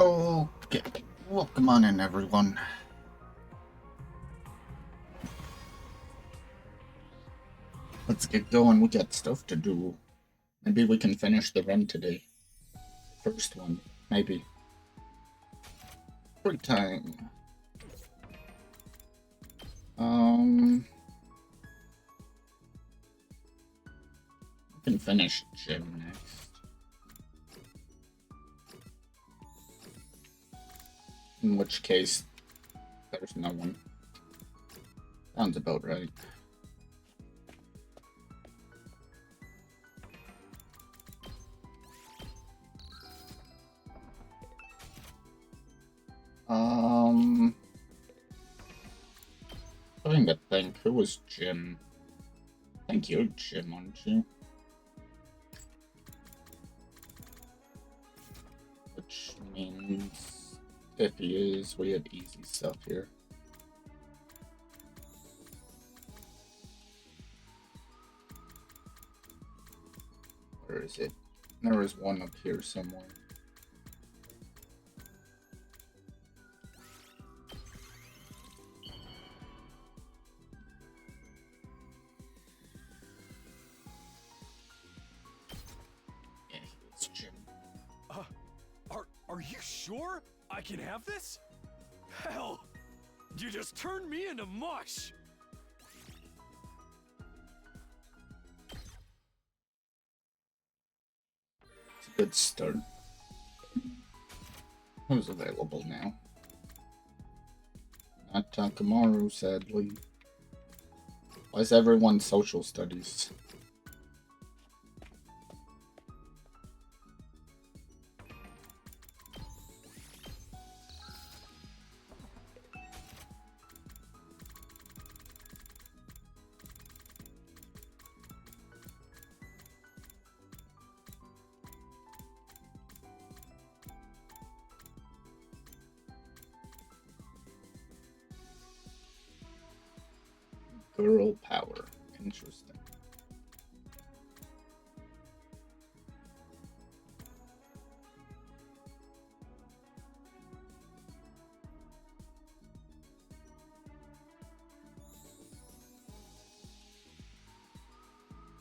Okay, welcome on in, everyone. Let's get going. We got stuff to do. Maybe we can finish the run today. First one, maybe. Free time. We can finish gym next. In which case, there's no one. Sounds about right. Trying to think, who was Jim? I think you're Jim, aren't you? Which means if he is, we have easy stuff here. Where is it? There is one up here somewhere. Yeah, it's Jim. Are you sure I can have this? Hell, you just turned me into mush. It's a good start. Who's available now? Not Takamaru, sadly. Why is everyone social studies? Girl power. Interesting.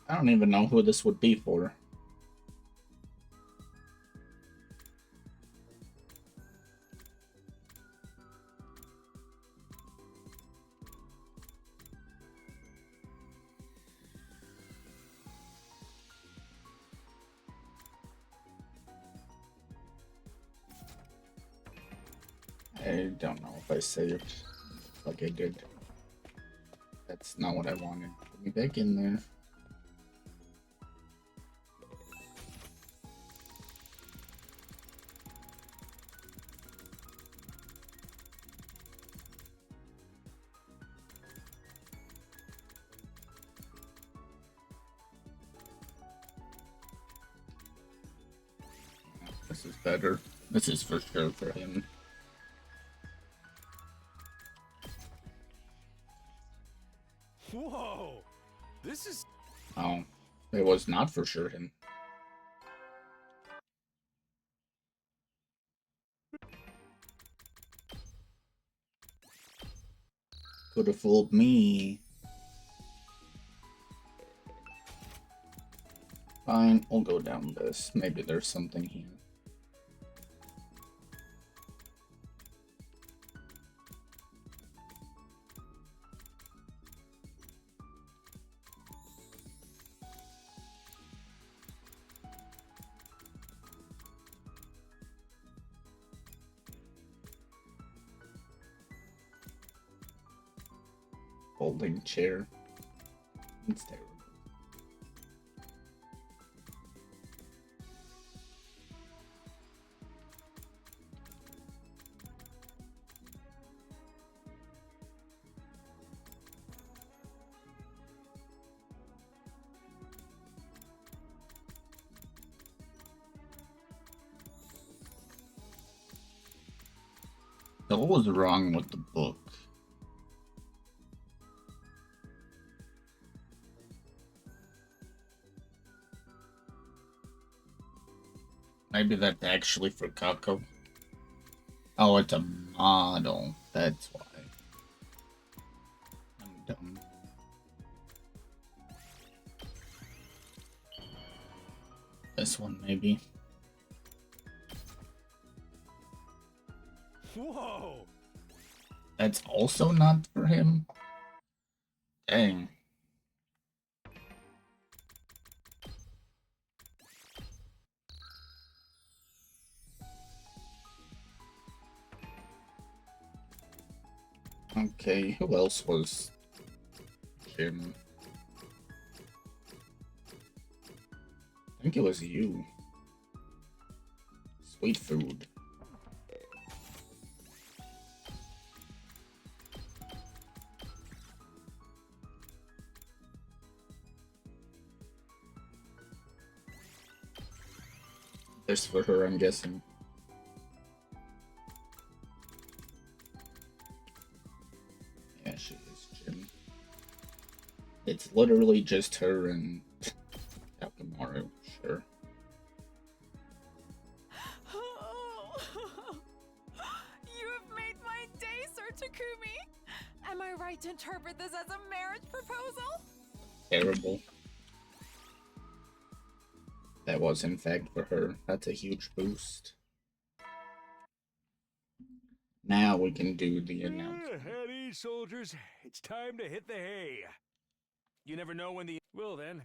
I don't even know who this would be for. I don't know if I saved like I did. That's not what I wanted. Put me back in there. This is better. This is for sure for him. Whoa, this is... Oh, it was not for sure him. Could have fooled me. Fine, we'll go down this. Maybe there's something here. Folding chair. It's terrible. So what was wrong with the book? Maybe that's actually for Kako. Oh, it's a model. That's why. I'm dumb. This one, maybe. Whoa! That's also not for him? Dang. Okay, who else was Jim? I think it was you. Sweet food. This for her, I'm guessing. Yeah, she is Jim. It's literally just her and Takamaru, sure. You have made my day, Sir Takumi! Am I right to interpret this as a marriage proposal? Terrible. That was in fact for her. That's a huge boost. Now we can do the announcement. Howdy, soldiers. It's time to hit the hay. You never know when the... Well, then.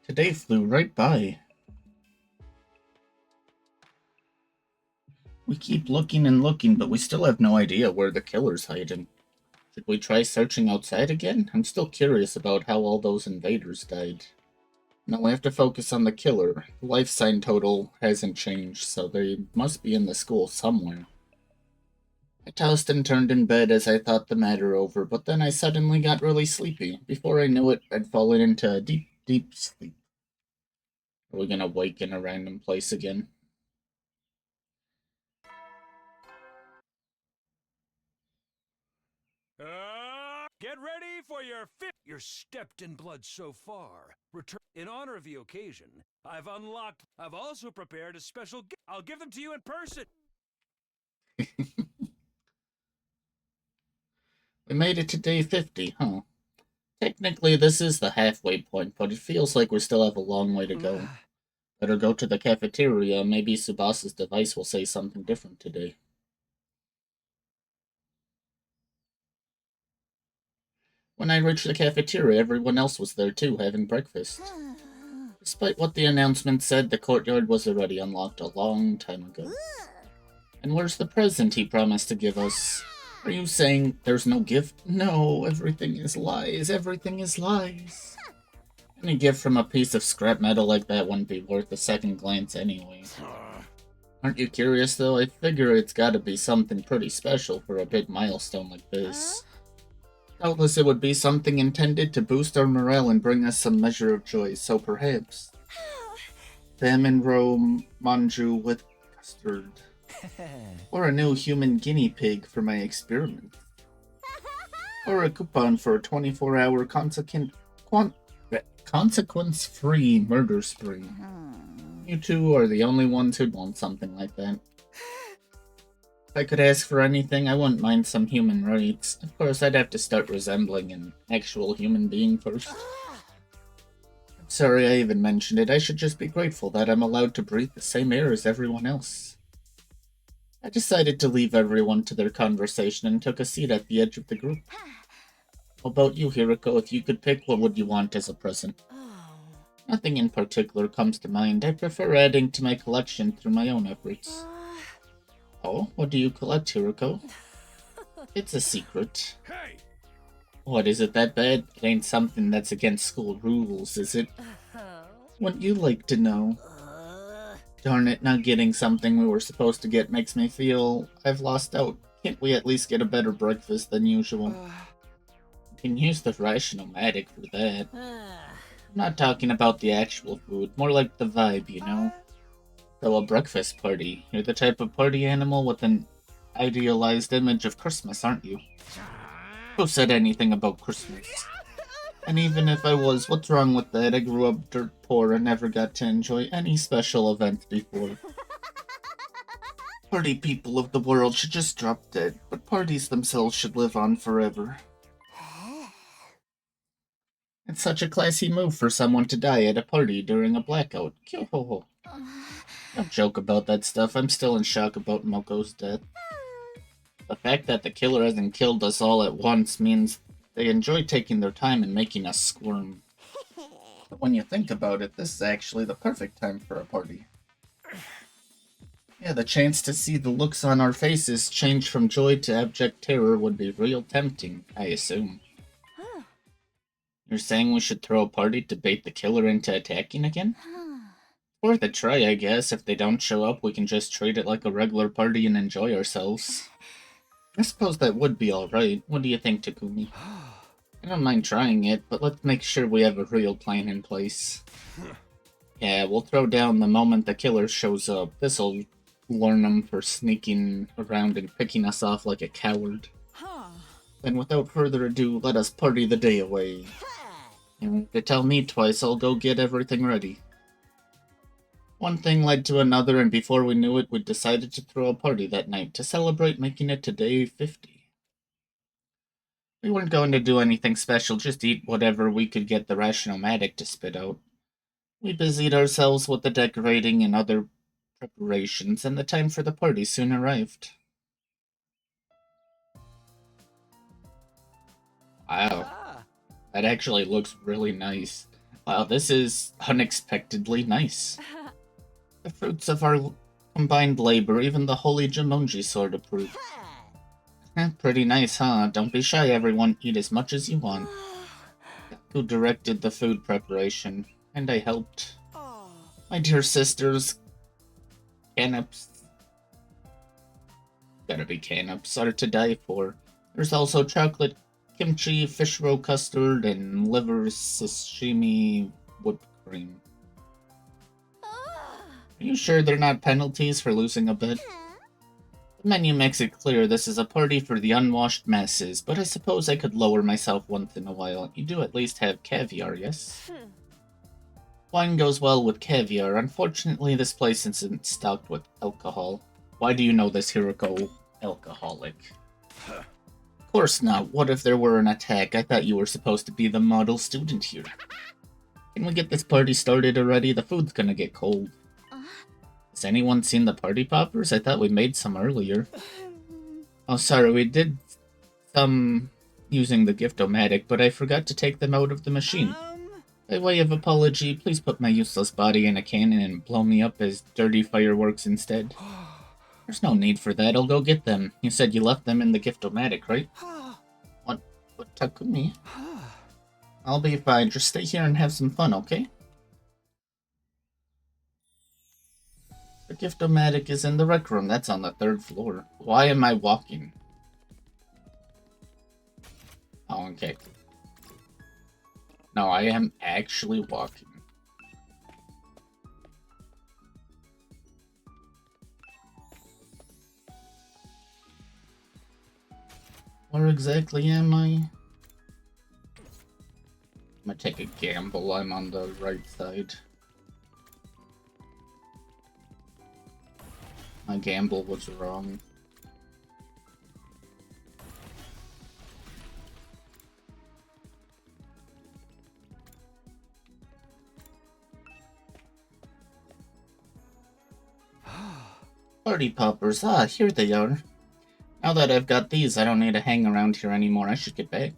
Today flew right by. We keep looking and looking, but we still have no idea where the killer's hiding. Should we try searching outside again? I'm still curious about how all those invaders died. No, we have to focus on the killer. The life sign total hasn't changed, so they must be in the school somewhere. I tossed and turned in bed as I thought the matter over, but then I suddenly got really sleepy. Before I knew it, I'd fallen into a deep, deep sleep. Are we gonna wake in a random place again? Get ready for your fit. You're stepped in blood so far. Return in honor of the occasion. I've also prepared a special gift. I'll give them to you in person. We made it to day 50, huh? Technically, this is the halfway point, but it feels like we still have a long way to go. Better go to the cafeteria. Maybe Subasa's device will say something different today. When I reached the cafeteria, everyone else was there too, having breakfast. Despite what the announcement said, the courtyard was already unlocked a long time ago. And where's the present he promised to give us? Are you saying there's no gift? No, everything is lies. Everything is lies. Any gift from a piece of scrap metal like that wouldn't be worth a second glance anyway. Aren't you curious though? I figure it's gotta be something pretty special for a big milestone like this. Doubtless it would be something intended to boost our morale and bring us some measure of joy, so perhaps salmon roe manju with custard. Or a new human guinea pig for my experiment. Or a coupon for a 24-hour consequence-free murder spree. You two are the only ones who'd want something like that. If I could ask for anything, I wouldn't mind some human rights. Of course, I'd have to start resembling an actual human being first. I'm sorry I even mentioned it. I should just be grateful that I'm allowed to breathe the same air as everyone else. I decided to leave everyone to their conversation and took a seat at the edge of the group. How about you, Hiroko? If you could pick, what would you want as a present? Nothing in particular comes to mind. I prefer adding to my collection through my own efforts. Oh, what do you collect, Hiroko? It's a secret. Hey! What, is it that bad? It ain't something that's against school rules, is it? Wouldn't you like to know? Darn it, not getting something we were supposed to get makes me feel I've lost out. Can't we at least get a better breakfast than usual? You can use the rationomatic for that. I'm not talking about the actual food, more like the vibe, you know? So a breakfast party. You're the type of party animal with an idealized image of Christmas, aren't you? Who said anything about Christmas? And even if I was, what's wrong with that? I grew up dirt poor and never got to enjoy any special events before. Party people of the world should just drop dead, but parties themselves should live on forever. It's such a classy move for someone to die at a party during a blackout. Don't joke about that stuff. I'm still in shock about Moko's death. The fact that the killer hasn't killed us all at once means they enjoy taking their time and making us squirm. But when you think about it, this is actually the perfect time for a party. Yeah, the chance to see the looks on our faces change from joy to abject terror would be real tempting, I assume. You're saying we should throw a party to bait the killer into attacking again? Worth a try, I guess. If they don't show up, we can just treat it like a regular party and enjoy ourselves. I suppose that would be alright. What do you think, Takumi? I don't mind trying it, but let's make sure we have a real plan in place. Yeah, we'll throw down the moment the killer shows up. This'll learn him for sneaking around and picking us off like a coward. Then without further ado, let us party the day away. And if you tell me twice, I'll go get everything ready. One thing led to another, and before we knew it, we decided to throw a party that night to celebrate making it to day 50. We weren't going to do anything special, just eat whatever we could get the Rationomatic to spit out. We busied ourselves with the decorating and other preparations, and the time for the party soon arrived. Wow, that actually looks really nice. Wow, this is unexpectedly nice. The fruits of our combined labor, even the holy Jumonji sword approved. Pretty nice, huh? Don't be shy, everyone. Eat as much as you want. Who directed the food preparation, and I helped. My dear sisters, canaps. Gotta be canaps, are to die for. There's also chocolate, kimchi, fish roe custard, and liver sashimi whipped cream. Are you sure they're not penalties for losing a bet? The menu makes it clear this is a party for the unwashed masses, but I suppose I could lower myself once in a while. You do at least have caviar, yes? Wine goes well with caviar. Unfortunately, this place isn't stocked with alcohol. Why do you know this, Hiroko? Alcoholic. Of course not. What if there were an attack? I thought you were supposed to be the model student here. Can we get this party started already? The food's gonna get cold. Has anyone seen the party poppers? I thought we made some earlier. Oh, sorry, we did some using the Gift-O-Matic, but I forgot to take them out of the machine. By way of apology, please put my useless body in a cannon and blow me up as dirty fireworks instead. There's no need for that, I'll go get them. You said you left them in the Gift-O-Matic, right? What, Takumi? I'll be fine, just stay here and have some fun, okay? The Gift-O-Matic is in the rec room. That's on the 3rd floor. Why am I walking? Oh, okay. No, I am actually walking. Where exactly am I? I'm gonna take a gamble. I'm on the right side. My gamble was wrong. Party poppers. Ah, here they are. Now that I've got these, I don't need to hang around here anymore. I should get back.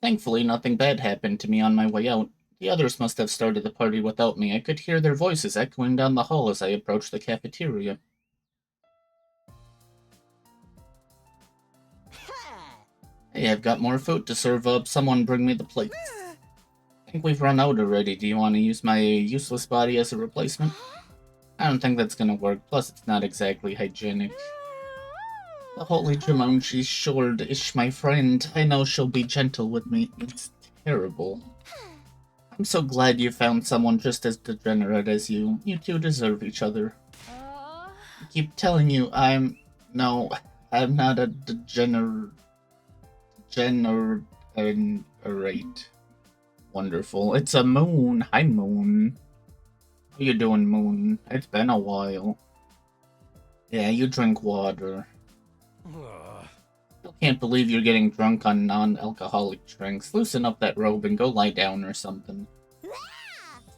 Thankfully, nothing bad happened to me on my way out. The others must have started the party without me. I could hear their voices echoing down the hall as I approached the cafeteria. Hey, I've got more food to serve up. Someone bring me the plates. I think we've run out already. Do you want to use my useless body as a replacement? I don't think that's gonna work. Plus, it's not exactly hygienic. The holy Jumonji's sword is my friend. I know she'll be gentle with me. It's terrible. I'm so glad you found someone just as degenerate as you. You two deserve each other. I keep telling you No, I'm not a degenerate. Wonderful. It's a Moon. Hi, Moon. How you doing, Moon? It's been a while. Yeah, you drink water. I can't believe you're getting drunk on non-alcoholic drinks. Loosen up that robe and go lie down or something.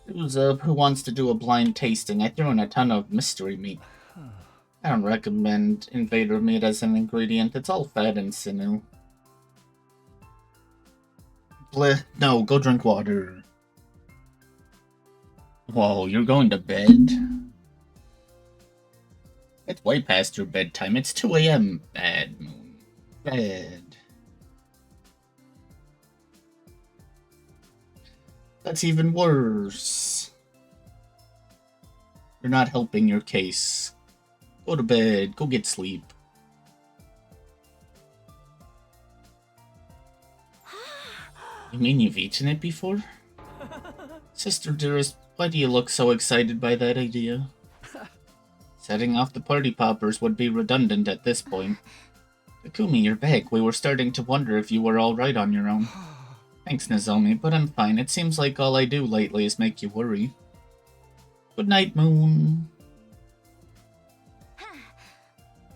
Who wants to do a blind tasting? I threw in a ton of mystery meat. I don't recommend invader meat as an ingredient. It's all fat and sinew. Bleh. No, go drink water. Whoa, you're going to bed? It's way past your bedtime. It's 2 a.m. Bad, Moon. Bad. That's even worse. You're not helping your case. Go to bed. Go get sleep. You mean you've eaten it before? Sister dearest, why do you look so excited by that idea? Setting off the party poppers would be redundant at this point. Takumi, you're back. We were starting to wonder if you were alright on your own. Thanks, Nozomi, but I'm fine. It seems like all I do lately is make you worry. Good night, Moon.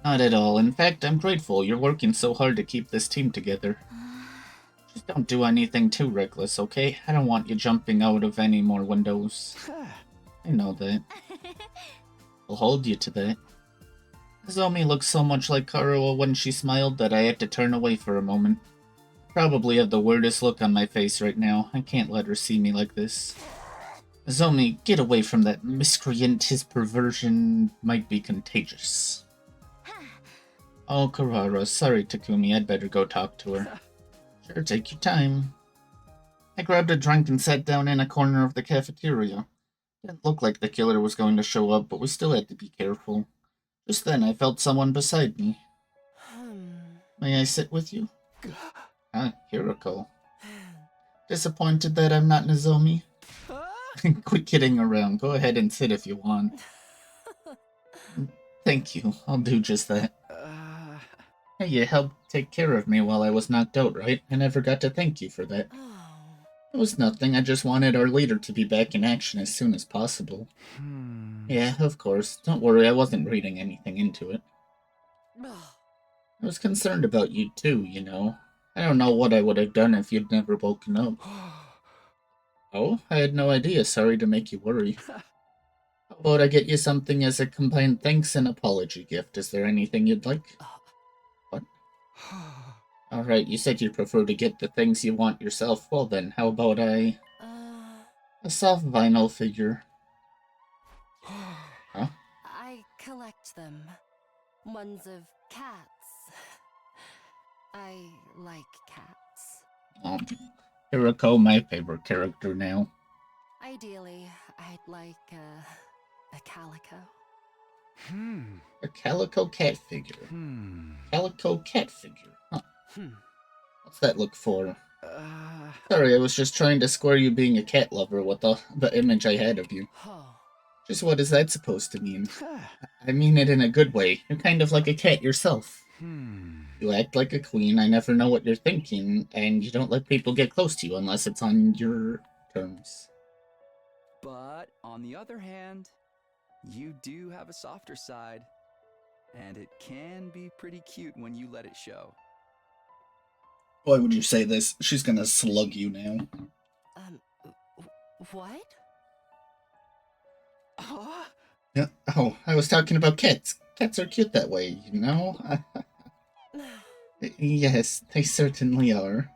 Not at all. In fact, I'm grateful. You're working so hard to keep this team together. Just don't do anything too reckless, okay? I don't want you jumping out of any more windows. I know that. I'll hold you to that. Nozomi looks so much like Karuo when she smiled that I had to turn away for a moment. Probably have the weirdest look on my face right now. I can't let her see me like this. Nozomi, get away from that miscreant. His perversion might be contagious. Oh, Karara, sorry, Takumi. I'd better go talk to her. Sure, take your time. I grabbed a drink and sat down in a corner of the cafeteria. Didn't look like the killer was going to show up, but we still had to be careful. Just then, I felt someone beside me. May I sit with you? Ah, Hiroko. Disappointed that I'm not Nozomi? Quit kidding around. Go ahead and sit if you want. Thank you. I'll do just that. Hey, you helped take care of me while I was knocked out, right? I never got to thank you for that. It was nothing. I just wanted our leader to be back in action as soon as possible. Yeah, of course. Don't worry, I wasn't reading anything into it. I was concerned about you too, you know. I don't know what I would have done if you'd never woken up. Oh, I had no idea. Sorry to make you worry. How about I get you something as a combined thanks and apology gift? Is there anything you'd like? What? Alright, you said you prefer to get the things you want yourself. Well then, how about a soft vinyl figure? Huh? I collect them. Ones of cats. I like cats. Hiroko, my favorite character now. Ideally, I'd like a calico. A calico cat figure. Calico cat figure. Huh. What's that look for? Sorry, I was just trying to square you being a cat lover with the image I had of you. Just what is that supposed to mean? I mean it in a good way. You're kind of like a cat yourself. You act like a queen, I never know what you're thinking, and you don't let people get close to you unless it's on your terms. But, on the other hand, you do have a softer side, and it can be pretty cute when you let it show. Why would you say this? She's gonna slug you now. What? Yeah. Oh, I was talking about cats. Cats are cute that way, you know? Yes, they certainly are.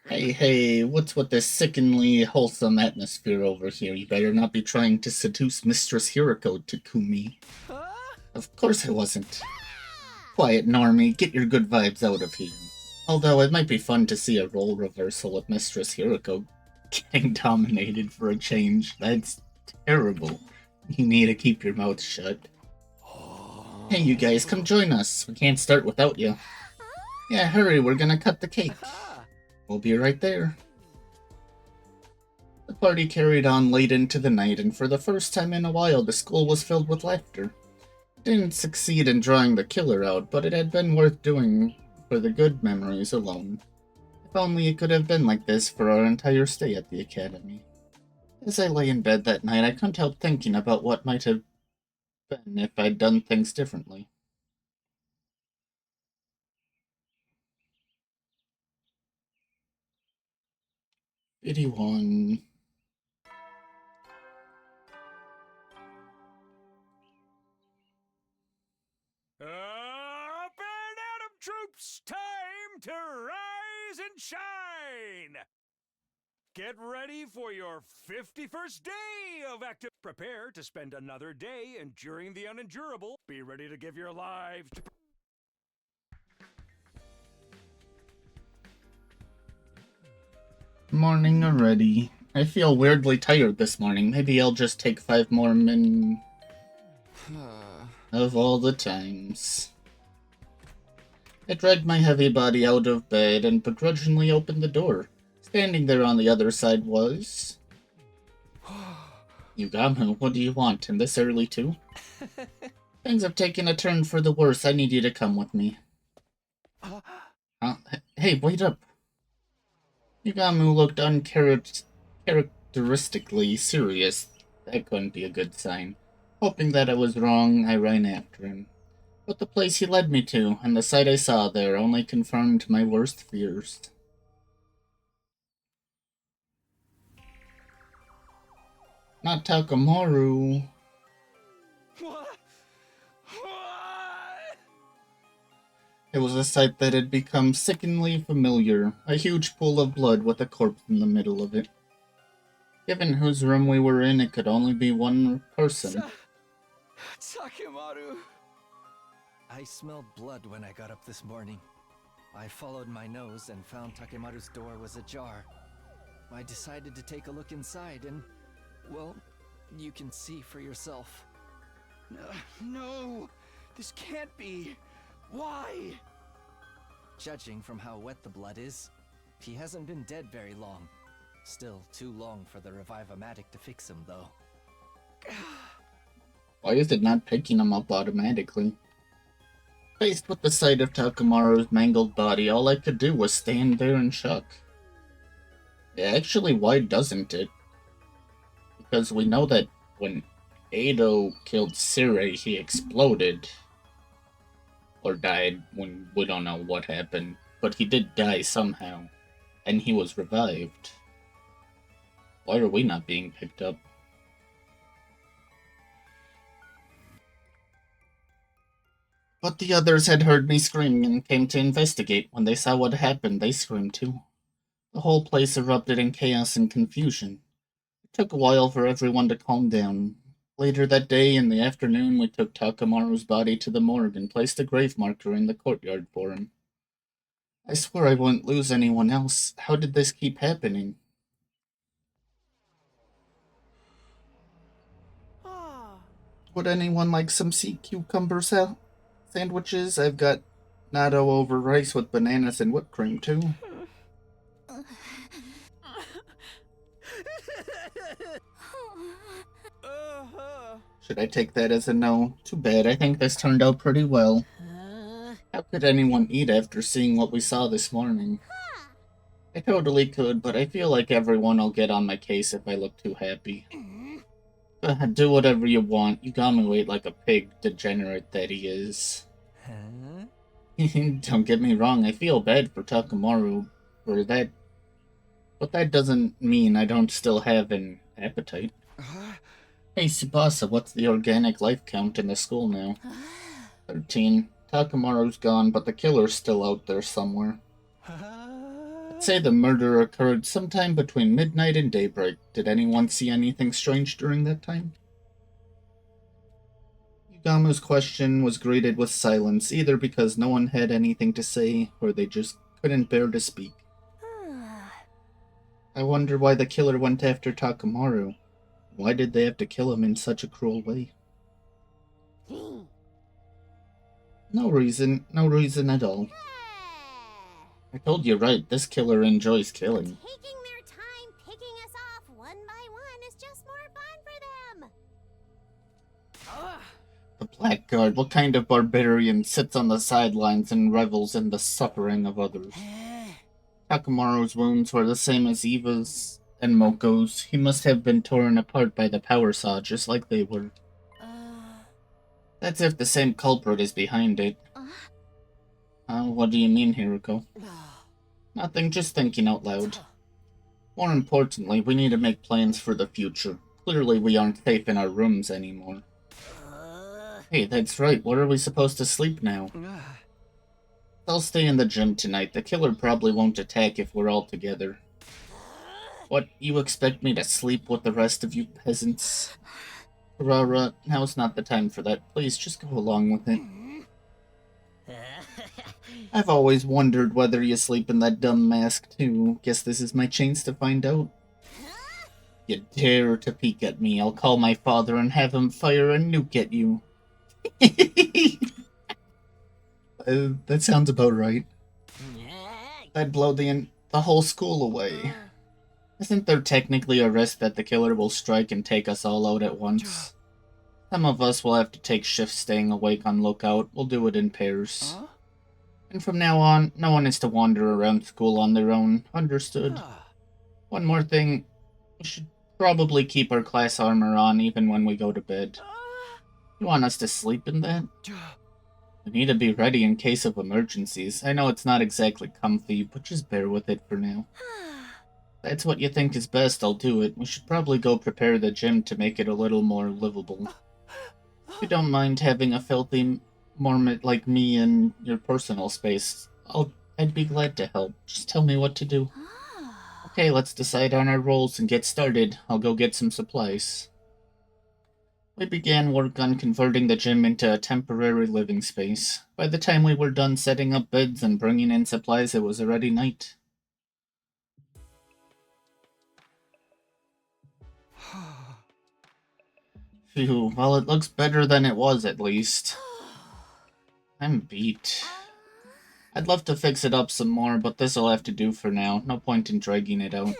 Hey, what's with this sickeningly wholesome atmosphere over here? You better not be trying to seduce Mistress Hiroko, Takumi. Of course I wasn't. Quiet, Normie. Get your good vibes out of here. Although it might be fun to see a role reversal with Mistress Hiroko getting dominated for a change. That's terrible. You need to keep your mouth shut. Hey, you guys, come join us. We can't start without you. Yeah, hurry, we're gonna cut the cake. We'll be right there. The party carried on late into the night, and for the first time in a while, the school was filled with laughter. It didn't succeed in drawing the killer out, but it had been worth doing for the good memories alone. I If only it could have been like this for our entire stay at the academy. As I lay in bed that night, I couldn't help thinking about what might have been if I'd done things differently. '81. Up and Atom troops, time to rise and shine! Get ready for your 51st day of active. Prepare to spend another day enduring the unendurable. Be ready to give your lives to. Morning already. I feel weirdly tired this morning. Maybe I'll just take 5 more of all the times. I dragged my heavy body out of bed and begrudgingly opened the door. Standing there on the other side was... Yugamu, what do you want? And this early too? Things have taken a turn for the worse. I need you to come with me. Hey, wait up. Yugamu looked uncharacteristically serious. That couldn't be a good sign. Hoping that I was wrong, I ran after him. But the place he led me to, and the sight I saw there, only confirmed my worst fears. Not Takamaru. What? It was a sight that had become sickeningly familiar, a huge pool of blood with a corpse in the middle of it. Given whose room we were in, it could only be one person. Takemaru! I smelled blood when I got up this morning. I followed my nose and found Takemaru's door was ajar. I decided to take a look inside and, well, you can see for yourself. No! This can't be! Why? Judging from how wet the blood is, he hasn't been dead very long. Still too long for the Revive-O-Matic to fix him, though. Why is it not picking him up automatically? Faced with the sight of Takamaru's mangled body, all I could do was stand there in shock. Actually, why doesn't it? Because we know that when Ado killed Sirei, he exploded. Or died, when we don't know what happened. But he did die somehow. And he was revived. Why are we not being picked up? But the others had heard me screaming and came to investigate. When they saw what happened, they screamed too. The whole place erupted in chaos and confusion. It took a while for everyone to calm down. Later that day, in the afternoon, we took Takamaru's body to the morgue and placed a grave marker in the courtyard for him. I swore I wouldn't lose anyone else. How did this keep happening? Would anyone like some sea cucumber sandwiches? I've got natto over rice with bananas and whipped cream, too. Should I take that as a no? Too bad, I think this turned out pretty well. How could anyone eat after seeing what we saw this morning? I totally could, but I feel like everyone will get on my case if I look too happy. Do whatever you want. You got me wait like a pig, degenerate that he is. Huh? Don't get me wrong, I feel bad for Takamaru for that, but that doesn't mean I don't still have an appetite. Hey Tsubasa, what's the organic life count in the school now? 13. Takamaru's gone, but the killer's still out there somewhere. I'd say the murder occurred sometime between midnight and daybreak. Did anyone see anything strange during that time? Yugamu's question was greeted with silence, either because no one had anything to say, or they just couldn't bear to speak. I wonder why the killer went after Takamaru. Why did they have to kill him in such a cruel way? No reason at all. I told you right, this killer enjoys killing. Taking their time picking us off one by one is just more fun for them. The Blackguard, what kind of barbarian sits on the sidelines and revels in the suffering of others? Takamaru's wounds were the same as Eva's and Moko's. He must have been torn apart by the power saw, just like they were. That's if the same culprit is behind it. What do you mean, Hiruko? Nothing, just thinking out loud. More importantly, we need to make plans for the future. Clearly we aren't safe in our rooms anymore. Hey, that's right, where are we supposed to sleep now? I'll stay in the gym tonight. The killer probably won't attack if we're all together. What, you expect me to sleep with the rest of you peasants? Rara, now's not the time for that. Please, just go along with it. I've always wondered whether you sleep in that dumb mask, too. Guess this is my chance to find out. You dare to peek at me, I'll call my father and have him fire a nuke at you. That sounds about right. That'd blow the whole school away. Isn't there technically a risk that the killer will strike and take us all out at once? Some of us will have to take shifts staying awake on lookout. We'll do it in pairs. And from now on, no one is to wander around school on their own. Understood? One more thing. We should probably keep our class armor on even when we go to bed. You want us to sleep in that? We need to be ready in case of emergencies. I know it's not exactly comfy, but just bear with it for now. That's what you think is best, I'll do it. We should probably go prepare the gym to make it a little more livable. If you don't mind having a filthy Mormon like me in your personal space, I'd be glad to help. Just tell me what to do. Okay, let's decide on our roles and get started. I'll go get some supplies. We began work on converting the gym into a temporary living space. By the time we were done setting up beds and bringing in supplies, it was already night. Phew, well, it looks better than it was, at least. I'm beat. I'd love to fix it up some more, but this'll have to do for now. No point in dragging it out.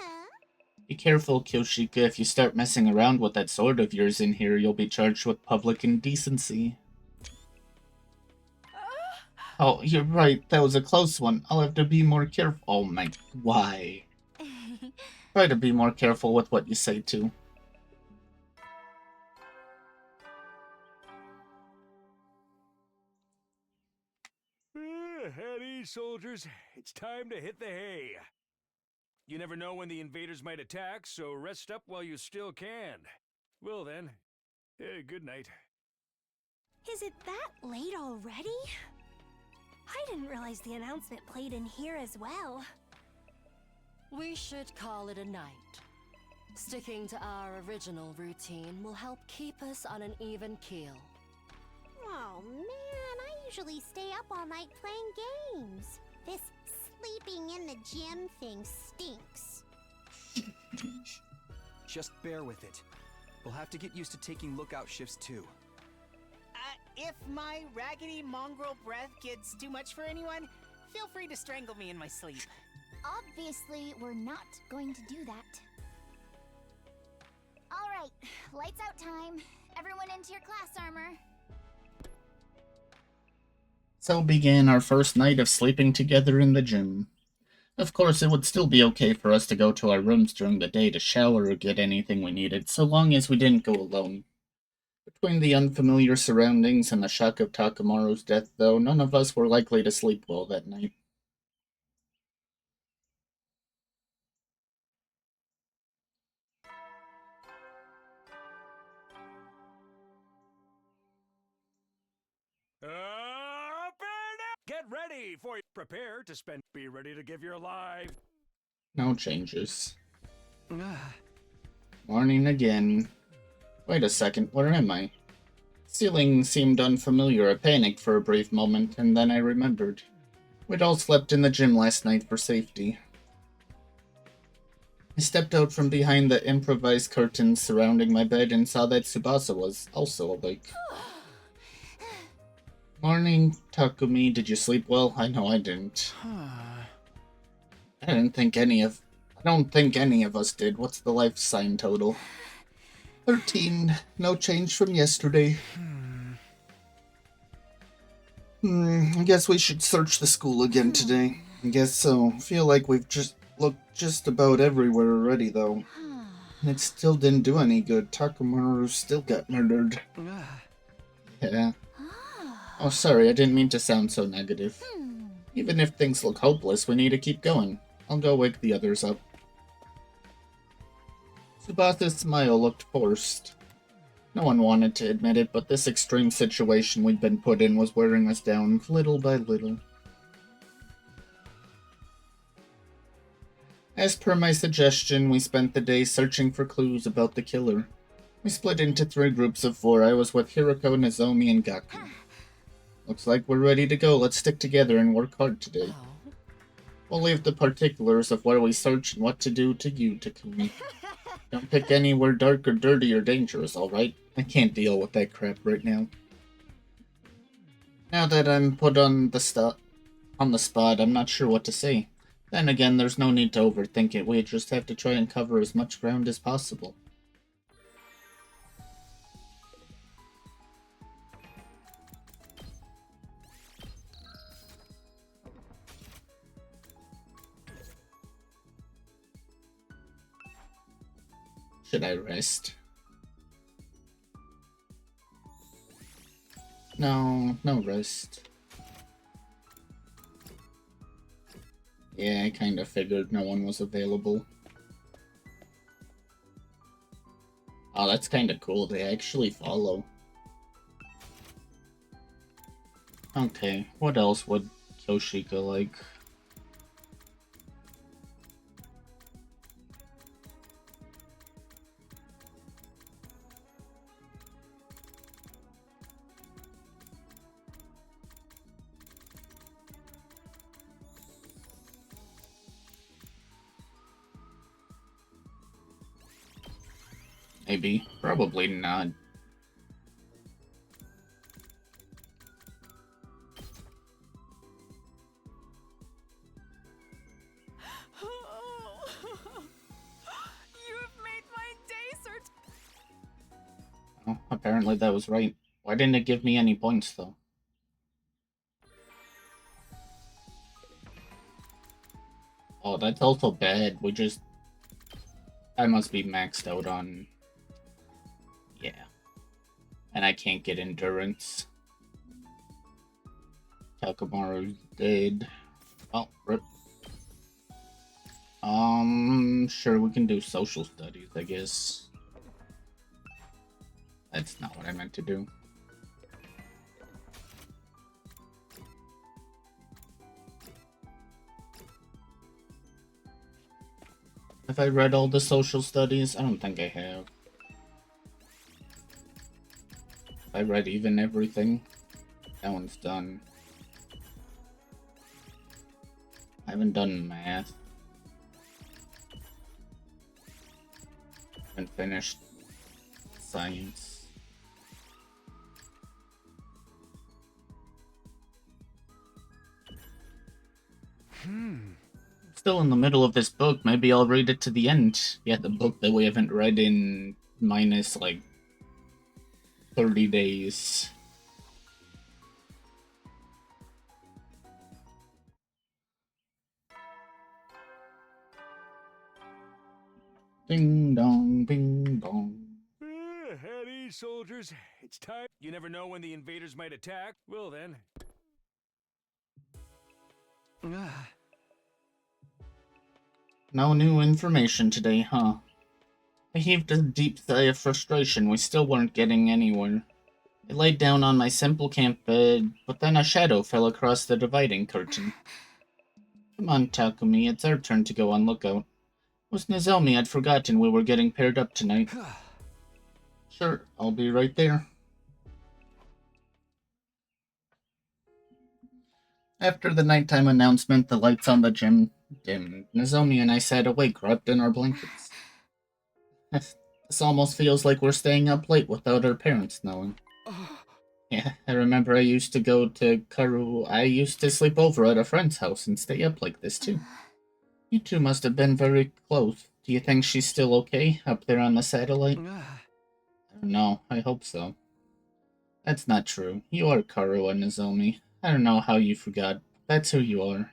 Be careful, Kyoshika. If you start messing around with that sword of yours in here, you'll be charged with public indecency. Oh, you're right. That was a close one. I'll have to be more careful. Oh my... Why? Try to be more careful with what you say, too. Heady, soldiers. It's time to hit the hay. You never know when the invaders might attack, so rest up while you still can. Well then, good night. Is it that late already? I didn't realize the announcement played in here as well. We should call it a night. Sticking to our original routine will help keep us on an even keel. Oh man, I usually stay up all night playing games. This sleeping in the gym thing stinks. Just bear with it. We'll have to get used to taking lookout shifts too. If my raggedy mongrel breath gets too much for anyone, feel free to strangle me in my sleep. Obviously, we're not going to do that. All right, lights out time. Everyone into your class armor. So began our first night of sleeping together in the gym. Of course, it would still be okay for us to go to our rooms during the day to shower or get anything we needed, so long as we didn't go alone. Between the unfamiliar surroundings and the shock of Takamaru's death, though, none of us were likely to sleep well that night. Get ready for prepare to spend. Be ready to give your life. No changes. Morning again. Wait a second, where am I? Ceiling seemed unfamiliar. I panicked for a brief moment, and then I remembered. We'd all slept in the gym last night for safety. I stepped out from behind the improvised curtains surrounding my bed and saw that Tsubasa was also awake. Morning, Takumi. Did you sleep well? I know I didn't. I don't think any of us did. What's the life sign total? 13. No change from yesterday. I guess we should search the school again today. I guess so. Feel like we've just looked just about everywhere already, though. And it still didn't do any good. Takamaru still got murdered. Yeah. Oh, sorry, I didn't mean to sound so negative. Even if things look hopeless, we need to keep going. I'll go wake the others up. Tsubasa's smile looked forced. No one wanted to admit it, but this extreme situation we'd been put in was wearing us down little by little. As per my suggestion, we spent the day searching for clues about the killer. We split into 3 groups of 4. I was with Hiroko, Nozomi, and Gaku. Looks like we're ready to go. Let's stick together and work hard today. We'll leave the particulars of where we search and what to do to you, Takumi. Don't pick anywhere dark or dirty or dangerous, alright? I can't deal with that crap right now. Now that I'm put on the spot, I'm not sure what to say. Then again, there's no need to overthink it. We just have to try and cover as much ground as possible. Should I rest? No rest. Yeah, I kinda figured no one was available. Oh, that's kinda cool. They actually follow. Okay, what else would Yoshika like? Maybe. Probably not. You have made my day, Sir. Oh, apparently that was right. Why didn't it give me any points, though? Oh, that's also bad. I must be maxed out on... Yeah. And I can't get endurance. Takamaru's dead. Oh, rip. Sure, we can do social studies, I guess. That's not what I meant to do. Have I read all the social studies? I don't think I have. Have I read even everything? That one's done. I haven't done math. Haven't finished science. Still in the middle of this book. Maybe I'll read it to the end. Yeah, the book that we haven't read in minus like 30 days. Ding dong, bing bong. At ease, soldiers. It's time. You never know when the invaders might attack. Well then. No new information today, huh? I heaved a deep sigh of frustration. We still weren't getting anywhere. I laid down on my simple camp bed, but then a shadow fell across the dividing curtain. Come on, Takumi, it's our turn to go on lookout. Was Nozomi had forgotten we were getting paired up tonight. Sure, I'll be right there. After the nighttime announcement, the lights on the gym dimmed. Nozomi and I sat awake, wrapped in our blankets. This almost feels like we're staying up late without our parents knowing. Yeah, I remember I used to go to Karu. I used to sleep over at a friend's house and stay up like this too. You two must have been very close. Do you think she's still okay up there on the satellite? I don't know. I hope so. That's not true. You are Karu and Nozomi. I don't know how you forgot. That's who you are.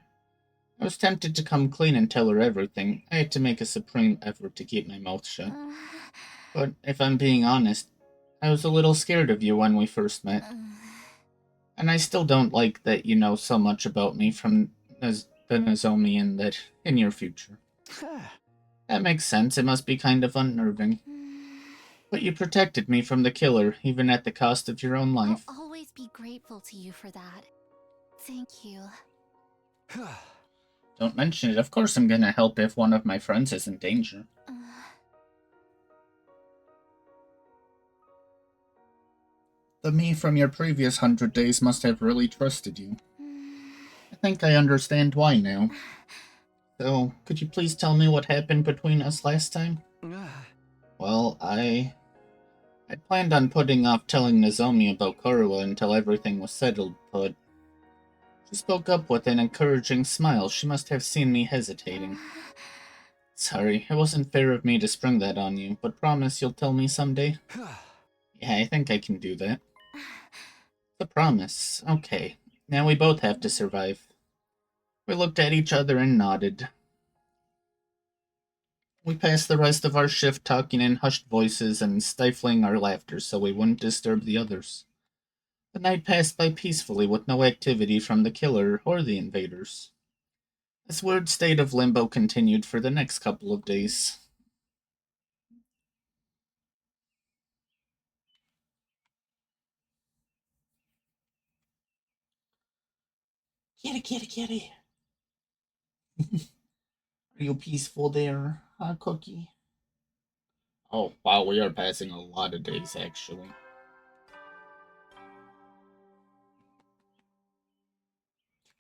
I was tempted to come clean and tell her everything. I had to make a supreme effort to keep my mouth shut. But if I'm being honest, I was a little scared of you when we first met. And I still don't like that you know so much about me from the Nozomi and that in your future. That makes sense. It must be kind of unnerving. But you protected me from the killer, even at the cost of your own life. I'll always be grateful to you for that. Thank you. Don't mention it. Of course I'm gonna help if one of my friends is in danger. The me from your previous 100 days must have really trusted you. I think I understand why now. So, could you please tell me what happened between us last time? Well, I planned on putting off telling Nozomi about Korua until everything was settled, but she spoke up with an encouraging smile. She must have seen me hesitating. Sorry, it wasn't fair of me to spring that on you, but promise you'll tell me someday? Yeah, I think I can do that. The promise. Okay. Now we both have to survive. We looked at each other and nodded. We passed the rest of our shift talking in hushed voices and stifling our laughter so we wouldn't disturb the others. The night passed by peacefully with no activity from the killer or the invaders. This weird state of limbo continued for the next couple of days. Kitty, kitty, kitty. Are you peaceful there, huh, Cookie? Oh, wow, we are passing a lot of days, actually.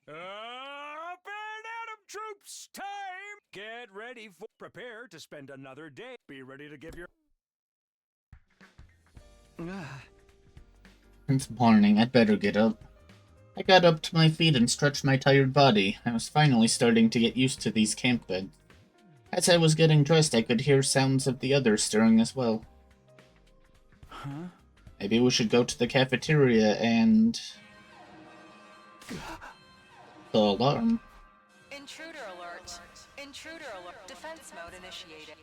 Up and Atom troops, time! Get ready for prepare to spend another day. Be ready to give your It's morning, I'd better get up. I got up to my feet and stretched my tired body. I was finally starting to get used to these camp beds. As I was getting dressed, I could hear sounds of the others stirring as well. Huh? Maybe we should go to the cafeteria and... The alarm. Intruder alert. Intruder alert. Defense mode initiated.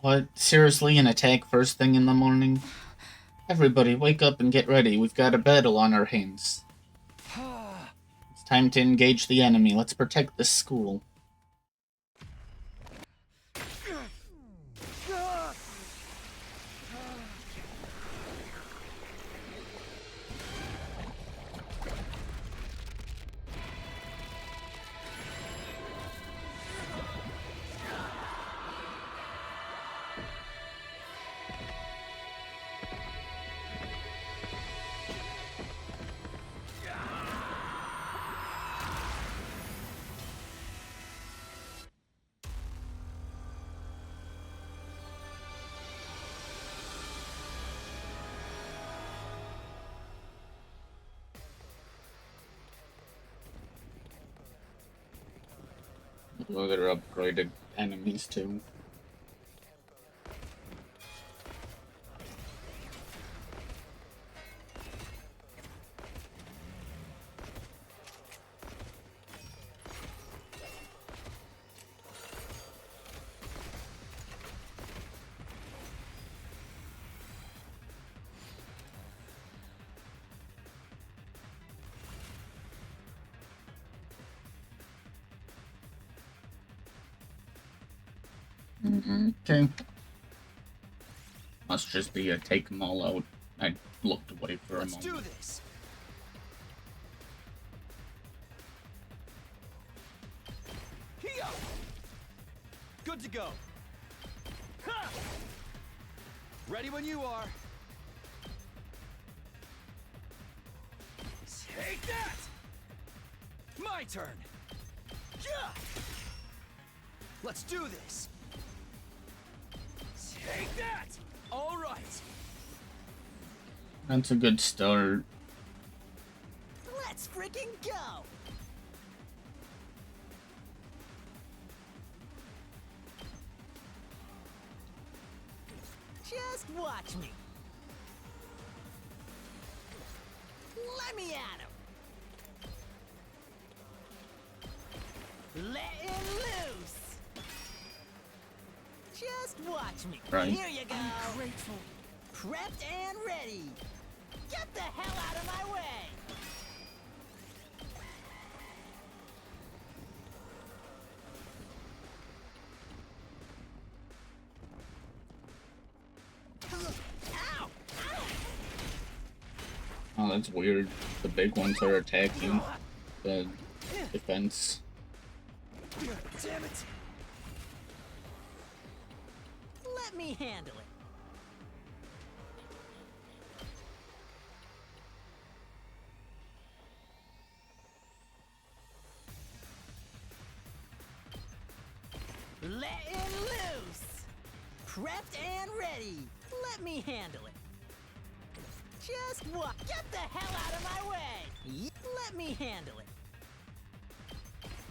What? Seriously, an attack first thing in the morning? Everybody, wake up and get ready. We've got a battle on our hands. It's time to engage the enemy. Let's protect this school. Other upgraded enemies too. Okay. Must just be a take them all out. I looked away for a moment. Let's do this. Here. Good to go. Ha! Ready when you are. Take that! My turn. Yeah! Let's do this. Take that! All right. That's a good start. Let's freaking go! Just watch me. Let me at him! Letting loose! Just watch me. Right. Here you go. I'm grateful. Prepped and ready. Get the hell out of my way! Ow! Oh, that's weird. The big ones are attacking the defense. Damn it! Let me handle it. Letting loose! Prepped and ready! Let me handle it. Just what? Get the hell out of my way! Let me handle it.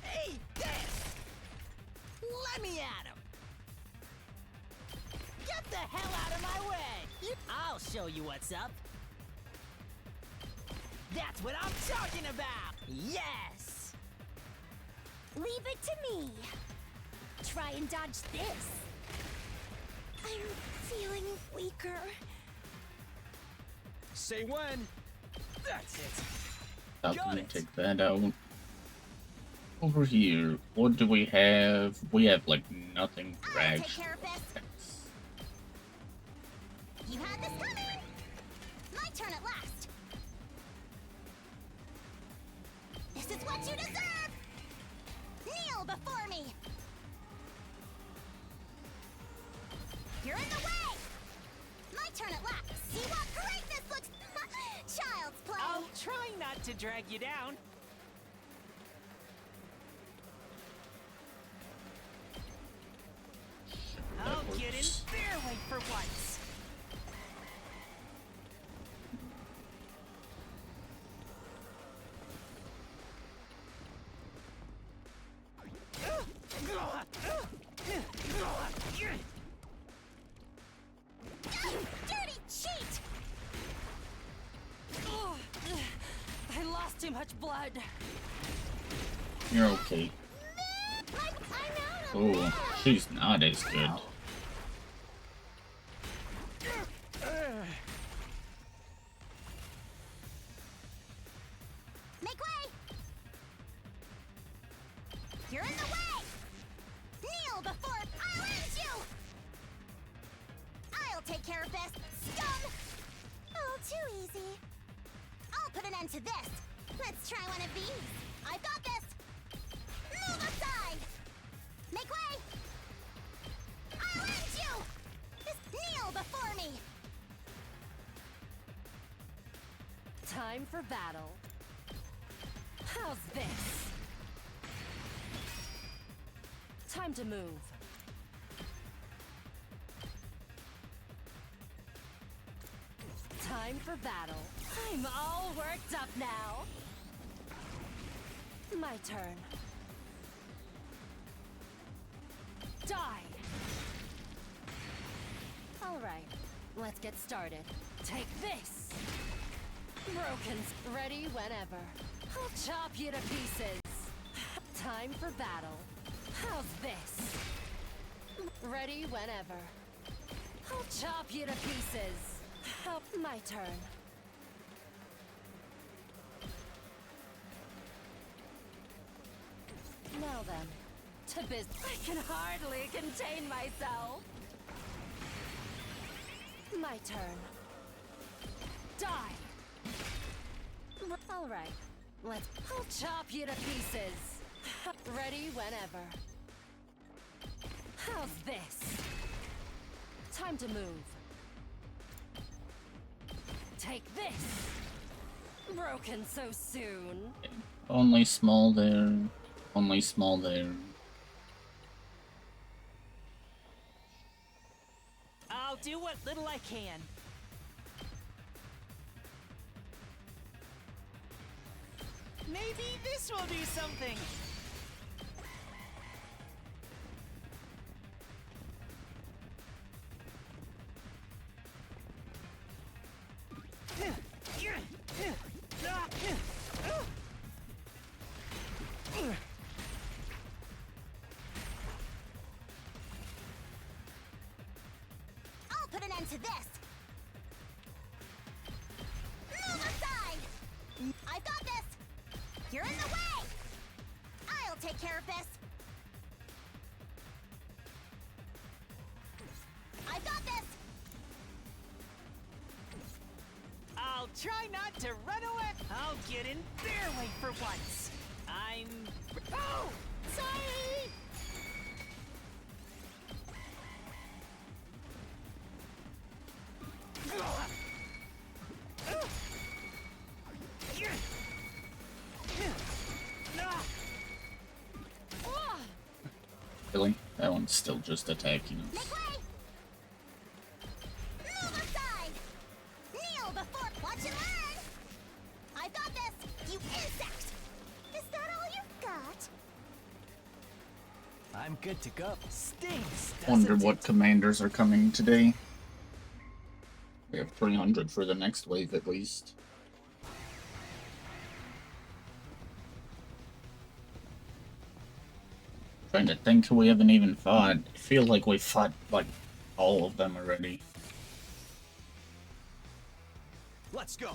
Hey, this! Let me at him! Get the hell out of my way! I'll show you what's up. That's what I'm talking about! Yes! Leave it to me. Try and dodge this. I'm feeling weaker. Say when. That's it. How Got can we it. take that out? Over here, what do we have? We have like nothing for I'll take action. care of this. You had this coming. My turn at last. This is what you deserve. Kneel before me. You're in the way. My turn at last. See what great this looks. Child's play. I'll try not to drag you down. I'll get in their way for once. Dirty cheat. Ugh. I lost too much blood. You're okay. I'm out of Oh, mana. she's not as good. Make way! You're in the way! Kneel before I'll end you! I'll take care of this, scum! Oh, too easy. I'll put an end to this. Let's try one of these. I've got this! Move aside! Make way! I'll end you! Just kneel before me! Time for battle. How's this? Time to move. Time for battle. I'm all worked up now. My turn. Die! Alright, let's get started. Take this! Broken's ready whenever. I'll chop you to pieces. Time for battle. How's this? Ready whenever. I'll chop you to pieces. My turn. Now then, to business. I can hardly contain myself. My turn. Die. All right. I'll chop you to pieces. Ready whenever. How's this? Time to move. Take this. Broken so soon. Only small there. Only small there. I'll do what little I can. Maybe this will do something. end to this. Move aside! I've got this! You're in the way! I'll take care of this! I've got this! I'll try not to run away. I'll get in their way for once. I'm... Oh! Sorry! Really? That one's still just attacking us. Make way! Move aside! Kneel before... Watch and learn! I've got this, you insect! Is that all you've got? I'm good to go. Stings, Wonder doesn't what it? commanders are coming today. We have 300 for the next wave at least. Trying to think who we haven't even fought. I feel like we fought like all of them already. Let's go.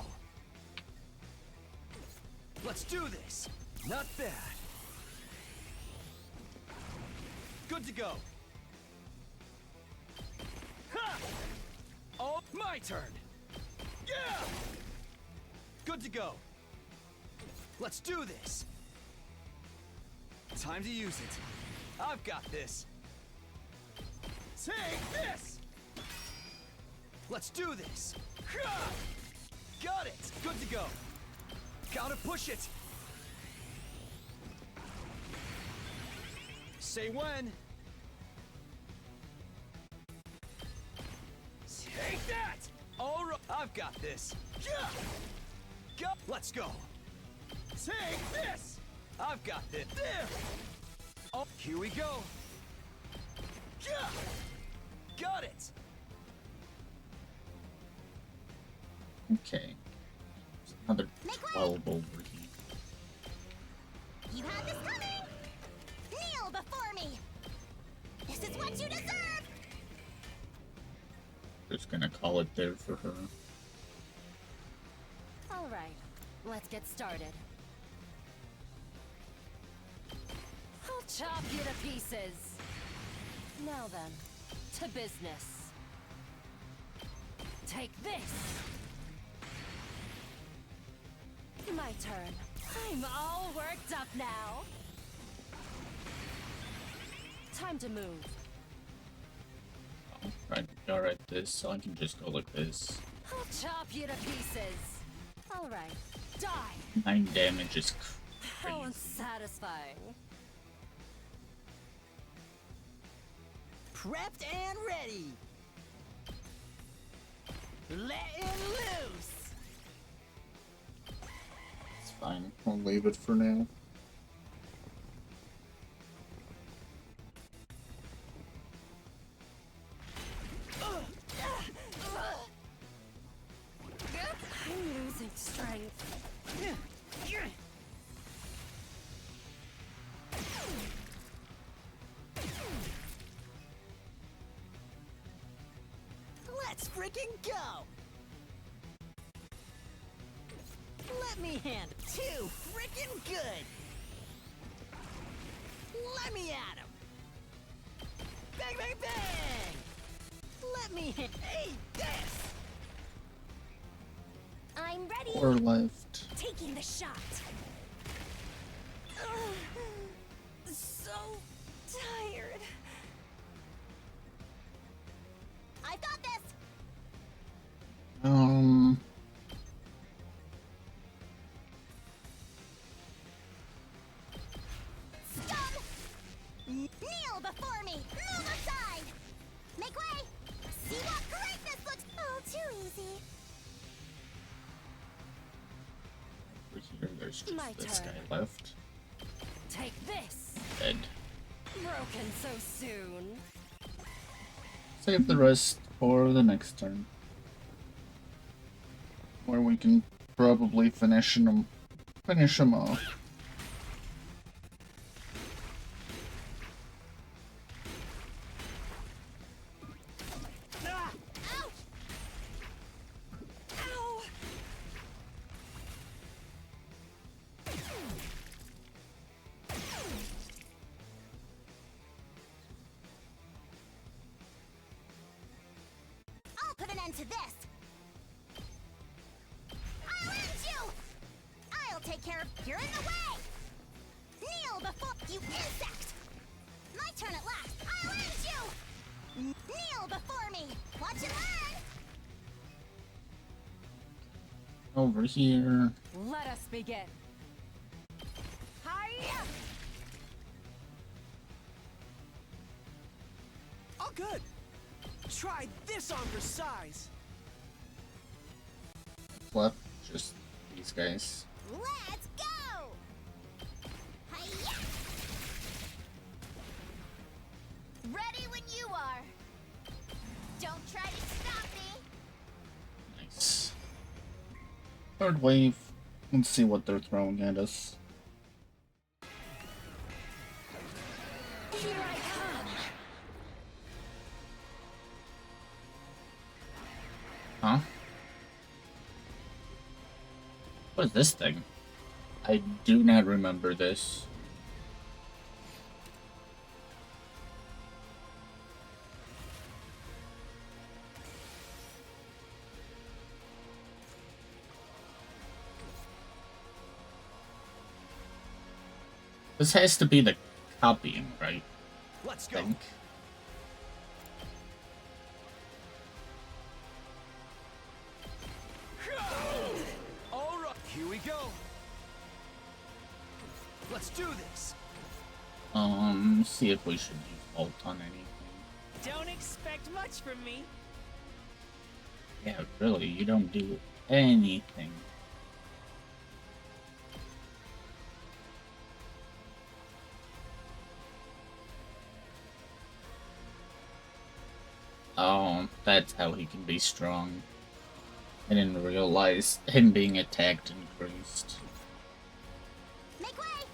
Let's do this. Not bad. Good to go. Ha! Oh, my turn. Yeah! Good to go. Let's do this. Time to use it. I've got this. Take this! Let's do this. Ha! Got it. Good to go. Gotta push it. Say when. Take that! All right, I've got this. Yeah! Go! Let's go. Take this! I've got this. There! Oh, here we go. Yeah! Got it! Okay. There's another 12 over here. You had this coming! Kneel before me! This is what you deserve! Just gonna call it there for her. Alright, let's get started. I'll chop you to pieces. Now then, to business. Take this! My turn. I'm all worked up now. Time to move. Right, alright, this, so I can just go like this. I'll chop you to pieces. Alright, die! 9 damage is How crazy. unsatisfying. Prepped and ready. Letting loose. It's fine, I'll leave it for now. I'm losing strength. Let's freaking go. Let me handle too freaking good. Let me at him. Bang, bang, bang. Let me hit. Hey, this. I'm ready! 4 left. Taking the shot! So tired. I've got this! Stun! Kneel before me! Move aside! Make way! See what greatness looks... Oh, too easy. Over here, there's just My this turn. guy left. Take this! Dead. Broken so soon. Save the rest for the next turn. Where we can probably finish him off. Ah, Ouch! end to this. I'll end you! I'll take care of... You're in the way! Kneel before... You insect! My turn at last! I'll end you! Kneel before me! Watch and learn! Over here. Let us begin. Hiya! All good. Try this on for size. Left, just these guys. Let's go! Hiya! Ready when you are. Don't try to stop me. Nice. Third wave. Let's see what they're throwing at us. Here I come! Huh? What is this thing? I do not remember this. This has to be the copying, right? Let's I go. think. All right, here we go. Let's do this. See if we should use Bolt on anything. Don't expect much from me. Yeah, really, you don't do anything. Oh, that's how he can be strong. I didn't realize him being attacked increased. Make way!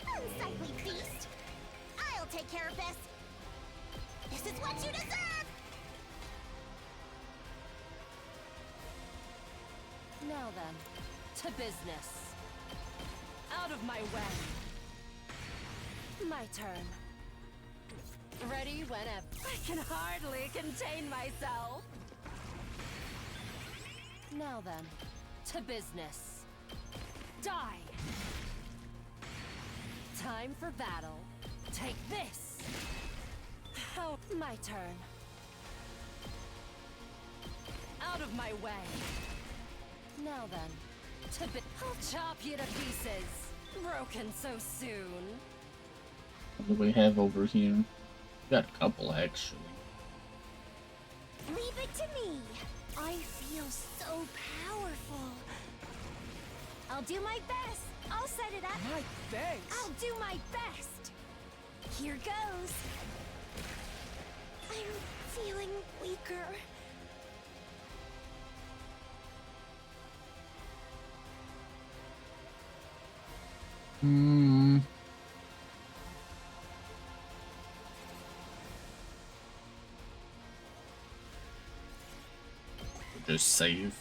Unsightly beast! I'll take care of this! This is what you deserve! Now then, to business. Out of my way. My turn. Ready whenever. I can hardly contain myself. Now then, to business. Die! Time for battle. Take this! Oh, my turn. Out of my way. Now then, to I'll chop you to pieces. Broken so soon. What do we have over here? We got a couple, actually. Leave it to me! I feel so powerful. I'll do my best. I'll set it up. My thanks. I'll do my best. Here goes. I'm feeling weaker. Just save.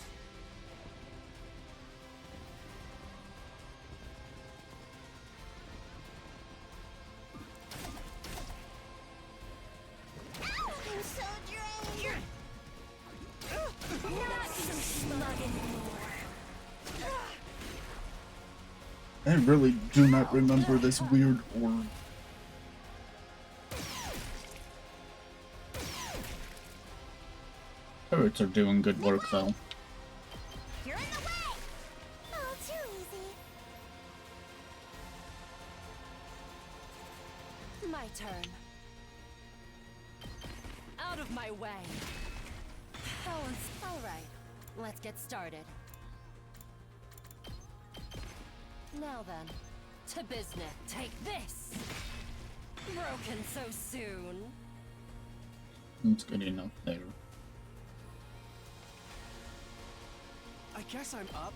I'm so drained. Not so smug anymore. I really do not remember this weird orb. Turrets are doing good work, though. You're in the way. Oh, too easy. My turn. Out of my way. All right, let's get started. Now then, to business. Take this! Broken so soon. It's good enough there. I guess I'm up.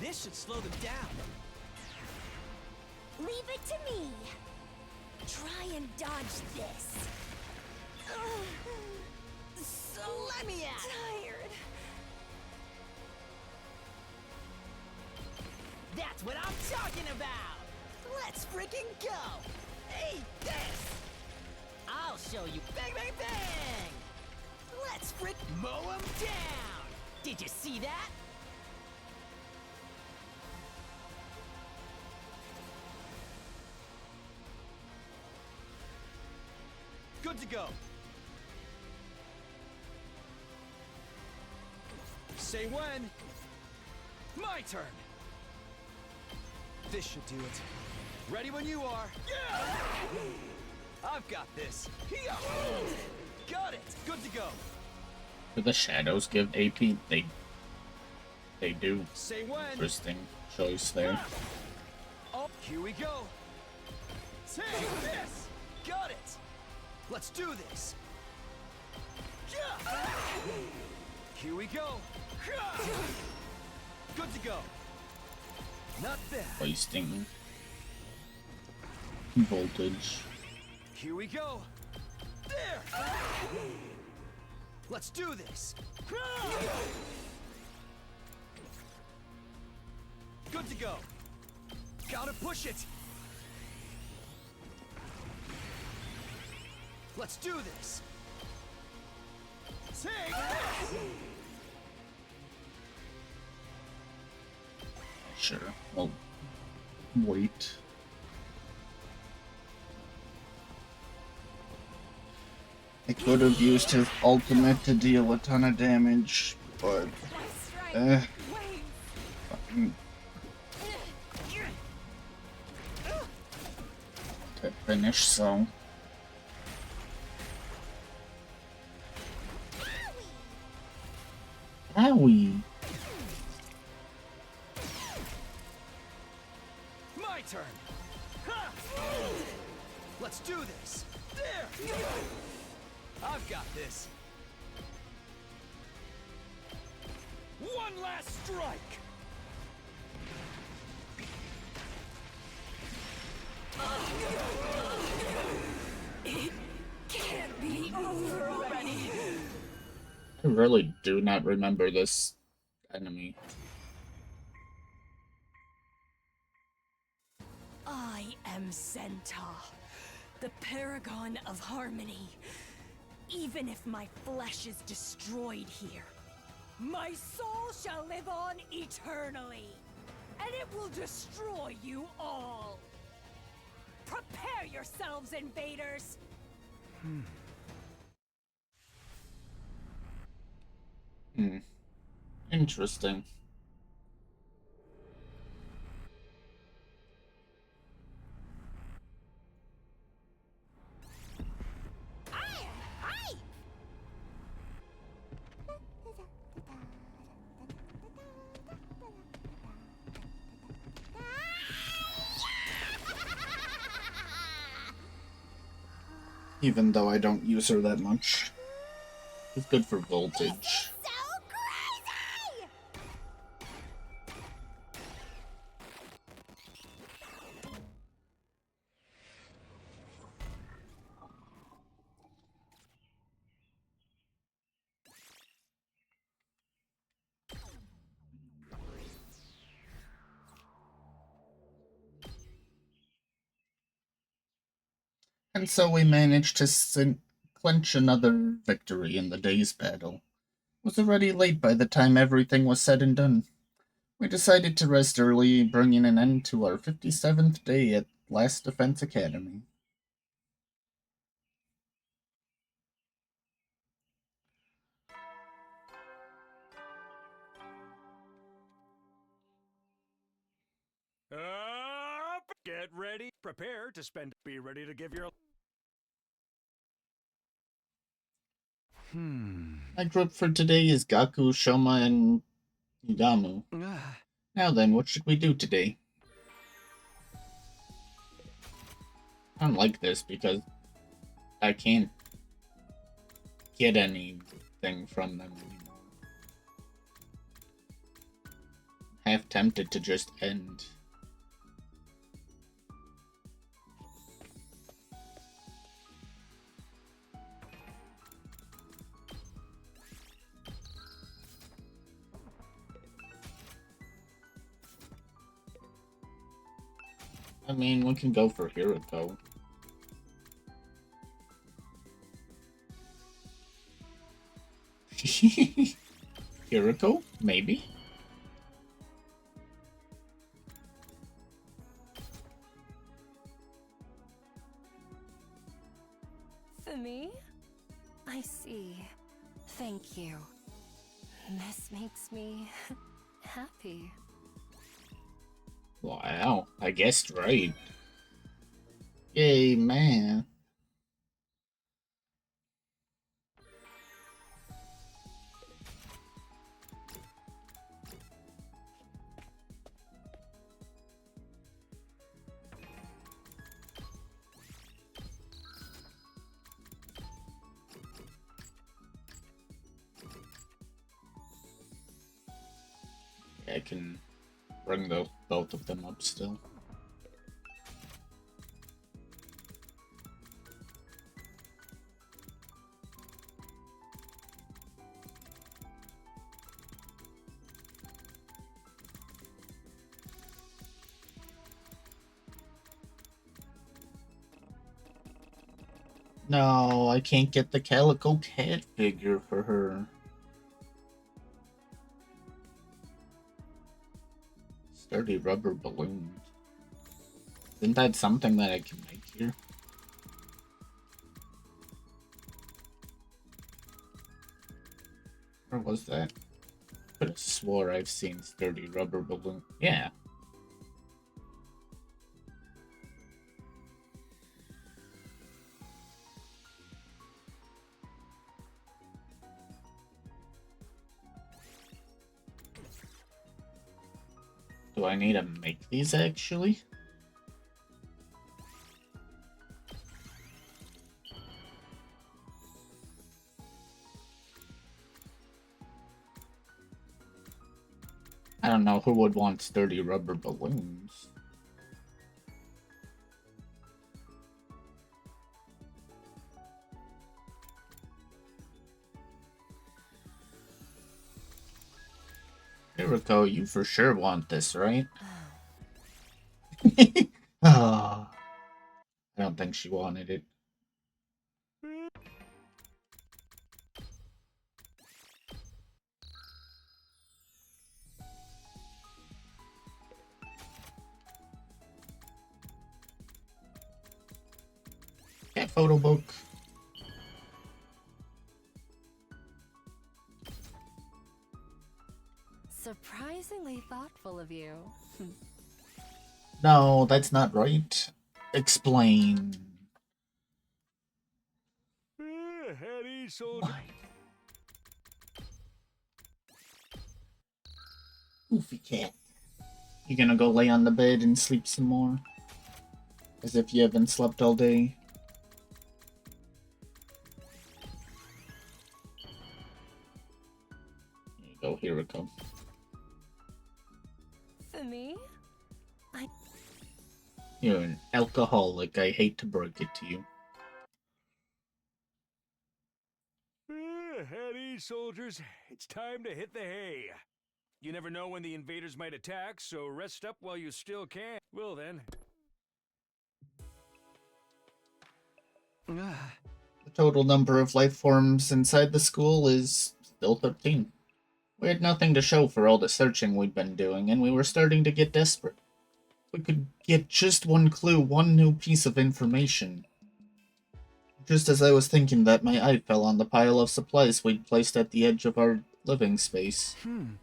This should slow them down. Leave it to me. Try and dodge this. So Let me at it. tired. That's what I'm talking about. Let's freaking go! Eat this! I'll show you. Bang, bang, bang! Let's mow him down! Did you see that? Good to go. Say when. My turn. This should do it. Ready when you are. Yeah! I've got this. Here. Got it. Good to go. Do the shadows give AP? They do. Say when. Interesting choice there. Oh, here we go. Take this. Got it. Let's do this. Yeah! Here we go. Good to go. Not bad. Wasting voltage. Here we go. There. Let's do this. Good to go. Gotta push it. Let's do this. Take this. Sure. I'll wait. I could have used his ultimate to deal a ton of damage, but fucking to finish, so owie. My turn. Ha! Let's do this. There. I've got this. One last strike. It can't be over already. I really do not remember this enemy. I am Centaur, the paragon of harmony. Even if my flesh is destroyed here, my soul shall live on eternally, and it will destroy you all. Prepare yourselves, invaders! Interesting. Even though I don't use her that much. It's good for voltage. So crazy! And so we managed to clinch another victory in the day's battle. It was already late by the time everything was said and done. We decided to rest early, bringing an end to our 57th day at Last Defense Academy. Up! Get ready. Prepare to spend. Be ready to give your. My group for today is Gaku, Shoma, and Higamu. Now then, what should we do today? I don't like this because I can't get anything from them anymore. Half tempted to just end. I mean, we can go for Hiriko. Hiriko? Maybe? For me? I see. Thank you. This makes me happy. Wow, I guessed right. Yay, man. I can bring both of them up still. No, I can't get the Calico Cat figure for her. Sturdy rubber balloons. Isn't that something that I can make here? Or was that? I could have swore I've seen sturdy rubber balloon. Yeah. Do I need to make these actually? I don't know who would want sturdy rubber balloons. Hiriko, you for sure want this, right? Oh, I don't think she wanted it. Cat photo book. Surprisingly thoughtful of you. No, that's not right. Explain. Heady soldier. Goofy cat. You gonna go lay on the bed and sleep some more? As if you haven't slept all day. Here you go, Hiriko. For me? You're an alcoholic, I hate to break it to you. Heady soldiers, it's time to hit the hay. You never know when the invaders might attack, so rest up while you still can. Well then. The total number of life forms inside the school is still 13. We had nothing to show for all the searching we'd been doing, and we were starting to get desperate. We could get just one clue, one new piece of information. Just as I was thinking that, my eye fell on the pile of supplies we'd placed at the edge of our living space. You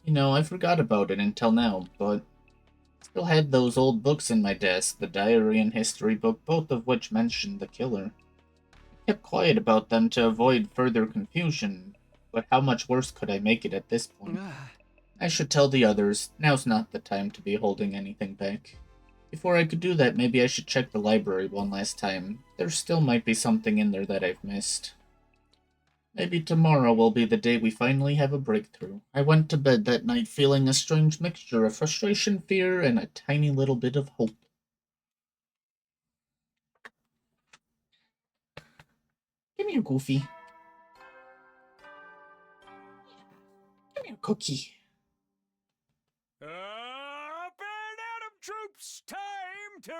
know, I forgot about it until now, but still had those old books in my desk, the diary and history book, both of which mentioned the killer. I kept quiet about them to avoid further confusion, but how much worse could I make it at this point? I should tell the others, now's not the time to be holding anything back. Before I could do that, maybe I should check the library one last time. There still might be something in there that I've missed. Maybe tomorrow will be the day we finally have a breakthrough. I went to bed that night feeling a strange mixture of frustration, fear, and a tiny little bit of hope. Give me your Goofy. Give me your cookie. Up and Adam troops, time to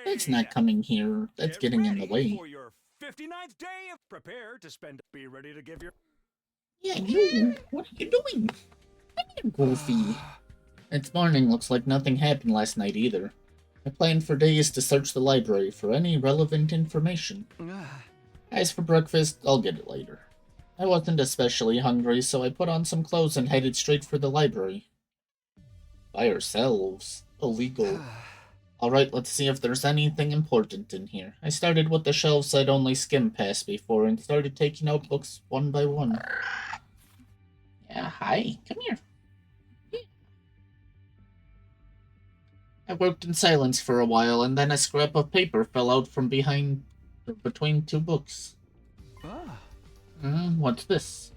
That's not coming here. That's Get getting in the ready way. for your 59th day of prepare to spend. Be ready to give your. Yeah, you. What are you doing? Come here, Goofy. It's morning. Looks like nothing happened last night either. I planned for days to search the library for any relevant information. As for breakfast, I'll get it later. I wasn't especially hungry, so I put on some clothes and headed straight for the library. By ourselves? Illegal. Alright, let's see if there's anything important in here. I started with the shelves I'd only skimmed past before and started taking out books one by one. Yeah, hi. Come here. I worked in silence for a while, and then a scrap of paper fell out from between two books. What's this?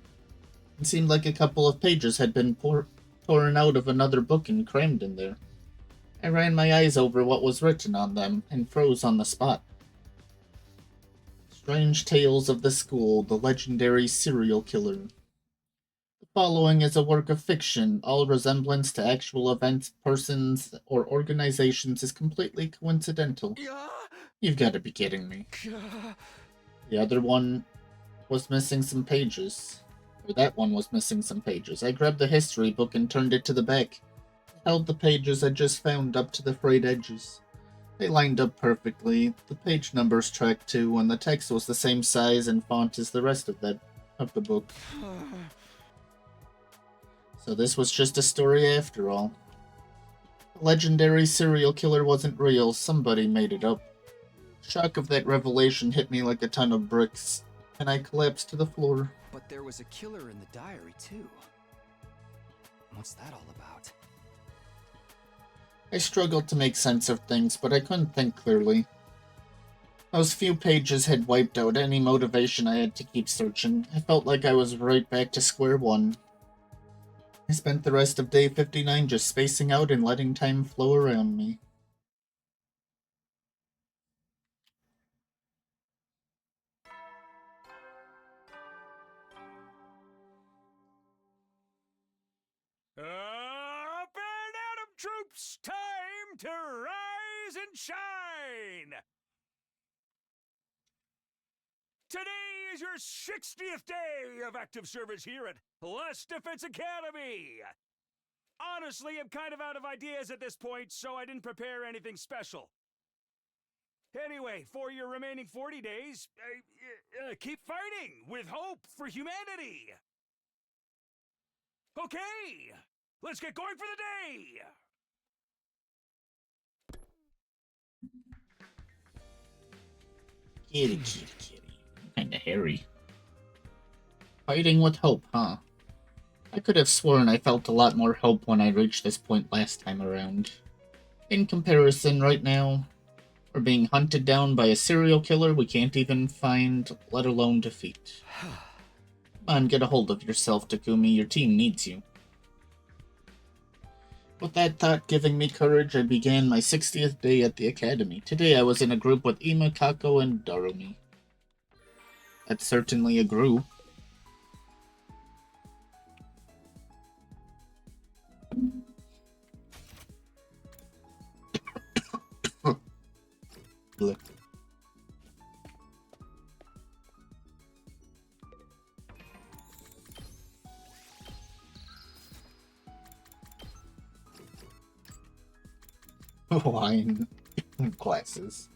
It seemed like a couple of pages had been torn out of another book and crammed in there. I ran my eyes over what was written on them and froze on the spot. Strange Tales of the School, the legendary serial killer. The following is a work of fiction. All resemblance to actual events, persons, or organizations is completely coincidental. You've got to be kidding me. The other one was missing some pages. Or that one was missing some pages. I grabbed the history book and turned it to the back. Held the pages I just found up to the frayed edges. They lined up perfectly, the page numbers tracked too, and the text was the same size and font as the rest of the book. So this was just a story after all. The legendary serial killer wasn't real, somebody made it up. The shock of that revelation hit me like a ton of bricks, and I collapsed to the floor. But there was a killer in the diary, too. What's that all about? I struggled to make sense of things, but I couldn't think clearly. Those few pages had wiped out any motivation I had to keep searching. I felt like I was right back to square one. I spent the rest of day 59 just spacing out and letting time flow around me. Up and Atom troops, time to rise and shine! Today is your 60th day of active service here at Les Defense Academy! Honestly, I'm kind of out of ideas at this point, so I didn't prepare anything special. Anyway, for your remaining 40 days, keep fighting with hope for humanity! Okay, let's get going for the day! Kitty, kitty, kitty. Kinda hairy. Fighting with hope, huh? I could have sworn I felt a lot more hope when I reached this point last time around. In comparison, right now, we're being hunted down by a serial killer we can't even find, let alone defeat. Come on, get a hold of yourself, Takumi. Your team needs you. With that thought giving me courage, I began my 60th day at the academy. Today I was in a group with Ima, Kako, and Darumi. That's certainly a group. Blech. Wine classes.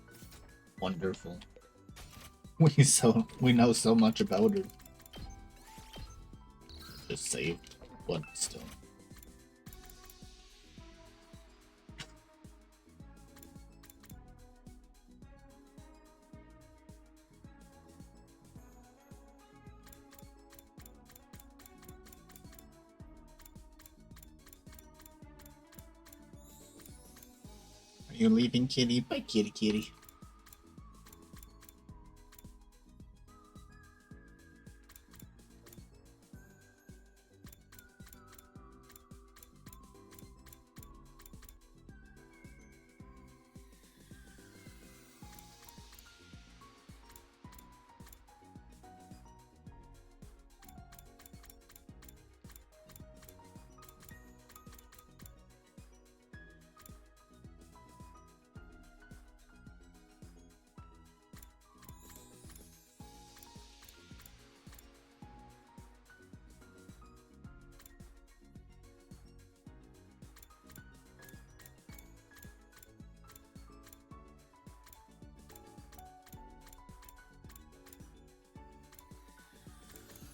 Wonderful. We know so much about her. Just saved, but still. Are you leaving, kitty? Bye, kitty, kitty.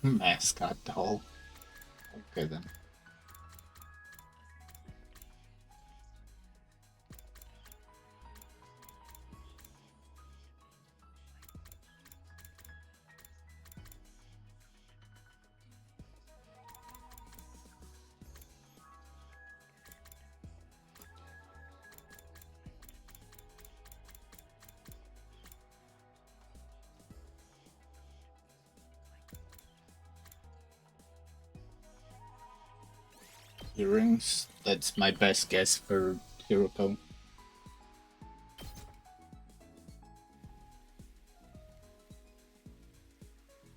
Mascot doll. Okay then. Earrings. That's my best guess for Hiroko.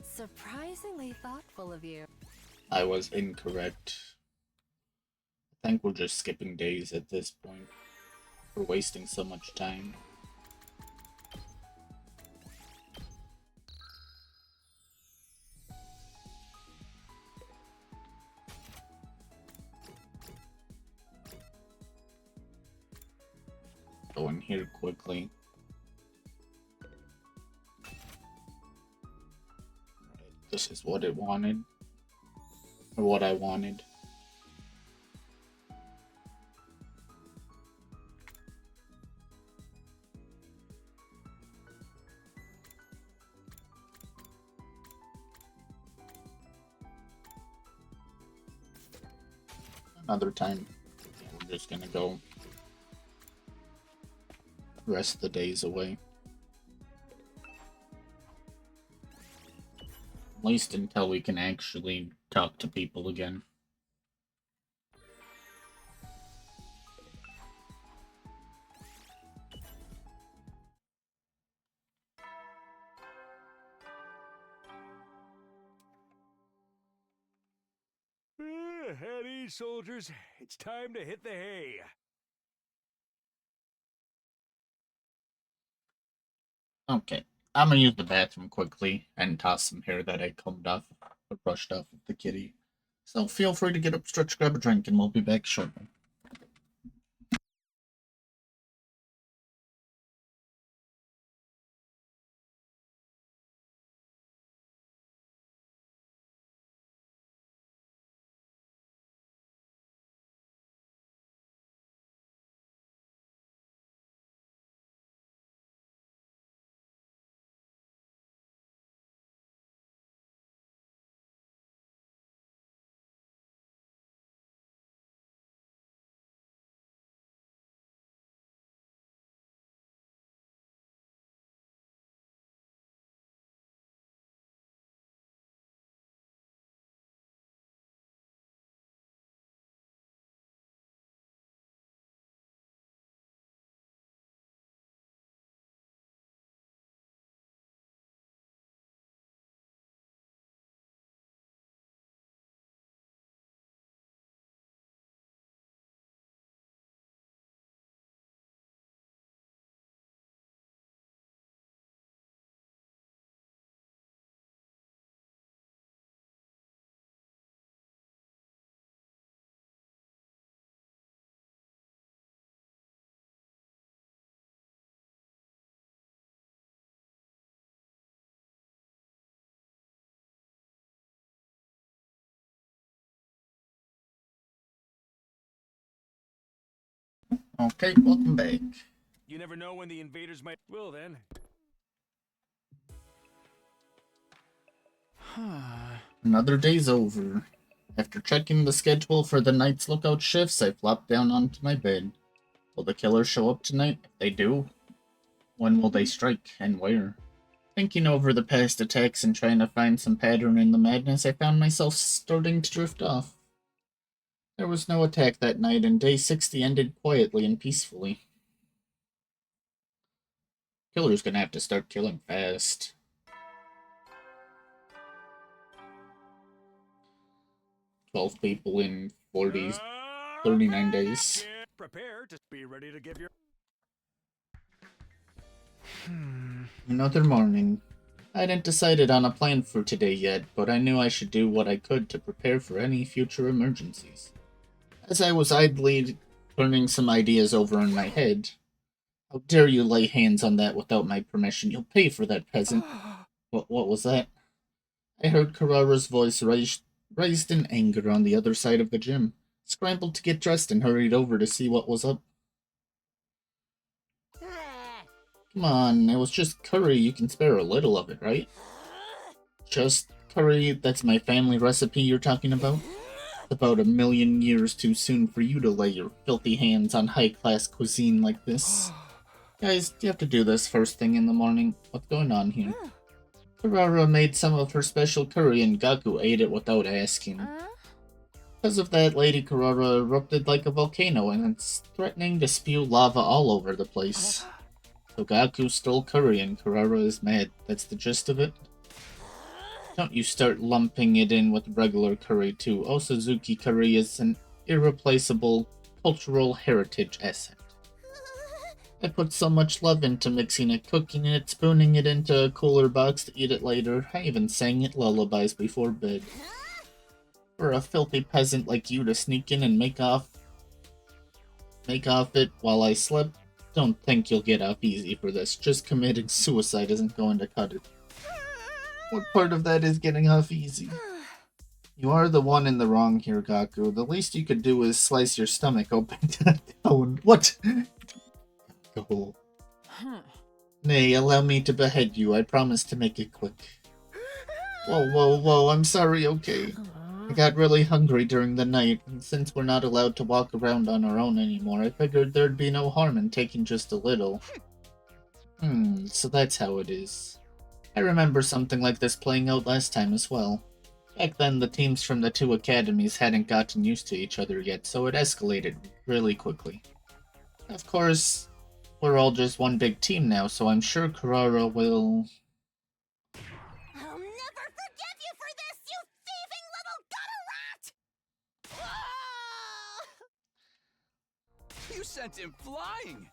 Surprisingly thoughtful of you. I was incorrect. I think we're just skipping days at this point. We're wasting so much time. Go in here quickly. This is what it wanted. Or what I wanted. Another time. We're just gonna go rest the days away. At least until we can actually talk to people again. At ease, soldiers. It's time to hit the hay. Okay, I'm gonna use the bathroom quickly and toss some hair that I combed off or brushed off of the kitty. So feel free to get up, stretch, grab a drink, and we'll be back shortly. Okay, welcome back. You never know when the invaders might. Well then. Another day's over. After checking the schedule for the night's lookout shifts, I flop down onto my bed. Will the killers show up tonight? If they do, when will they strike, and where? Thinking over the past attacks and trying to find some pattern in the madness, I found myself starting to drift off. There was no attack that night, and day 60 ended quietly and peacefully. Killer's gonna have to start killing fast. 12 people in 39 days. Prepare to be ready to give your. Another morning. I hadn't decided on a plan for today yet, but I knew I should do what I could to prepare for any future emergencies. As I was idly turning some ideas over in my head, how dare you lay hands on that without my permission? You'll pay for that, peasant. What was that? I heard Karara's voice raised in anger on the other side of the gym. Scrambled to get dressed and hurried over to see what was up. Come on, it was just curry. You can spare a little of it, right? Just curry? That's my family recipe you're talking about? About 1,000,000 years too soon for you to lay your filthy hands on high-class cuisine like this. Guys, do you have to do this first thing in the morning? What's going on here? Karara made some of her special curry and Gaku ate it without asking. Because of that, Lady Karara erupted like a volcano and it's threatening to spew lava all over the place. So Gaku stole curry and Karara is mad. That's the gist of it? Don't you start lumping it in with regular curry too. Osazuki curry is an irreplaceable cultural heritage asset. I put so much love into mixing it, cooking it, spooning it into a cooler box to eat it later. I even sang it lullabies before bed. For a filthy peasant like you to sneak in and make off it while I slept, don't think you'll get off easy for this. Just committing suicide isn't going to cut it. What part of that is getting off easy? You are the one in the wrong here, Gaku. The least you could do is slice your stomach open to the bone. What? Go. Nay, allow me to behead you. I promise to make it quick. Whoa, I'm sorry, okay. I got really hungry during the night, and since we're not allowed to walk around on our own anymore, I figured there'd be no harm in taking just a little. So that's how it is. I remember something like this playing out last time as well. Back then, the teams from the two academies hadn't gotten used to each other yet, so it escalated really quickly. Of course, we're all just one big team now, so I'm sure Karara will... I'll never forgive you for this, you thieving little gutter rat! You sent him flying!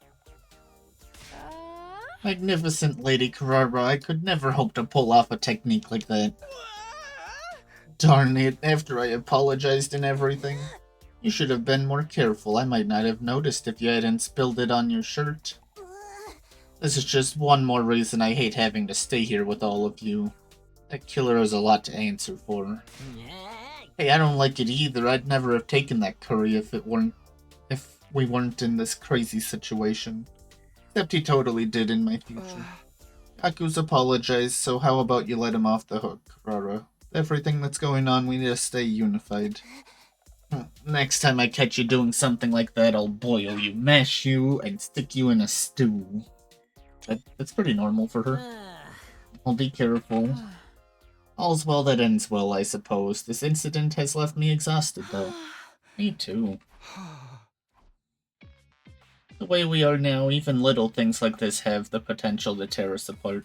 Magnificent Lady Karara, I could never hope to pull off a technique like that. Darn it, after I apologized and everything. You should have been more careful. I might not have noticed if you hadn't spilled it on your shirt. This is just one more reason I hate having to stay here with all of you. That killer has a lot to answer for. Hey, I don't like it either. I'd never have taken that curry if we weren't in this crazy situation. Except he totally did in my future. Gaku's apologized, so how about you let him off the hook, Karara? Everything that's going on, we need to stay unified. Next time I catch you doing something like that, I'll boil you, mash you, and stick you in a stew. That's pretty normal for her. I'll be careful. All's well that ends well, I suppose. This incident has left me exhausted, though. Me too. The way we are now, even little things like this have the potential to tear us apart.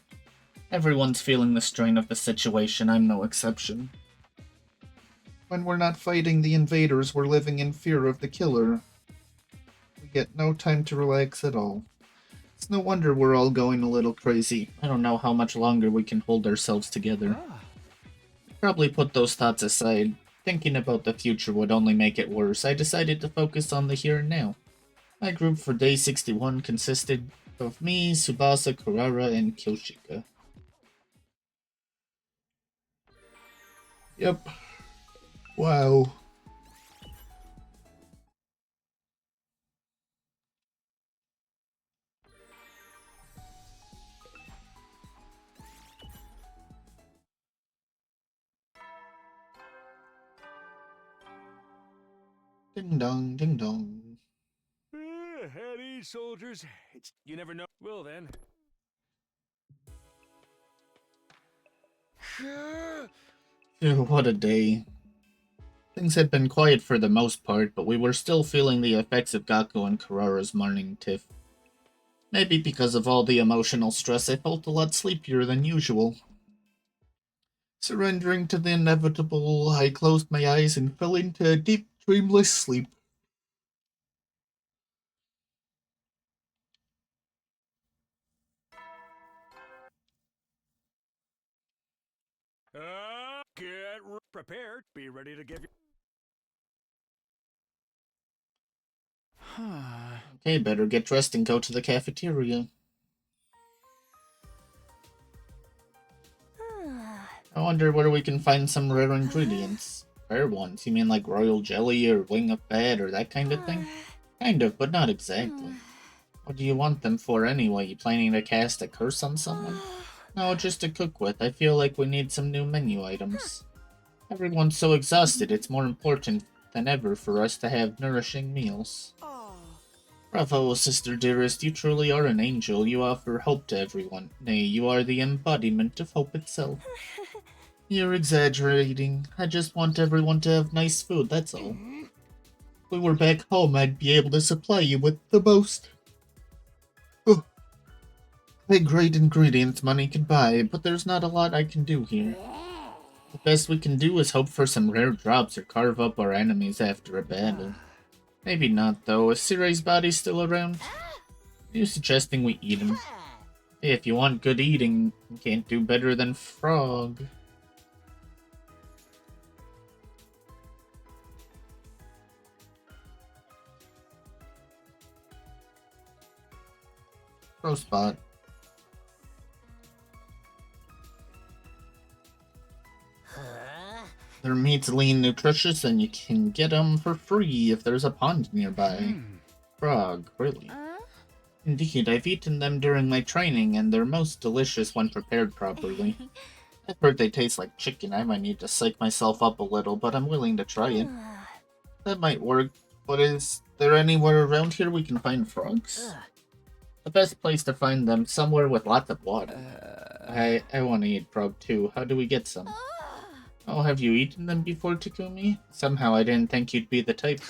Everyone's feeling the strain of the situation, I'm no exception. When we're not fighting the invaders, we're living in fear of the killer. We get no time to relax at all. It's no wonder we're all going a little crazy. I don't know how much longer we can hold ourselves together. Probably put those thoughts aside. Thinking about the future would only make it worse. I decided to focus on the here and now. My group for day 61 consisted of me, Tsubasa, Karara, and Kyoshika. Yep. Wow. Ding dong, ding dong. At ease, soldiers. You never know. Well then. Phew, what a day. Things had been quiet for the most part, but we were still feeling the effects of Gaku and Karara's morning tiff. Maybe because of all the emotional stress, I felt a lot sleepier than usual. Surrendering to the inevitable, I closed my eyes and fell into a deep, dreamless sleep. Get prepared. Be ready to give you. Okay, better get dressed and go to the cafeteria. I wonder where we can find some rare ingredients. Rare ones? You mean like royal jelly or wing of bat or that kind of thing? Kind of, but not exactly. What do you want them for anyway? You planning to cast a curse on someone? No, just to cook with. I feel like we need some new menu items. Everyone's so exhausted, it's more important than ever for us to have nourishing meals. Bravo, sister dearest, you truly are an angel. You offer hope to everyone. Nay, you are the embodiment of hope itself. You're exaggerating. I just want everyone to have nice food, that's all. If we were back home, I'd be able to supply you with the most. The great ingredients money can buy, but there's not a lot I can do here. The best we can do is hope for some rare drops or carve up our enemies after a battle. Maybe not, though. Is Sirai's body still around? Are you suggesting we eat him? Hey, if you want good eating, you can't do better than frog. Pro spot. Their meat's lean, nutritious, and you can get them for free if there's a pond nearby. Frog, really? Indeed, I've eaten them during my training, and they're most delicious when prepared properly. I've heard they taste like chicken. I might need to psych myself up a little, but I'm willing to try it. That might work, but is there anywhere around here we can find frogs? The best place to find them, somewhere with lots of water. I want to eat frog too. How do we get some? Oh, have you eaten them before, Takumi? Somehow I didn't think you'd be the type.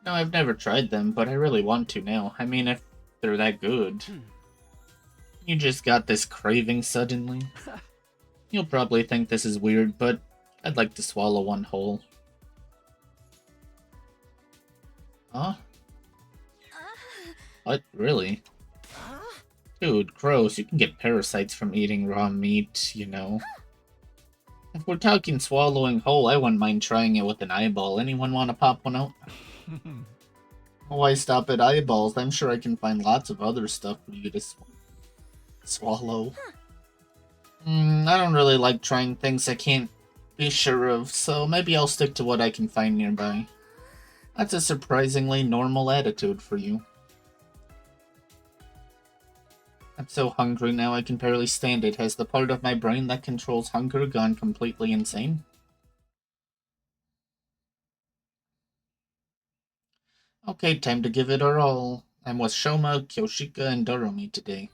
No, I've never tried them, but I really want to now. I mean, if they're that good. You just got this craving suddenly. You'll probably think this is weird, but I'd like to swallow one whole. Huh? What? Really? Dude, gross. You can get parasites from eating raw meat, you know. If we're talking swallowing whole, I wouldn't mind trying it with an eyeball. Anyone want to pop one out? Why stop at eyeballs? I'm sure I can find lots of other stuff for you to swallow. I don't really like trying things I can't be sure of, so maybe I'll stick to what I can find nearby. That's a surprisingly normal attitude for you. I'm so hungry now I can barely stand it. Has the part of my brain that controls hunger gone completely insane? Okay, time to give it our all. I'm with Shoma, Kyoshika, and Dorumi today.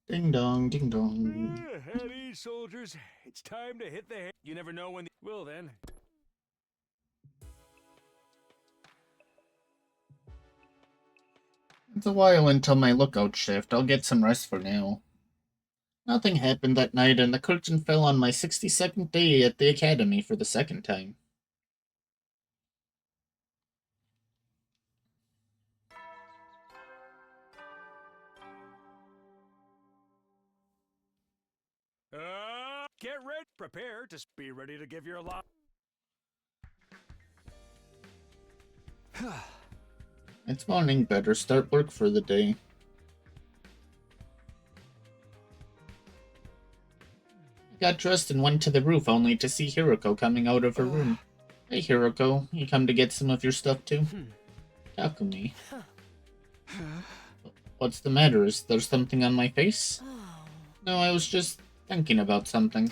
Ding dong, ding dong. Heady, soldiers. It's time to hit the hay. You never know when the... Well, then. It's a while until my lookout shift. I'll get some rest for now. Nothing happened that night, and the curtain fell on my 62nd day at the academy for the second time. Get ready. Prepare to be ready to give your lot. It's morning, better start work for the day. I got dressed and went to the roof only to see Hiroko coming out of her room. Hey Hiroko, you come to get some of your stuff too? Takumi. What's the matter? Is there something on my face? No, I was just thinking about something.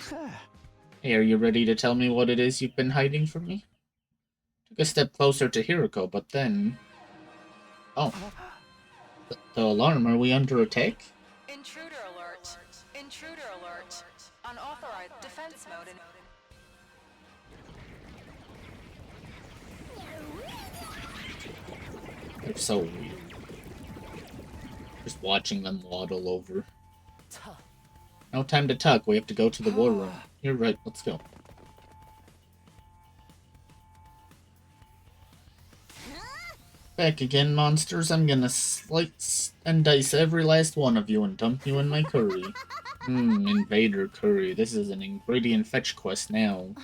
Hey, are you ready to tell me what it is you've been hiding from me? Took a step closer to Hiroko, but then... Oh. The alarm, are we under attack? Intruder alert. Intruder alert. Unauthorized defense mode. They're so weird. Just watching them waddle over. No time to talk, we have to go to the war room. You're right, let's go. Back again, monsters. I'm gonna slice and dice every last one of you and dump you in my curry. Invader curry. This is an ingredient fetch quest now.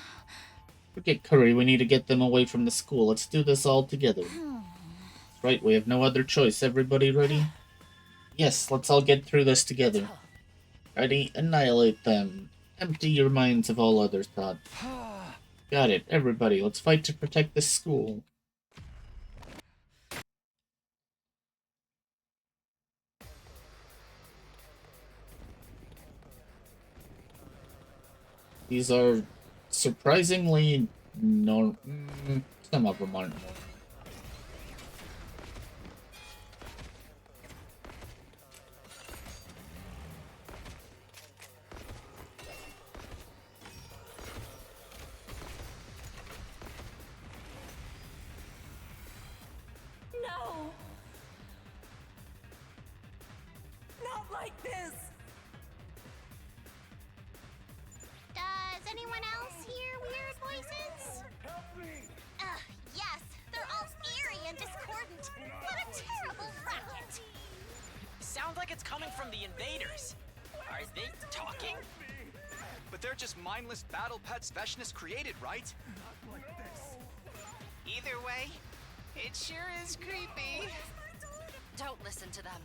Forget curry, we need to get them away from the school. Let's do this all together. That's right, we have no other choice. Everybody ready? Yes, let's all get through this together. Ready? Annihilate them. Empty your minds of all other thought. Got it. Everybody, let's fight to protect this school. These are surprisingly some of them aren't normal. No! Not like this! Does anyone else hear weird voices? Ugh, yes. They're all eerie and discordant. What a terrible racket. Sounds like it's coming from the invaders. Are they talking? But they're just mindless battle pets Veshnis created, right? Either way, it sure is creepy. Don't listen to them.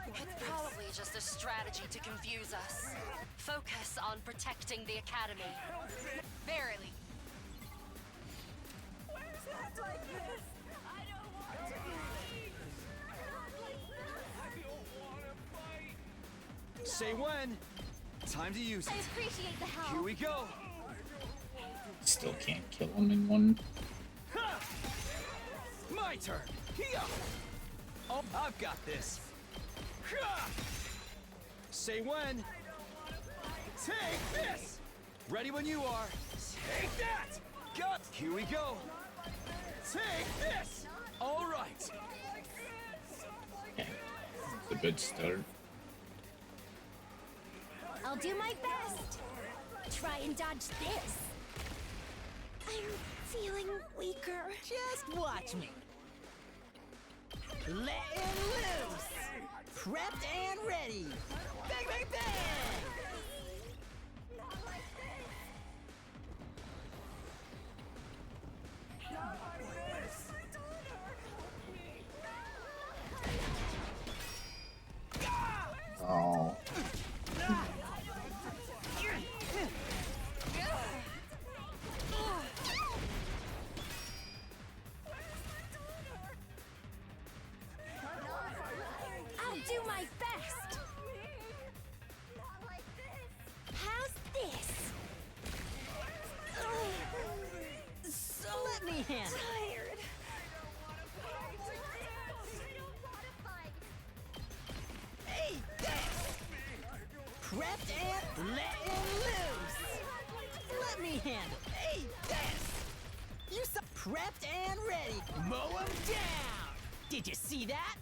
It's probably just a strategy to confuse us. Focus on protecting the academy. Verily. Not like this! I don't want to be! Say when. Time to use I it. appreciate the help. Here we go. Still can't kill him in one. Ha! My turn. Here. Oh, I've got this. Ha! Say when. Take this. Ready when you are. Take that. Got. Here we go. Take this. All right. Okay. It's a good start. I'll do my best. Try and dodge this. I'm feeling weaker. Just watch me. Letting loose. Prepped and ready. Bang, bang, bang! Oh. I'll do my best. How's this? So let me handle it. Tired. Hey, this! Prepped and letting loose. Let me handle it. Hey, this! You saw prepped and ready. Mow 'em down. Did you see that?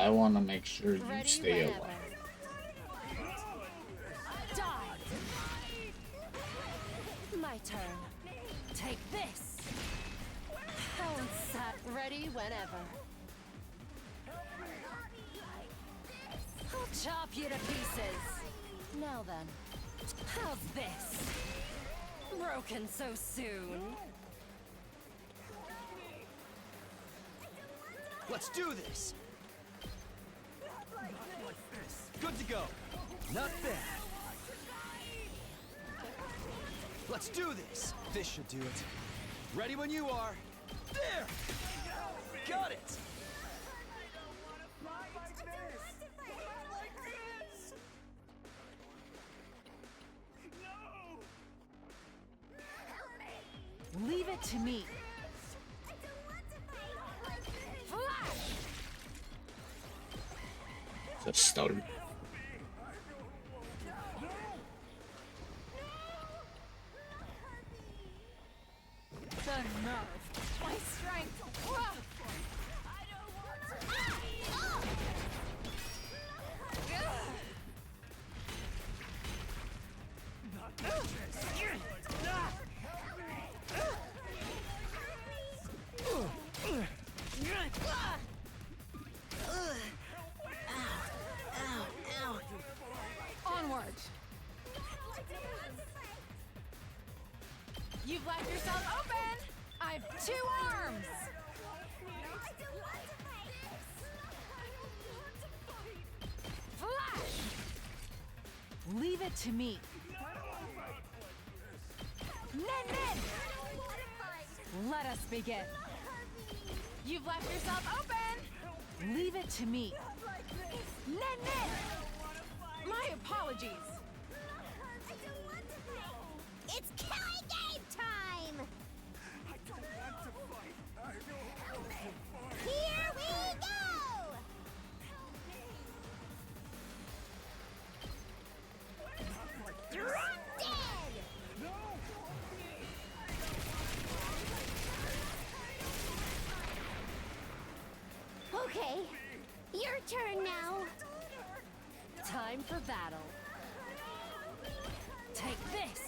I want to make sure you Ready stay whenever. alive. Die! My turn. Take this! Helen sat ready whenever. I'll chop you to pieces. Now then, how's this? Broken so soon? Let's do this. Good to go. Not bad. Let's do this. This should do it. Ready when you are. There! Got it! Leave it to me. Just start. The nerve. My strength. I don't want to. You've left yourself open! I've 2 arms! Flash! Leave it to me. Nen! Let us begin. You've left yourself open! Leave it to me. Nen! My apologies. It's killing game time! Here we go! Drop dead! Okay, your turn now. Time for battle. Take this!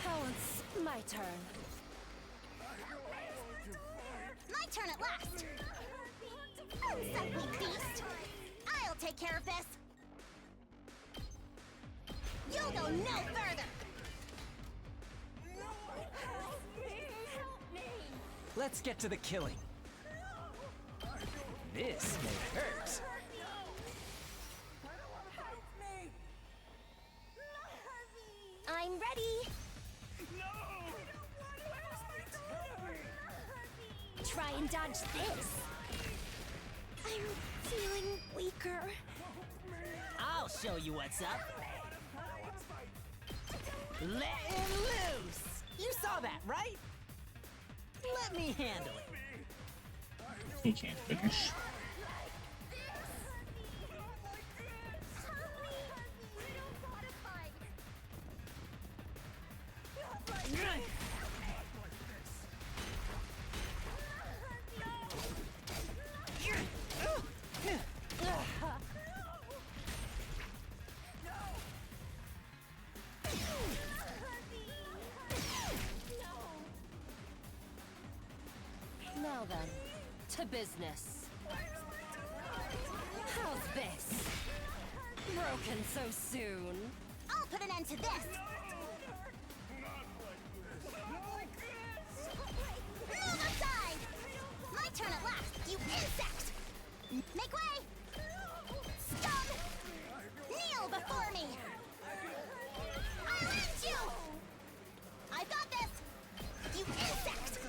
Oh, it's my turn. My turn at last! Unsightly beast! I'll take care of this! You'll go no further! Let's get to the killing. This may hurt. I'm ready! Try and dodge this! I'm feeling weaker. I'll show you what's up. Letting loose! You saw that, right? Let me handle it. He can't finish. Now then, to business. How's this? Broken so soon. I'll put an end to this! Move aside! My turn at last, you insect! Make way! Scum! Kneel before me! I'll end you! I've got this! You insect!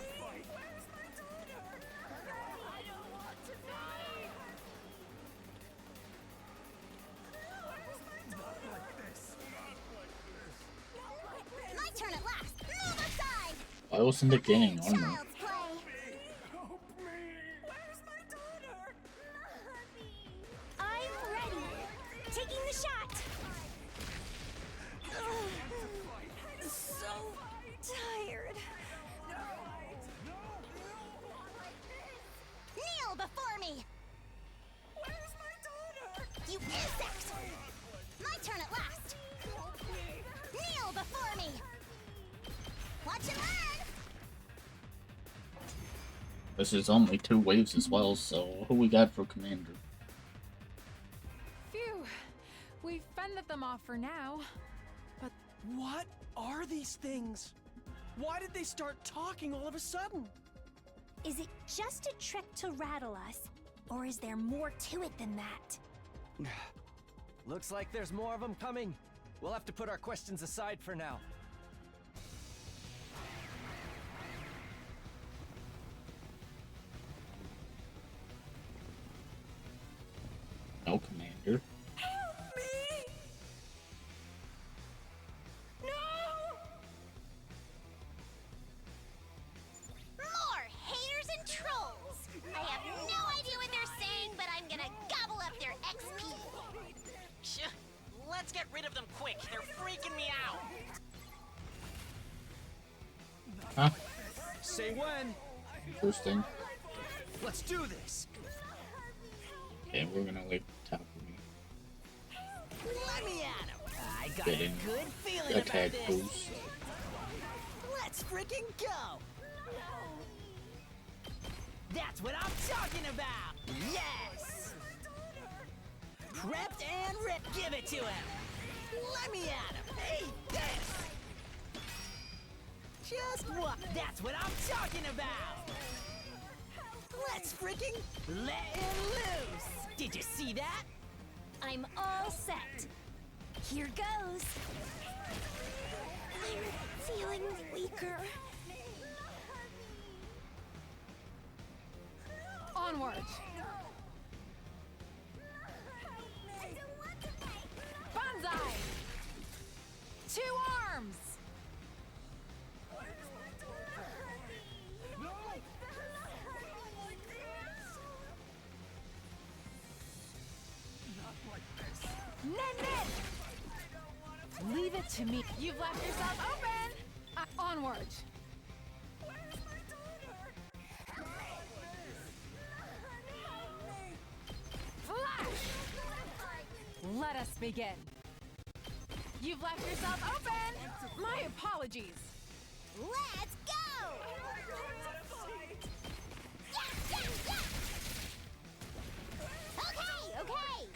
My turn at last! Move aside! Why wasn't it gaining armor? Child's play! I'm ready! Taking the shot! So tired. Kneel before me! Where's my daughter? You insect! My turn at last! Kneel before me! Watch and learn! This is only 2 waves as well, so who we got for commander? Phew. We've fended them off for now. But what are these things? Why did they start talking all of a sudden? Is it just a trick to rattle us? Or is there more to it than that? Looks like there's more of them coming. We'll have to put our questions aside for now. No commander. Help me! No! More haters and trolls! I have no idea what they're saying, but I'm gonna gobble up their XP! Let's get rid of them quick. They're freaking me out. Huh? Say when. Interesting. Let's do this. Okay, we're gonna leave top of me. Let me at him. I got Get a in. good feeling about Attack this. boost. Let's freaking go. That's what I'm talking about. Yes. Prepped and ripped. Give it to him. Let me at him. Hey, this. Just what? That's what I'm talking about! Let's freaking let it loose! Did you see that? I'm all set. Here goes. I'm feeling weaker. Onward! Banzai! 2 arms! Nen! Leave it to me. You've left yourself open! Onward! Flash! Let us begin. You've left yourself open! My apologies. Let's go! Yeah! Okay!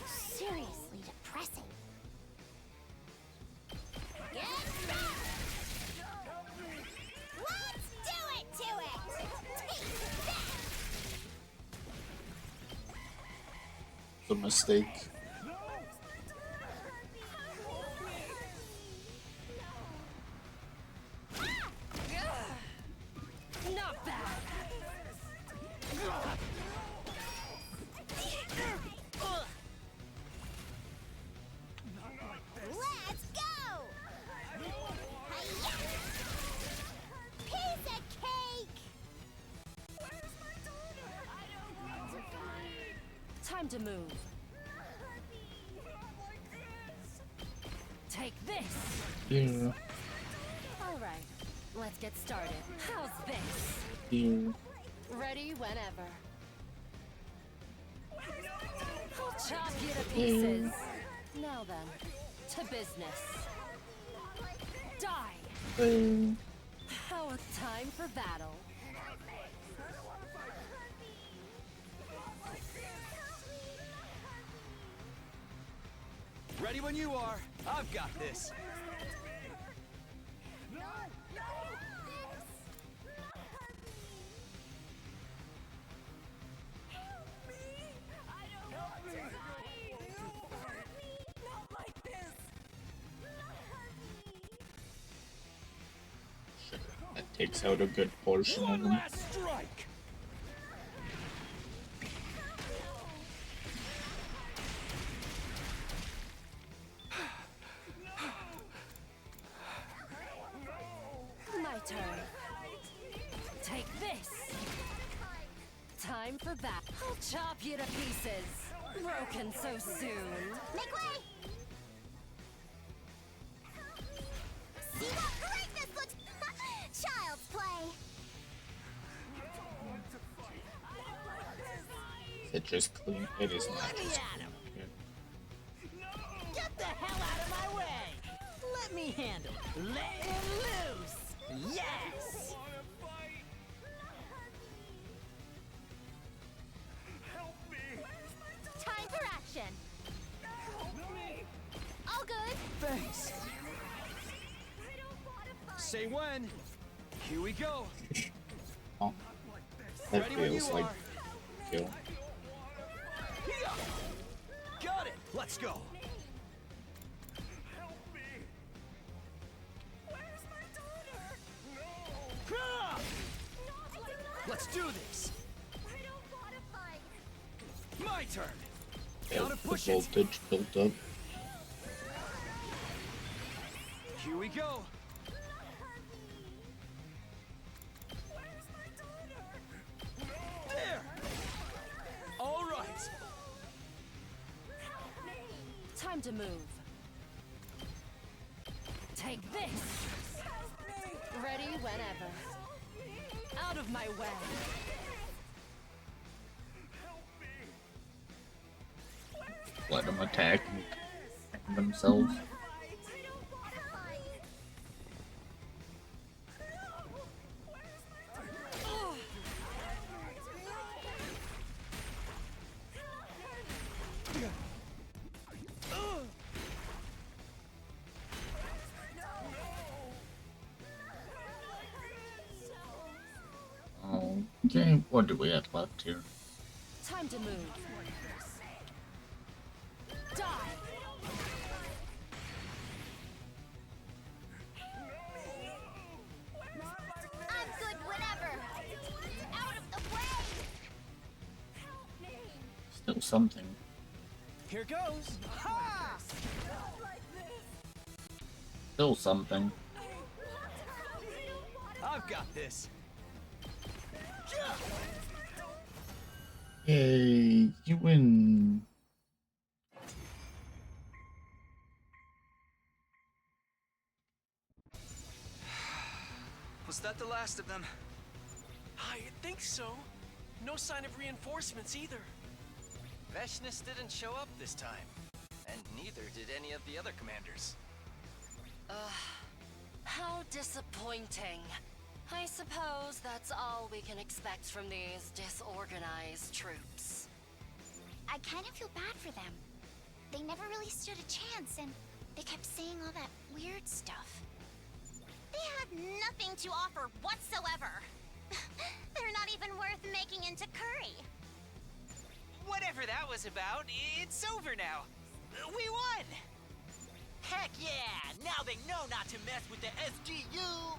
Seriously depressing. Get back! Let's do it to it! Take that! It's a mistake. Not bad. Let's go! Hi-ya! Piece of cake! Time to move. Take this. Yeah. All right, let's get started. How's this? Yeah. Ready whenever. I'll chop you to pieces. Now then, to business. Die. How time for battle. Ready when you are. I've got this. That takes out a good portion of One them. last strike. My turn. Take this. Time for that. I'll chop you to pieces. Broken so soon. Make way! See what greatness looks... Child's play! It just clean. It is not Let me just at him! clean. Get the hell out of my way! Let me handle it! Let him loose! Yes! Time for action. All good. Thanks. Say when. Here we go. Oh. That Ready when feels you like are. kill. Got it. Let's go. Ah! Let's do this. My turn. Yeah, Gotta the push it. voltage built up. Here we go. There. All right. Time to move. Take this. Ready whenever. Out of my way. Let them attack and themselves. Okay, what do we have left here? Time to move. Die. I'm good whenever. Out of the way. Still something. Here goes. Ha! Still something. I've got this. Yay, you win. Was that the last of them? I think so. No sign of reinforcements either. Veshnus didn't show up this time. And neither did any of the other commanders. How disappointing. I suppose that's all we can expect from these disorganized troops. I kind of feel bad for them. They never really stood a chance, and they kept saying all that weird stuff. They had nothing to offer whatsoever. They're not even worth making into curry. Whatever that was about, it's over now. We won! Heck yeah! Now they know not to mess with the SGU!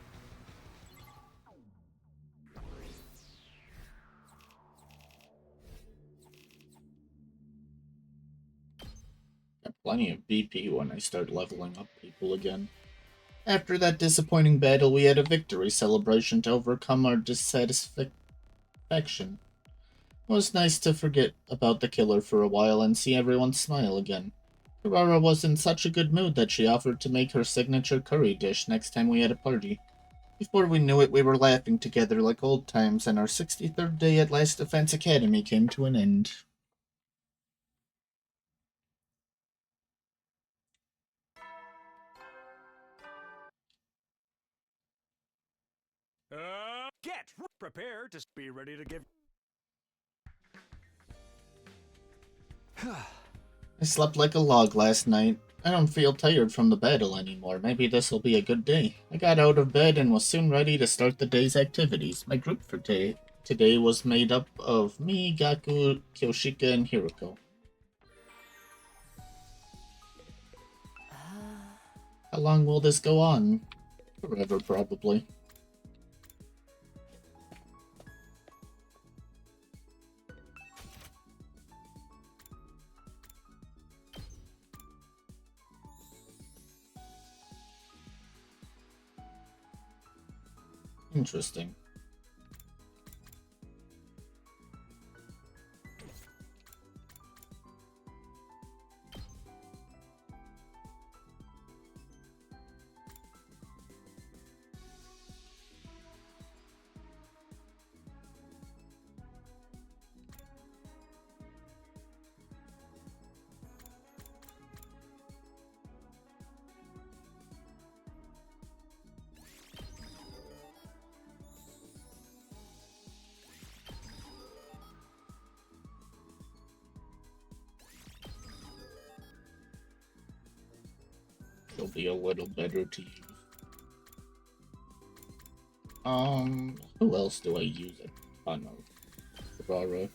Got plenty of BP when I start leveling up people again. After that disappointing battle, we had a victory celebration to overcome our dissatisfaction. It was nice to forget about the killer for a while and see everyone smile again. Karara was in such a good mood that she offered to make her signature curry dish next time we had a party. Before we knew it, we were laughing together like old times, and our 63rd day at Last Defense Academy came to an end. Get prepared to be ready to give. I slept like a log last night. I don't feel tired from the battle anymore. Maybe this'll be a good day. I got out of bed and was soon ready to start the day's activities. My group for today was made up of me, Gaku, Kyoshika, and Hiroko. How long will this go on? Forever, probably. Interesting. It'll be a little better to use. Who else do I use it? Oh no. Ferrara.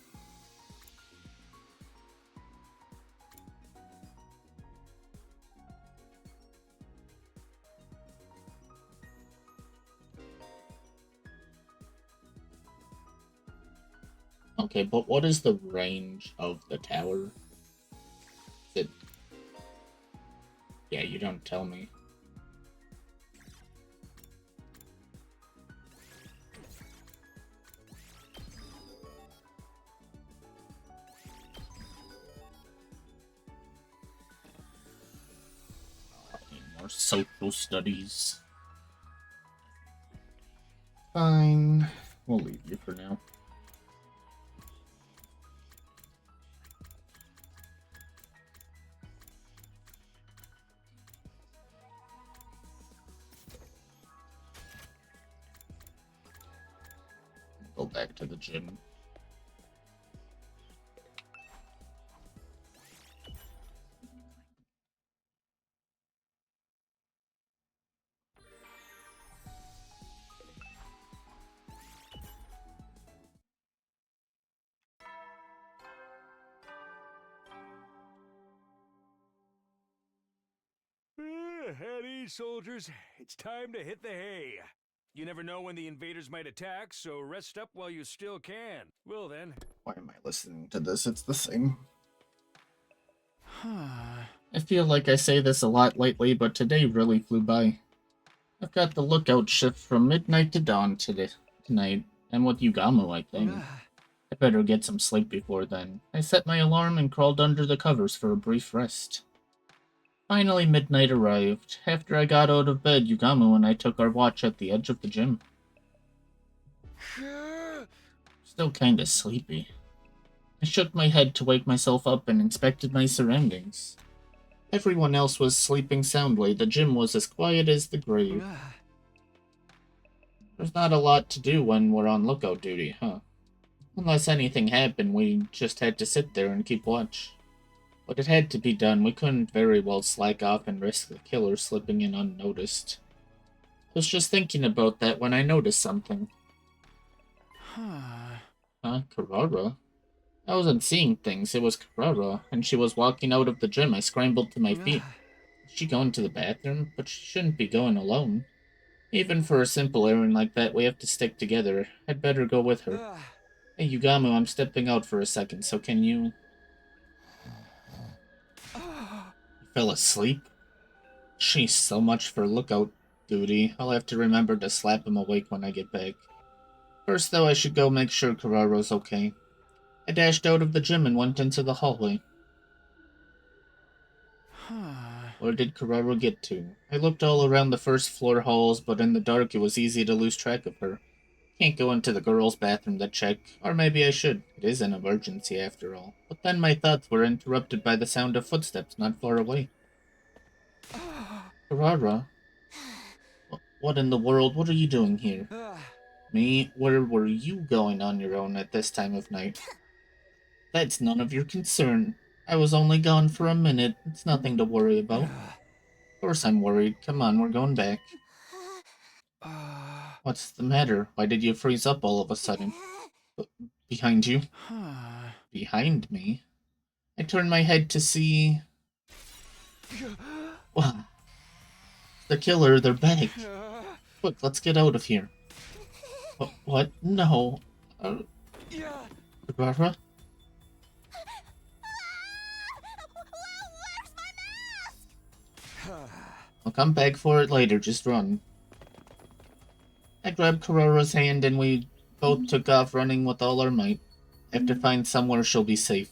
Okay, but what is the range of the tower? Is it... Yeah, you don't tell me. I need more social studies. Fine. We'll leave you for now. Go back to the gym. At ease, soldiers. It's time to hit the hay. You never know when the invaders might attack, so rest up while you still can. Well then. Why am I listening to this? It's the same. I feel like I say this a lot lately, but today really flew by. I've got the lookout shift from midnight to dawn tonight, and with Yugamo, I think. I better get some sleep before then. I set my alarm and crawled under the covers for a brief rest. Finally, midnight arrived. After I got out of bed, Yugamo and I took our watch at the edge of the gym. Still kinda sleepy. I shook my head to wake myself up and inspected my surroundings. Everyone else was sleeping soundly. The gym was as quiet as the grave. There's not a lot to do when we're on lookout duty, huh? Unless anything happened, we just had to sit there and keep watch. But it had to be done. We couldn't very well slack off and risk the killer slipping in unnoticed. I was just thinking about that when I noticed something. Karara? I wasn't seeing things, it was Karara, and she was walking out of the gym. I scrambled to my feet. Is she going to the bathroom? But she shouldn't be going alone. Even for a simple errand like that, we have to stick together. I'd better go with her. Hey, Yugamo, I'm stepping out for a second, so can you... You fell asleep? Jeez, so much for lookout duty. I'll have to remember to slap him awake when I get back. First, though, I should go make sure Kararo's okay. I dashed out of the gym and went into the hallway. Where did Kararo get to? I looked all around the first floor halls, but in the dark it was easy to lose track of her. Can't go into the girls' bathroom to check, or maybe I should. It is an emergency after all. But then my thoughts were interrupted by the sound of footsteps not far away. Karara? What in the world? What are you doing here? Me? Where were you going on your own at this time of night? That's none of your concern. I was only gone for a minute. It's nothing to worry about. Of course I'm worried. Come on, we're going back. What's the matter? Why did you freeze up all of a sudden? Behind you? Behind me? I turned my head to see... What? The killer, they're back. Quick, let's get out of here. What? No. Barbara? Where's my mask? I'll come back for it later, just run. I grabbed Karara's hand and we both took off running with all our might. I have to find somewhere she'll be safe.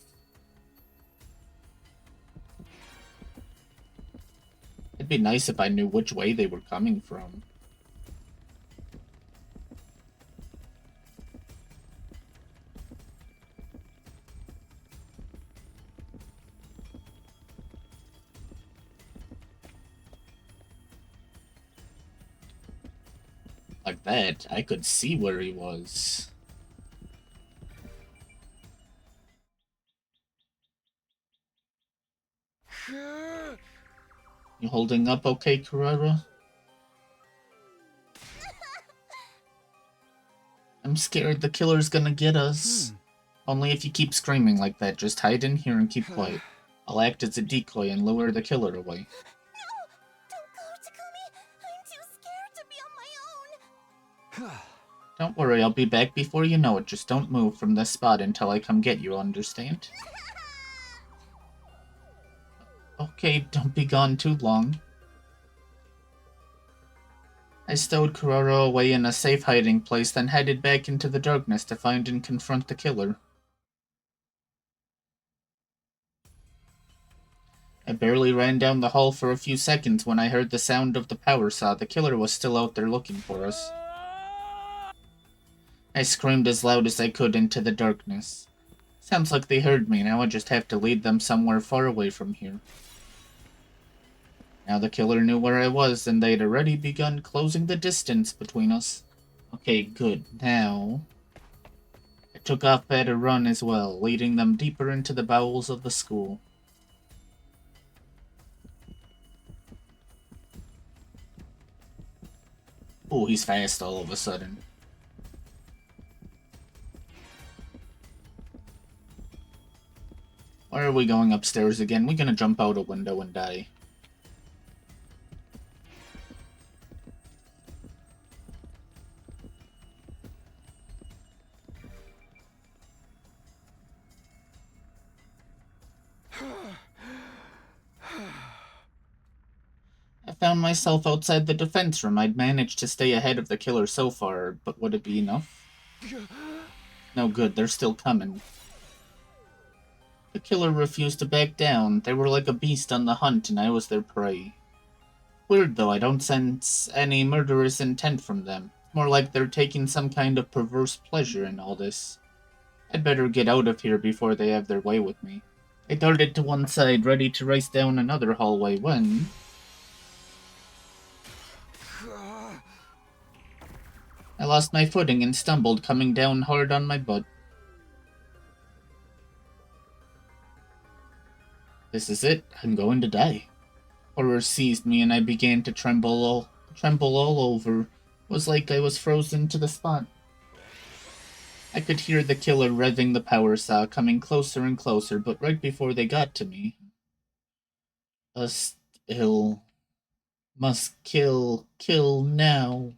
It'd be nice if I knew which way they were coming from. Like that, I could see where he was. You holding up okay, Karara? I'm scared the killer's gonna get us. Only if you keep screaming like that, just hide in here and keep quiet. I'll act as a decoy and lure the killer away. No! Don't go, Takumi! I'm too scared to be on my own! Don't worry, I'll be back before you know it. Just don't move from this spot until I come get you, understand? Okay, don't be gone too long. I stowed Kuroro away in a safe hiding place, then headed back into the darkness to find and confront the killer. I barely ran down the hall for a few seconds when I heard the sound of the power saw. The killer was still out there looking for us. I screamed as loud as I could into the darkness. Sounds like they heard me. Now I just have to lead them somewhere far away from here. Now the killer knew where I was, and they'd already begun closing the distance between us. Okay, good. Now... I took off at a run as well, leading them deeper into the bowels of the school. Oh, he's fast all of a sudden. Why are we going upstairs again? We're gonna jump out a window and die. found myself outside the defense room. I'd managed to stay ahead of the killer so far, but would it be enough? No good, they're still coming. The killer refused to back down. They were like a beast on the hunt, and I was their prey. Weird though, I don't sense any murderous intent from them. More like they're taking some kind of perverse pleasure in all this. I'd better get out of here before they have their way with me. I darted to one side, ready to race down another hallway when... I lost my footing and stumbled, coming down hard on my butt. This is it. I'm going to die. Horror seized me and I began to tremble all over. It was like I was frozen to the spot. I could hear the killer revving the power saw, coming closer and closer, but right before they got to me... Us ill. Must kill now.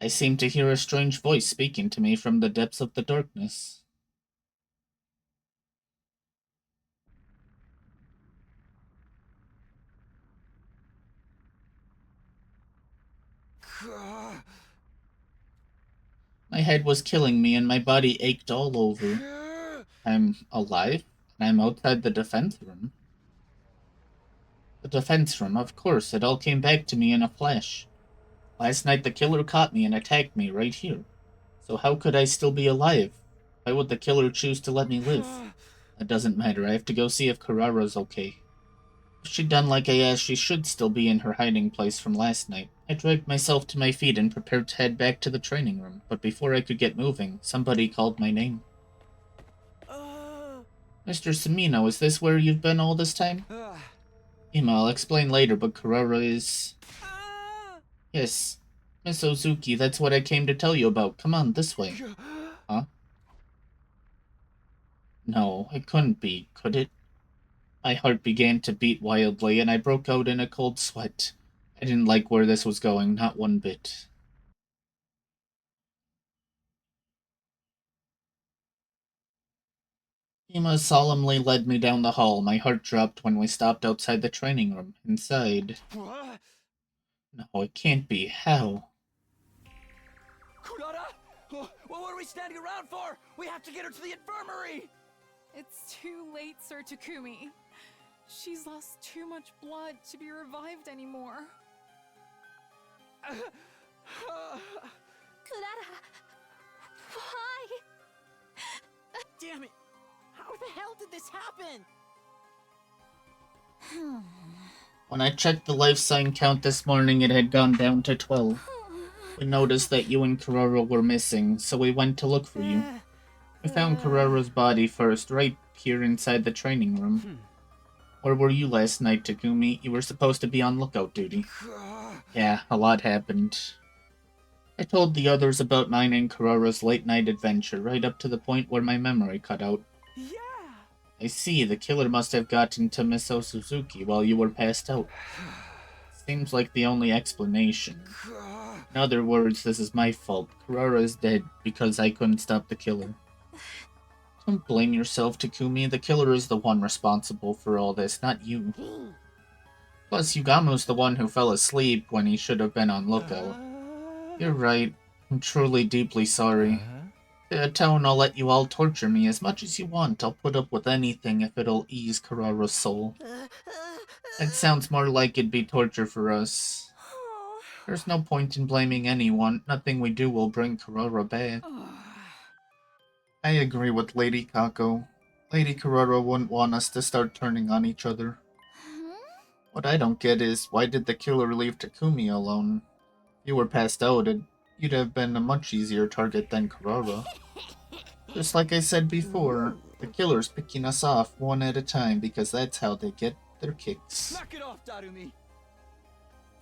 I seemed to hear a strange voice speaking to me from the depths of the darkness. My head was killing me and my body ached all over. I'm alive, and I'm outside the defense room. The defense room, of course, it all came back to me in a flash. Last night the killer caught me and attacked me right here. So how could I still be alive? Why would the killer choose to let me live? It doesn't matter, I have to go see if Karara's okay. If she'd done like I asked, she should still be in her hiding place from last night. I dragged myself to my feet and prepared to head back to the training room, but before I could get moving, somebody called my name. Mr. Samino, is this where you've been all this time? Ima, I'll explain later, but Karara is... Yes, Miss Ozuki, that's what I came to tell you about. Come on, this way. Huh? No, it couldn't be, could it? My heart began to beat wildly, and I broke out in a cold sweat. I didn't like where this was going, not one bit. Ima solemnly led me down the hall. My heart dropped when we stopped outside the training room. Inside... No, it can't be. How? Kurara! What are we standing around for? We have to get her to the infirmary! It's too late, Sir Takumi. She's lost too much blood to be revived anymore. Kurara! Why? Damn it! How the hell did this happen? When I checked the life sign count this morning, it had gone down to 12. We noticed that you and Karara were missing, so we went to look for you. We found Karara's body first, right here inside the training room. Where were you last night, Takumi? You were supposed to be on lookout duty. Yeah, a lot happened. I told the others about mine and Karara's late-night adventure, right up to the point where my memory cut out. Yeah! I see, the killer must have gotten to Miss Suzuki while you were passed out. Seems like the only explanation. In other words, this is my fault. Karara is dead because I couldn't stop the killer. Don't blame yourself, Takumi. The killer is the one responsible for all this, not you. Plus, Yugamu's the one who fell asleep when he should have been on lookout. You're right. I'm truly deeply sorry. Tone, I'll let you all torture me as much as you want. I'll put up with anything if it'll ease Karara's soul. It sounds more like it'd be torture for us. There's no point in blaming anyone. Nothing we do will bring Karara back. I agree with Lady Kako. Lady Karara wouldn't want us to start turning on each other. What I don't get is, why did the killer leave Takumi alone? If you were passed out, you'd have been a much easier target than Karara. Just like I said before, the killer's picking us off one at a time because that's how they get their kicks. Knock it off, Darumi!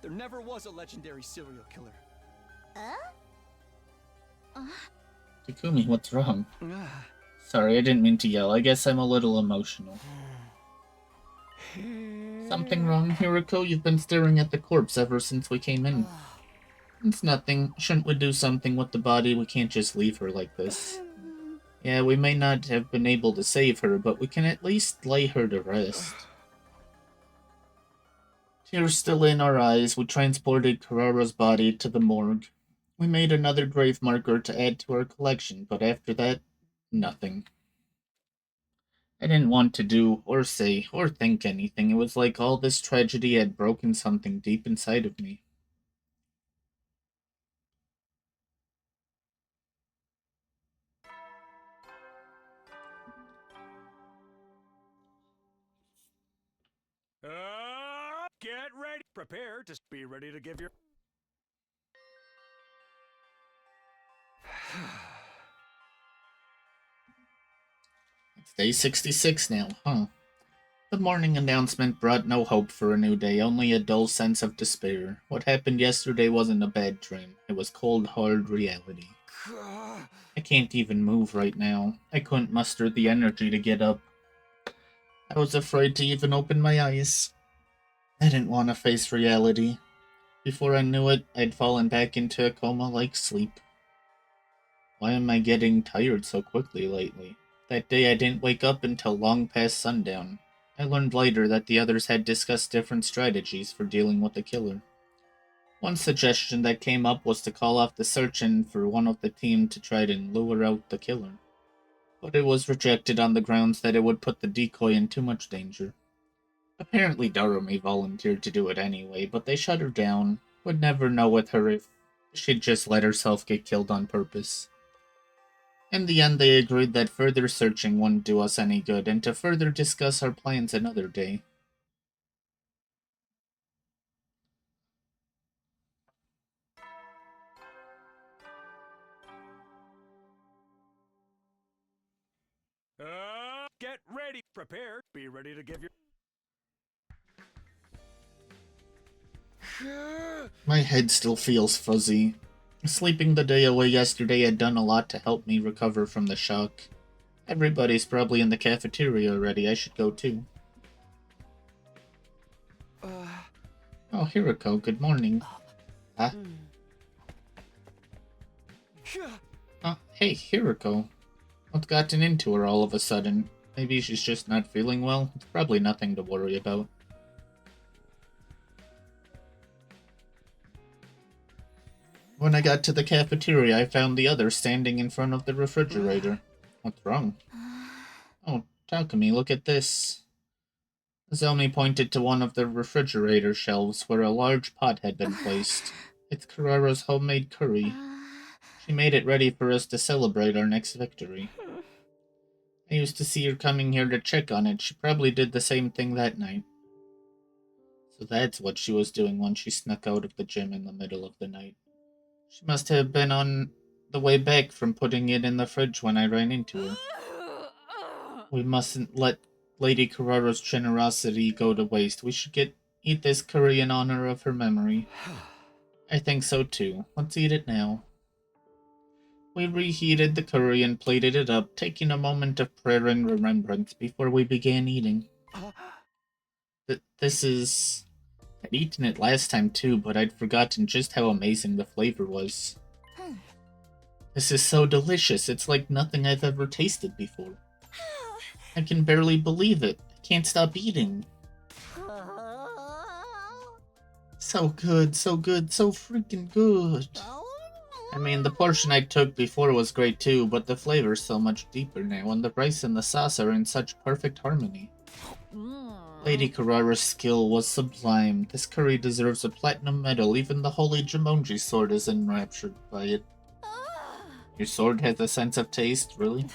There never was a legendary serial killer. Takumi, what's wrong? Sorry, I didn't mean to yell. I guess I'm a little emotional. Something wrong, Hiroko? You've been staring at the corpse ever since we came in. It's nothing. Shouldn't we do something with the body? We can't just leave her like this. Yeah, we may not have been able to save her, but we can at least lay her to rest. Tears still in our eyes, we transported Carrara's body to the morgue. We made another grave marker to add to our collection, but after that, nothing. I didn't want to do, or say, or think anything. It was like all this tragedy had broken something deep inside of me. Get ready. Prepare to be ready to give your... It's day 66 now, huh? The morning announcement brought no hope for a new day, only a dull sense of despair. What happened yesterday wasn't a bad dream. It was cold, hard reality. I can't even move right now. I couldn't muster the energy to get up. I was afraid to even open my eyes. I didn't want to face reality. Before I knew it, I'd fallen back into a coma-like sleep. Why am I getting tired so quickly lately? That day I didn't wake up until long past sundown. I learned later that the others had discussed different strategies for dealing with the killer. One suggestion that came up was to call off the search-in for one of the team to try to lure out the killer. But it was rejected on the grounds that it would put the decoy in too much danger. Apparently Darumi volunteered to do it anyway, but they shut her down. Would never know with her if she'd just let herself get killed on purpose. In the end, they agreed that further searching wouldn't do us any good, and to further discuss our plans another day. Get ready. Prepare. Be ready to give your... My head still feels fuzzy. Sleeping the day away yesterday had done a lot to help me recover from the shock. Everybody's probably in the cafeteria already. I should go too. Oh, Hiroko, good morning. Huh? Oh, hey, Hiroko. What's gotten into her all of a sudden? Maybe she's just not feeling well? It's probably nothing to worry about. When I got to the cafeteria, I found the others standing in front of the refrigerator. What's wrong? Oh, Takumi, look at this. Zelmi pointed to one of the refrigerator shelves where a large pot had been placed. It's Carrara's homemade curry. She made it ready for us to celebrate our next victory. I used to see her coming here to check on it. She probably did the same thing that night. So that's what she was doing when she snuck out of the gym in the middle of the night. She must have been on the way back from putting it in the fridge when I ran into her. We mustn't let Lady Carrara's generosity go to waste. We should eat this curry in honor of her memory. I think so too. Let's eat it now. We reheated the curry and plated it up, taking a moment of prayer and remembrance before we began eating. This is... I'd eaten it last time too, but I'd forgotten just how amazing the flavor was. This is so delicious. It's like nothing I've ever tasted before. I can barely believe it. I can't stop eating. So good, so good, so freaking good. I mean, the portion I took before was great too, but the flavor's so much deeper now, and the rice and the sauce are in such perfect harmony. Lady Carrara's skill was sublime. This curry deserves a platinum medal. Even the holy Jumonji sword is enraptured by it. Your sword has a sense of taste, really?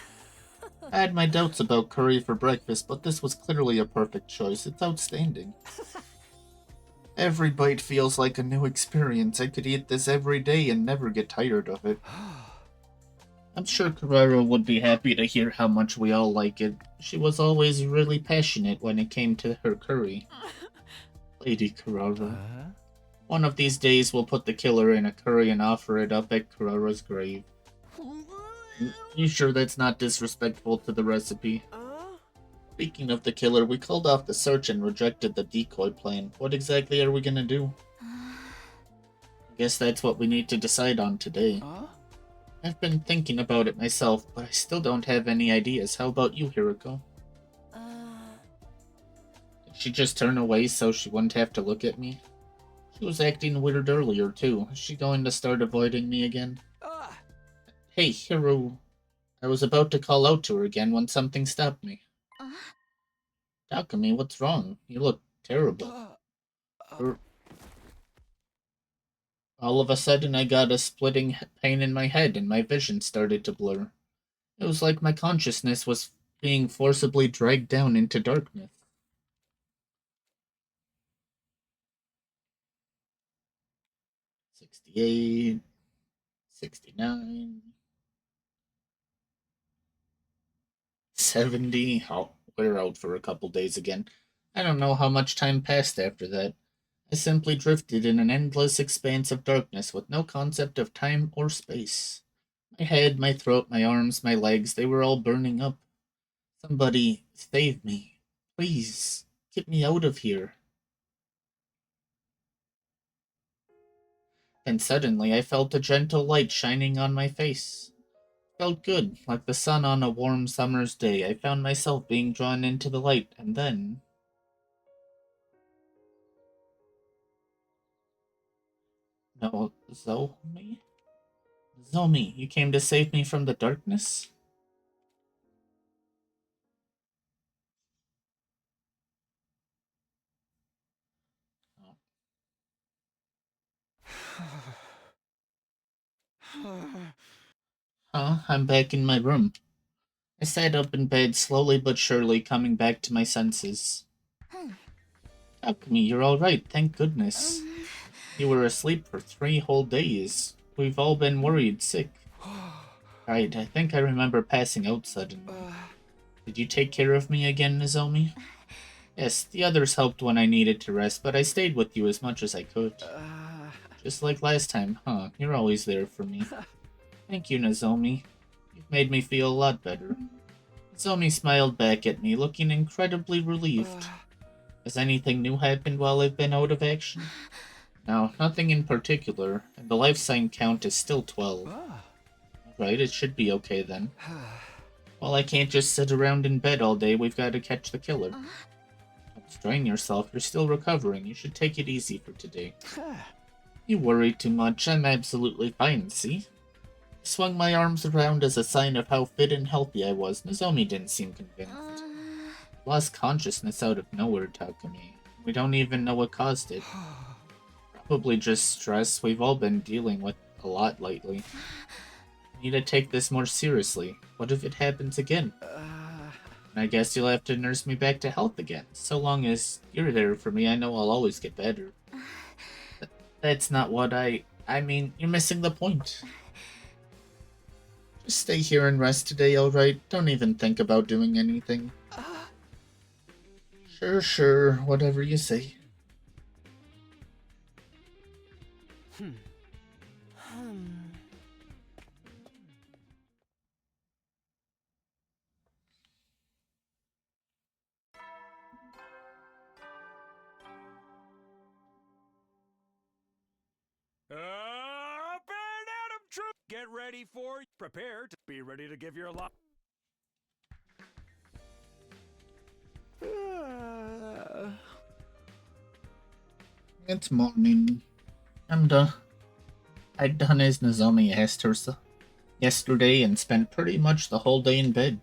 I had my doubts about curry for breakfast, but this was clearly a perfect choice. It's outstanding. Every bite feels like a new experience. I could eat this every day and never get tired of it. I'm sure Carrara would be happy to hear how much we all like it. She was always really passionate when it came to her curry. Lady Carrara. One of these days we'll put the killer in a curry and offer it up at Carrara's grave. You sure that's not disrespectful to the recipe? Speaking of the killer, we called off the search and rejected the decoy plan. What exactly are we gonna do? I guess that's what we need to decide on today. I've been thinking about it myself, but I still don't have any ideas. How about you, Hiroko? She just turned away so she wouldn't have to look at me. She was acting weird earlier, too. Is she going to start avoiding me again? Hey, Hiro. I was about to call out to her again when something stopped me. Takumi, what's wrong? You look terrible. All of a sudden, I got a splitting pain in my head and my vision started to blur. It was like my consciousness was being forcibly dragged down into darkness. 68, 69, 70. Oh, we're out for a couple days again. I don't know how much time passed after that. I simply drifted in an endless expanse of darkness with no concept of time or space. My head, my throat, my arms, my legs, they were all burning up. Somebody save me. Please, get me out of here. Then suddenly I felt a gentle light shining on my face. Felt good, like the sun on a warm summer's day. I found myself being drawn into the light, and then... No, Zomi? Zomi, you came to save me from the darkness? I'm back in my room. I sat up in bed, slowly but surely coming back to my senses. Takumi, you're alright, thank goodness. You were asleep for 3 whole days. We've all been worried sick. Right, I think I remember passing out suddenly. Did you take care of me again, Nozomi? Yes, the others helped when I needed to rest, but I stayed with you as much as I could. Just like last time, huh? You're always there for me. Thank you, Nozomi. You've made me feel a lot better. Nozomi smiled back at me, looking incredibly relieved. Has anything new happened while I've been out of action? No, nothing in particular, and the life sign count is still 12. Right, it should be okay then. Well, I can't just sit around in bed all day, we've got to catch the killer. Don't strain yourself, you're still recovering, you should take it easy for today. You worry too much, I'm absolutely fine, see? I swung my arms around as a sign of how fit and healthy I was. Nozomi didn't seem convinced. Lost consciousness out of nowhere, Takumi. We don't even know what caused it. Probably just stress. We've all been dealing with a lot lately. I need to take this more seriously. What if it happens again? I guess you'll have to nurse me back to health again. So long as you're there for me, I know I'll always get better. That's not what I mean, you're missing the point. Just stay here and rest today, alright? Don't even think about doing anything. Sure, whatever you say. Up and at 'em, troop! Get ready for... Prepare to be ready to give your lot. It's morning. I'm done. I'd done as Nozomi asked her yesterday and spent pretty much the whole day in bed.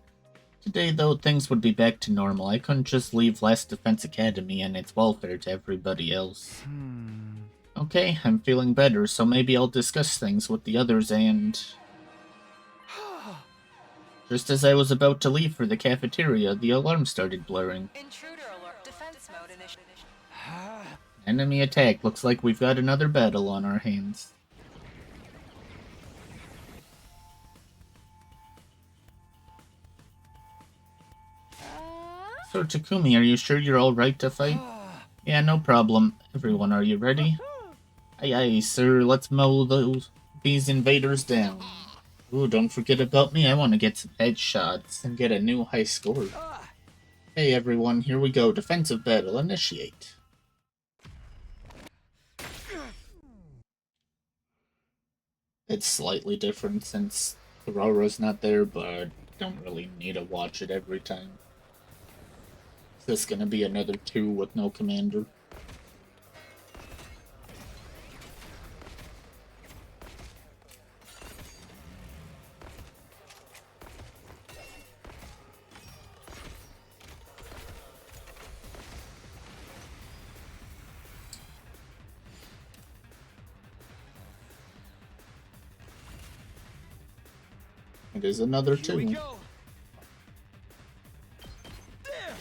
Today, though, things would be back to normal. I couldn't just leave Last Defense Academy and its welfare to everybody else. Okay, I'm feeling better, so maybe I'll discuss things with the others and... Just as I was about to leave for the cafeteria, the alarm started blaring. Intruder alert. Defense mode initiated. Enemy attack. Looks like we've got another battle on our hands. So, Takumi, are you sure you're alright to fight? Yeah, no problem. Everyone, are you ready? Aye, aye, sir. Let's mow these invaders down. Ooh, don't forget about me. I want to get some headshots and get a new high score. Hey, everyone. Here we go. Defensive battle. Initiate. It's slightly different since Aurora's not there, but don't really need to watch it every time. This gonna be another 2 with no commander. It is another Here we 2. go. There.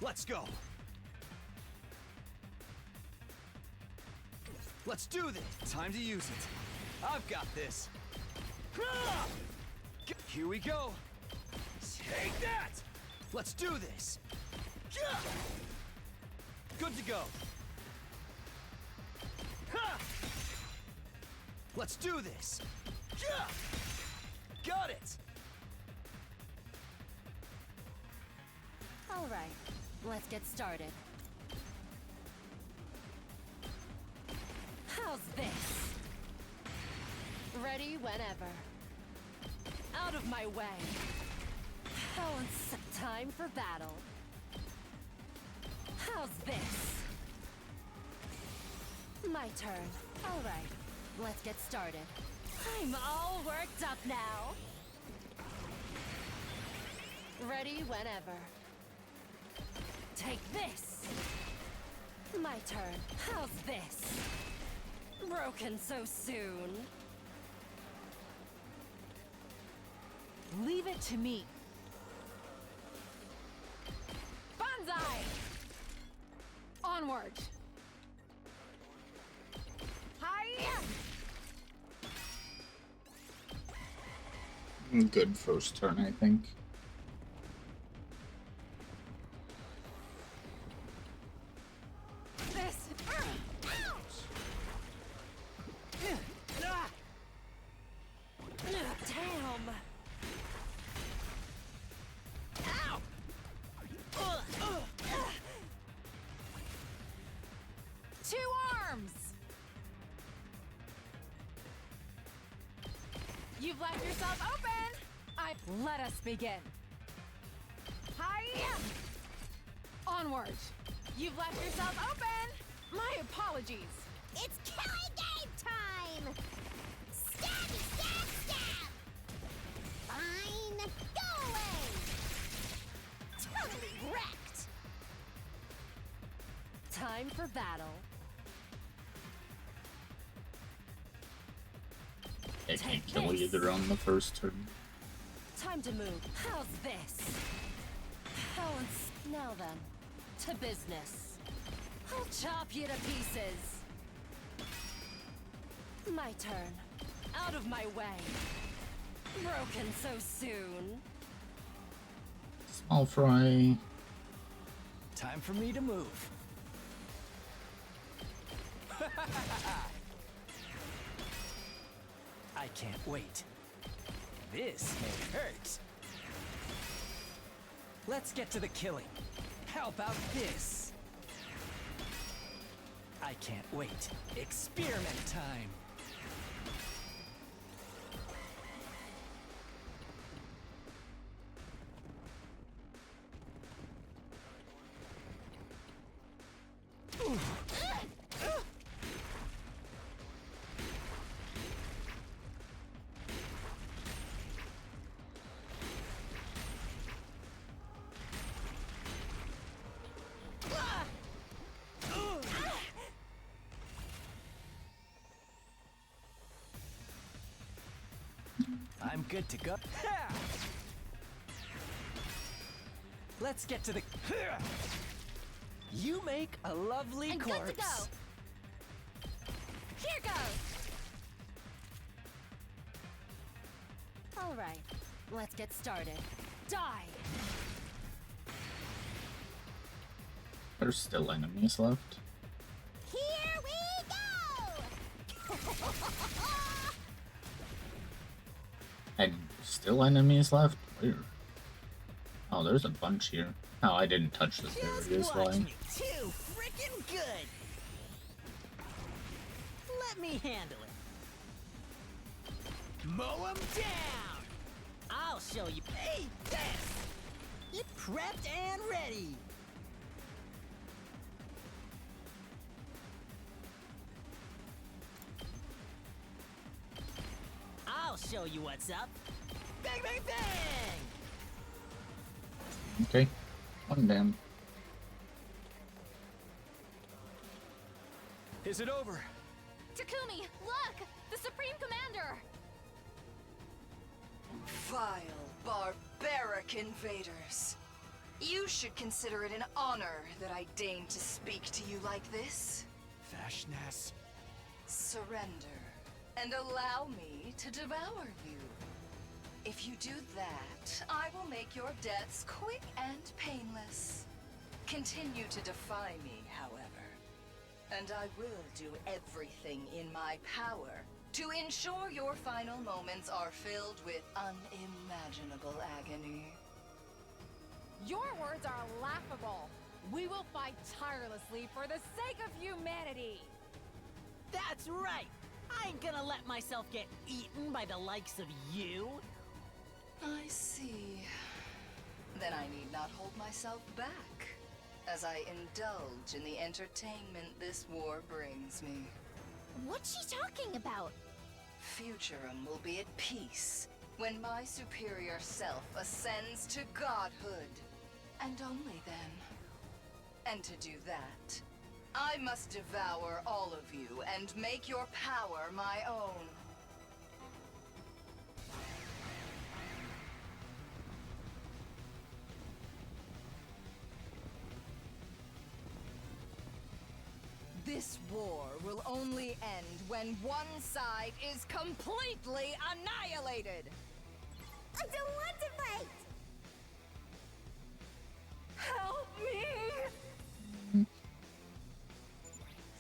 Let's go. Let's do this. Time to use it. I've got this. Here we go. Take that. Let's do this. Good to go. Let's do this. Got it. All right, let's get started. How's this? Ready whenever. Out of my way. Oh, it's time for battle. How's this? My turn. All right, let's get started. I'm all worked up now. Ready whenever. Take this. My turn. How's this? Broken so soon. Leave it to me. Banzai! Onward. Hiya! Good first turn, I think. This. Damn! Two arms! You've left yourself open! Let us begin. Hiya! Onward! You've left yourself open! My apologies! It's killing game time! Stabby, stab, stab! Fine, go away! Totally wrecked! Time for battle. I can't kill either on the first turn. Time to move. How's this? Now then, to business. I'll chop you to pieces. My turn. Out of my way. Broken so soon. Small fry. Time for me to move. I can't wait. This may hurt. Let's get to the killing. How about this? I can't wait. Experiment time. I'm good to go. Let's get to the... You make a lovely I'm corpse. good to go. Here goes. All right, let's get started. Die. There's still enemies left. Here we go! And still enemies left? Where? Oh, there's a bunch here. Oh, I didn't touch this area, is why. me. Too freaking good. Let me handle it. Mow 'em down. I'll show you. Hey, this. You prepped and ready. I'll show you what's up. Bang, bang, bang! Okay. One down. Is it over? Takumi, look! The Supreme Commander! Vile, barbaric invaders. You should consider it an honor that I deign to speak to you like this. Vashness. Surrender, and allow me to devour you. If you do that, I will make your deaths quick and painless. Continue to defy me, however. And I will do everything in my power to ensure your final moments are filled with unimaginable agony. Your words are laughable. We will fight tirelessly for the sake of humanity. That's right. I ain't gonna let myself get eaten by the likes of you. I see. Then I need not hold myself back, as I indulge in the entertainment this war brings me. What's she talking about? Futurum will be at peace when my superior self ascends to godhood. And only then. And to do that, I must devour all of you and make your power my own. This war will only end when one side is completely annihilated. I don't want to fight! Help me!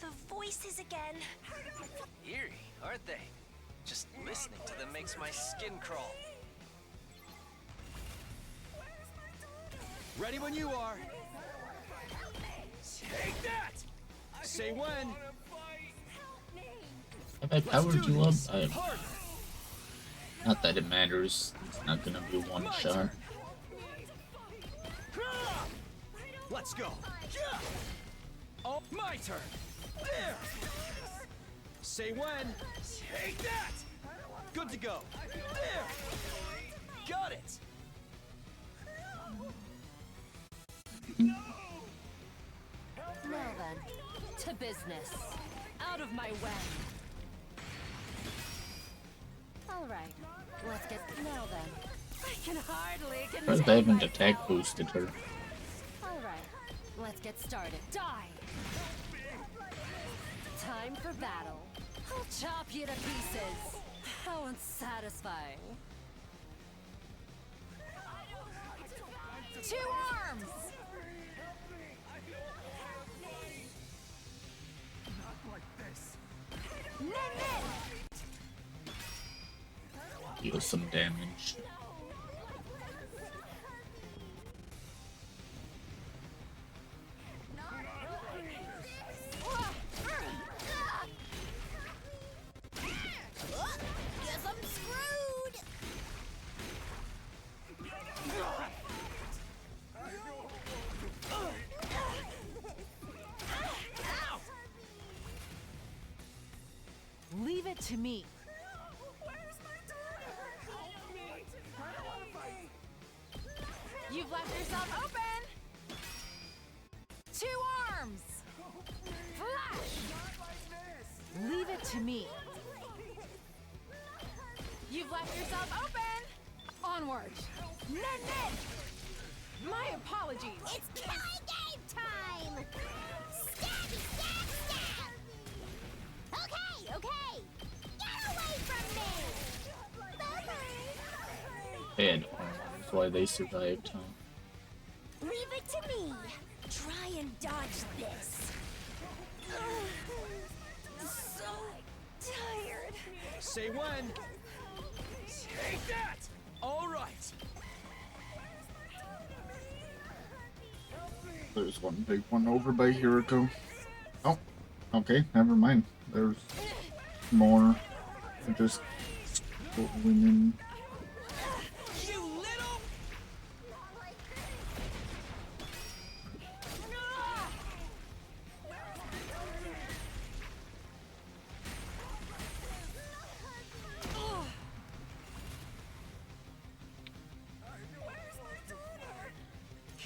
The voices again. Eerie, aren't they? Just listening to them makes my skin crawl. Ready when you are. Take that! Say when. Have I powered you up? Not that it matters. It's not gonna be one shot. Let's go. Oh, my turn. There. Say when. Take that. Good to go. There. Got it. Now then, to business. Out of my way. All right, let's get now then. I can hardly Because contain they haven't myself. attack boosted her. All right, let's get started. Die. Time for battle. I'll chop you to pieces. How unsatisfying. Two arms. Deal some damage. Guess I'm screwed! Leave it to me. You've left yourself open! Two arms! Flash! Leave it to me. You've left yourself open! Onward! Nen! My apologies! It's killing game time! Stabby, stab, stab! Okay, okay! Get away from me! They had armor, that's why they survived, huh? Leave it to me! Try and dodge this! So tired! Say when. Take that! All right. There's one big one over by Hiriko. Oh, okay, never mind. There's more. They're just women. You little.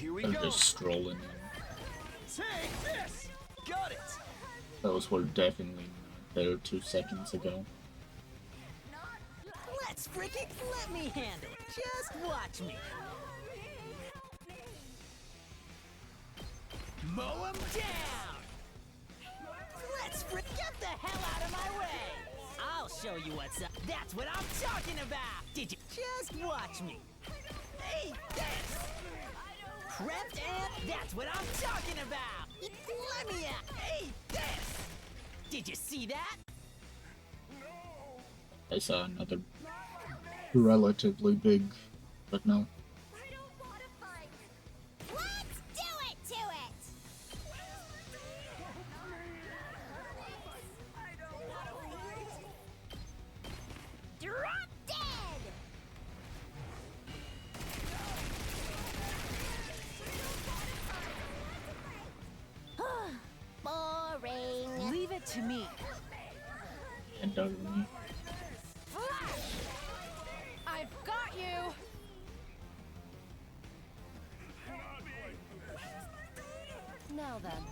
Here we They're go. just strolling in. Take this. Got it. Those were definitely not there 2 seconds ago. Let's freaking let me handle it. Just watch me. Mow him down. Let's get the hell out of my way. I'll show you what's up. That's what I'm talking about. Did you just watch me? Hey, this. Prepped and that's what I'm talking about. Let me out. Hey, this. Did you see that? I saw another relatively big, but no. Let's do it to it! Drop dead! Boring. Leave it to me. And me. I've got you! Now then,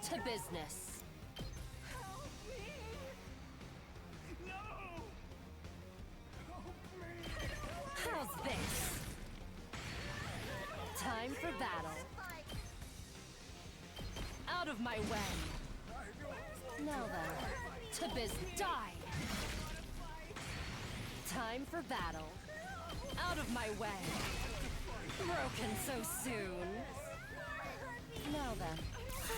to business. How's this? Time for battle. Out of my way. Now then, to business. Die! Time for battle. Out of my way. Broken so soon. Now then,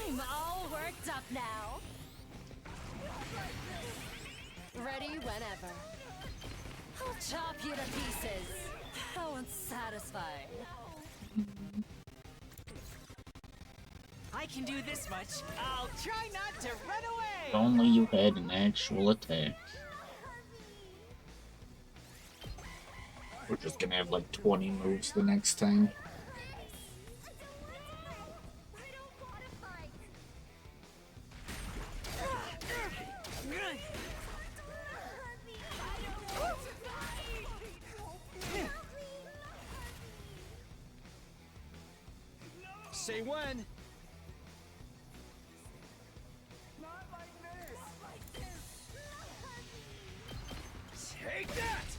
I'm all worked up now. Ready whenever. I'll chop you to pieces. How unsatisfying. I can do this much. I'll try not to run away. If only you had an actual attack. We're just gonna have like 20 moves the next time. Say when. Take that.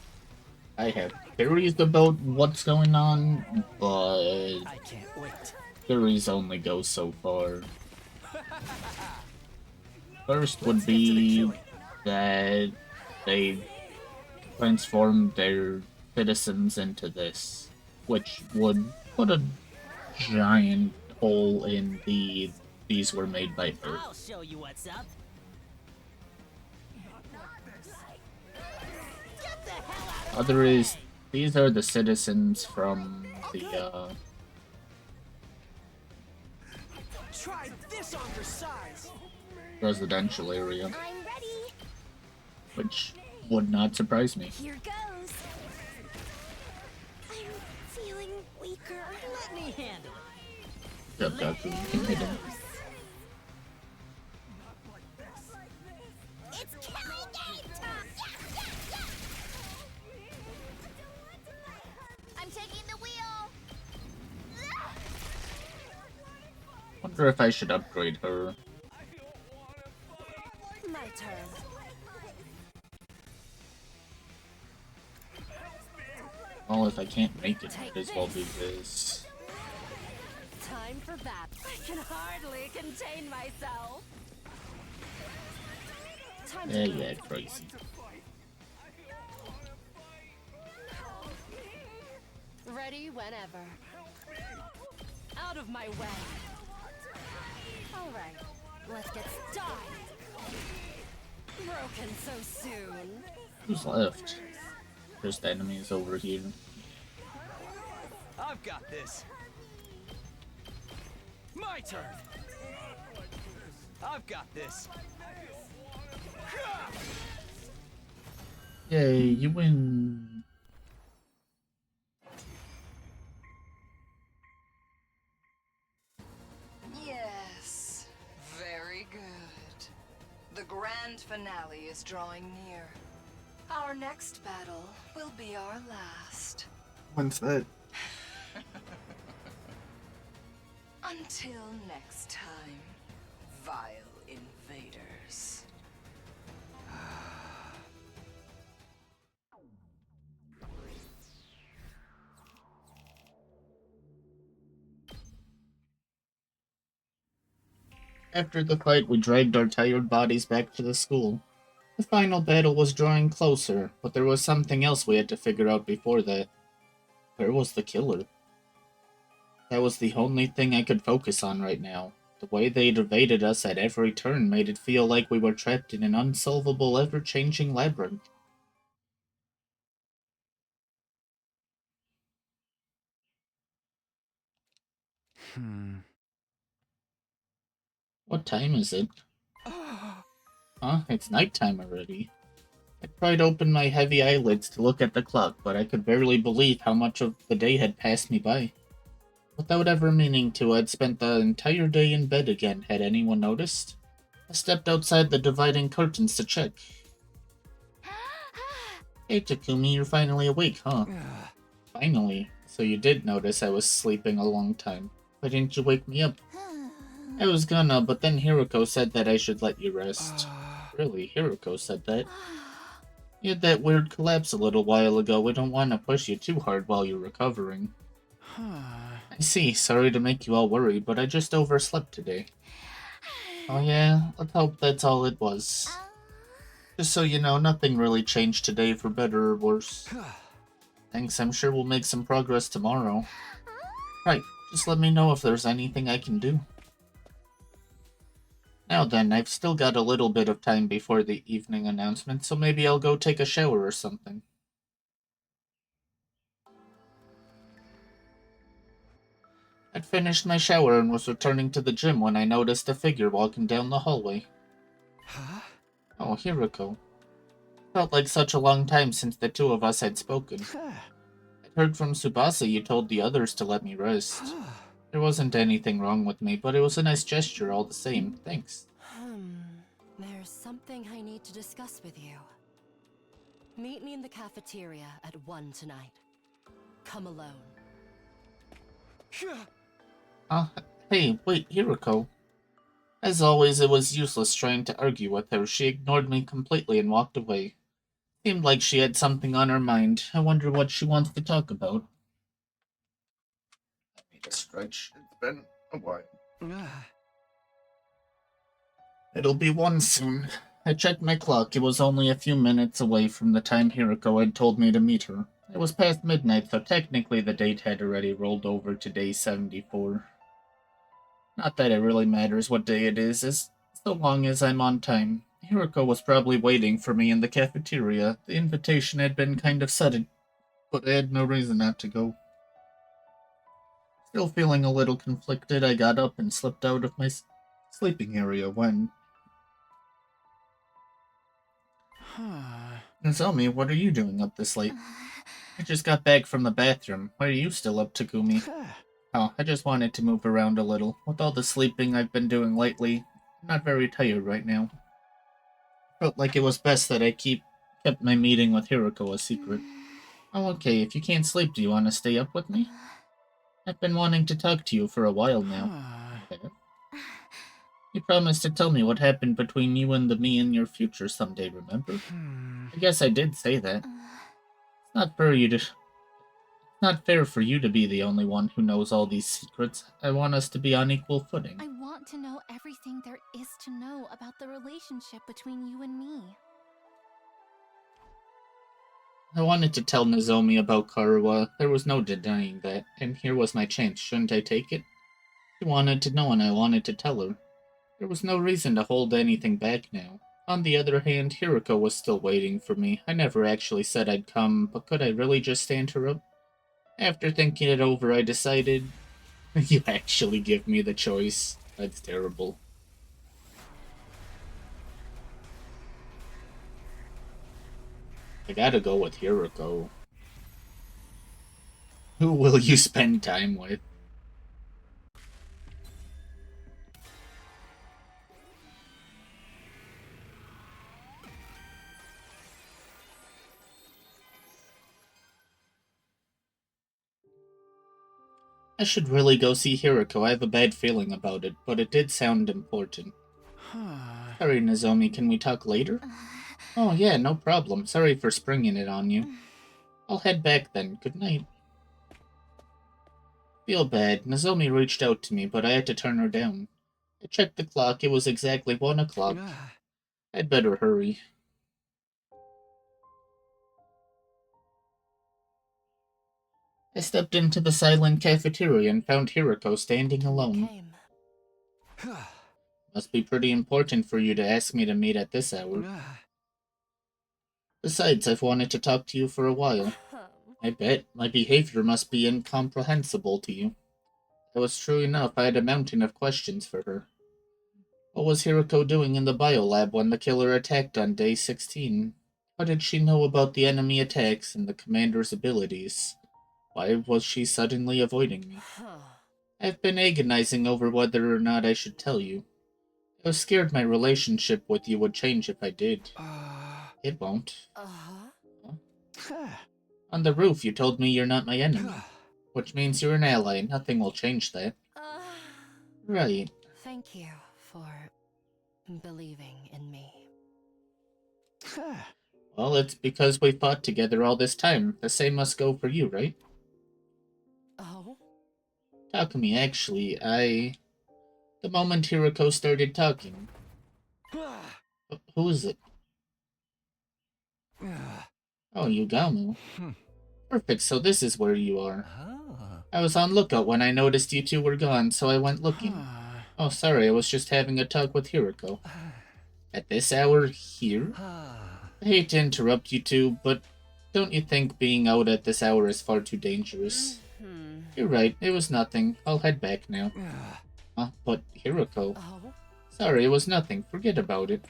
I have theories about what's going on, but I can't wait. theories only go so far. First would be that they transformed their citizens into this, which would put a giant hole in the these were made by her. I'll show you what's up. Get the hell out of Other is these are the citizens from the Try this on your size. residential area, I'm ready. which would not surprise me. Here goes. I'm feeling weaker. Let me handle it. Except Gaku, you can hit him. It's killing game time! Yeah! I'm taking the wheel! Wonder if I should upgrade her. My turn. Well, if I can't make it, might as well do this. Time for that. I can hardly contain myself. Time to Yeah, crazy. Ready whenever. Out of my way. Alright, let's get started. Broken so soon. Who's left? There's the enemies over here. I've got this. My turn. I've got this. Yay, you win. Yes, very good. The grand finale is drawing near. Our next battle will be our last. When's that? Until next time, vile invaders. After the fight, we dragged our tired bodies back to the school. The final battle was drawing closer, but there was something else we had to figure out before that. Where was the killer? That was the only thing I could focus on right now. The way they'd evaded us at every turn made it feel like we were trapped in an unsolvable, ever-changing labyrinth. What time is it? Huh? It's nighttime already. I tried to open my heavy eyelids to look at the clock, but I could barely believe how much of the day had passed me by. Without ever meaning to, I'd spent the entire day in bed again. Had anyone noticed? I stepped outside the dividing curtains to check. Hey Takumi, you're finally awake, huh? Finally. So you did notice I was sleeping a long time. Why didn't you wake me up? I was gonna, but then Hiroko said that I should let you rest. Really, Hiroko said that. You had that weird collapse a little while ago. We don't want to push you too hard while you're recovering. I see. Sorry to make you all worried, but I just overslept today. Oh yeah? Let's hope that's all it was. Just so you know, nothing really changed today for better or worse. Thanks, I'm sure we'll make some progress tomorrow. Right, just let me know if there's anything I can do. Now then, I've still got a little bit of time before the evening announcement, so maybe I'll go take a shower or something. I'd finished my shower and was returning to the gym when I noticed a figure walking down the hallway. Huh? Oh, Hiroko. Felt like such a long time since the two of us had spoken. I'd heard from Tsubasa you told the others to let me rest. There wasn't anything wrong with me, but it was a nice gesture all the same. Thanks. There's something I need to discuss with you. Meet me in the cafeteria at 1 tonight. Come alone. Hey, wait, Hiroko. As always, it was useless trying to argue with her. She ignored me completely and walked away. Seemed like she had something on her mind. I wonder what she wants to talk about. I need a stretch. It's been a while. It'll be 1 soon. I checked my clock. It was only a few minutes away from the time Hiroko had told me to meet her. It was past midnight, so technically the date had already rolled over to day 74. Not that it really matters what day it is, as so long as I'm on time. Hiroko was probably waiting for me in the cafeteria. The invitation had been kind of sudden, but I had no reason not to go. Still feeling a little conflicted, I got up and slipped out of my sleeping area when... Nozomi, what are you doing up this late? I just got back from the bathroom. Why are you still up, Takumi? Oh, I just wanted to move around a little. With all the sleeping I've been doing lately, I'm not very tired right now. Felt like it was best that I kept my meeting with Hiroko a secret. Oh, okay, if you can't sleep, do you want to stay up with me? I've been wanting to talk to you for a while now. Okay. You promised to tell me what happened between you and me in your future someday, remember? I guess I did say that. It's not fair for you to be the only one who knows all these secrets. I want us to be on equal footing. I want to know everything there is to know about the relationship between you and me. I wanted to tell Nozomi about Karawa. There was no denying that, and here was my chance. Shouldn't I take it? She wanted to know, and I wanted to tell her. There was no reason to hold anything back now. On the other hand, Hiroko was still waiting for me. I never actually said I'd come, but could I really just stand her up? After thinking it over, I decided... You actually give me the choice. That's terrible. I gotta go with Hiroko. Who will you spend time with? I should really go see Hiroko. I have a bad feeling about it, but it did sound important. Sorry, Nozomi, can we talk later? Oh yeah, no problem. Sorry for springing it on you. I'll head back then. Good night. Feel bad. Nozomi reached out to me, but I had to turn her down. I checked the clock. It was exactly 1 o'clock. I'd better hurry. I stepped into the silent cafeteria and found Hiroko standing alone. Must be pretty important for you to ask me to meet at this hour. Besides, I've wanted to talk to you for a while. I bet my behavior must be incomprehensible to you. It was true enough. I had a mountain of questions for her. What was Hiroko doing in the biolab when the killer attacked on day 16? How did she know about the enemy attacks and the commander's abilities? Why was she suddenly avoiding me? I've been agonizing over whether or not I should tell you. I was scared my relationship with you would change if I did. It won't. On the roof, you told me you're not my enemy, which means you're an ally. Nothing will change that. Right. Thank you for believing in me. Well, it's because we fought together all this time. The same must go for you, right? Oh? Takumi, actually, The moment Hiroko started talking... Who is it? Oh, Yugamu. Perfect, so this is where you are. I was on lookout when I noticed you two were gone, so I went looking. Oh, sorry, I was just having a talk with Hiroko. At this hour, here? I hate to interrupt you two, but don't you think being out at this hour is far too dangerous? You're right, it was nothing. I'll head back now. But Hiroko... Sorry, it was nothing. Forget about it.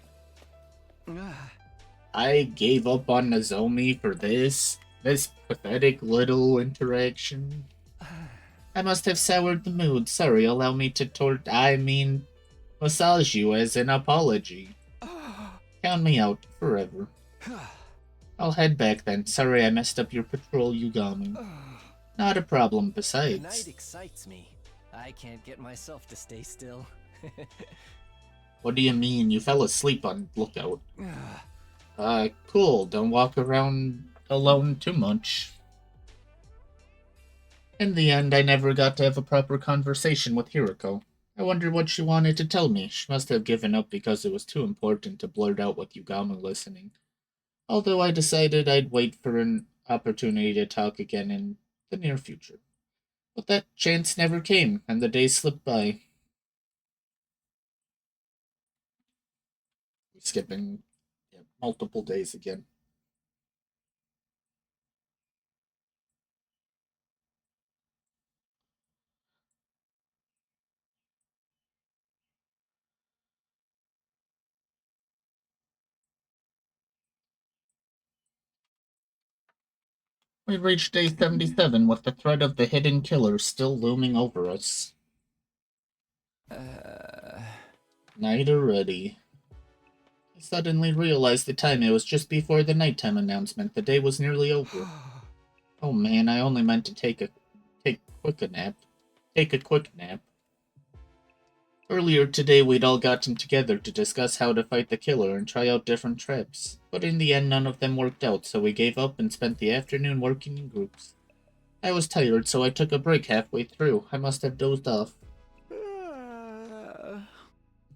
I gave up on Nozomi for this pathetic little interaction. I must have soured the mood. Sorry, allow me to massage you as an apology. Count me out forever. I'll head back then. Sorry I messed up your patrol, Yugamu. Not a problem, The besides. night excites me. I can't get myself to stay still. What do you mean? You fell asleep on lookout. Cool. Don't walk around alone too much. In the end, I never got to have a proper conversation with Hiroko. I wonder what she wanted to tell me. She must have given up because it was too important to blurt out with Yugamu listening. Although I decided I'd wait for an opportunity to talk again in the near future. But that chance never came, and the days slipped by. Skipping multiple days again. We reached day 77 with the threat of the hidden killer still looming over us. Night already. I suddenly realized the time. It was just before the nighttime announcement. The day was nearly over. Oh man, I only meant to take a quick nap. Earlier today, we'd all gotten together to discuss how to fight the killer and try out different traps. But in the end, none of them worked out, so we gave up and spent the afternoon working in groups. I was tired, so I took a break halfway through. I must have dozed off.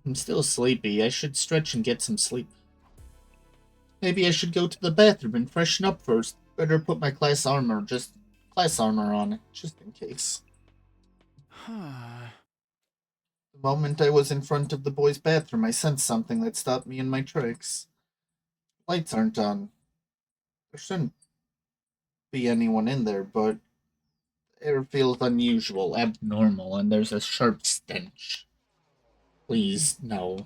I'm still sleepy. I should stretch and get some sleep. Maybe I should go to the bathroom and freshen up first. Better put my class armor on, just in case. The moment I was in front of the boys' bathroom, I sensed something that stopped me in my tracks. Lights aren't on. There shouldn't be anyone in there, but air feels unusual, abnormal, and there's a sharp stench. Please, no.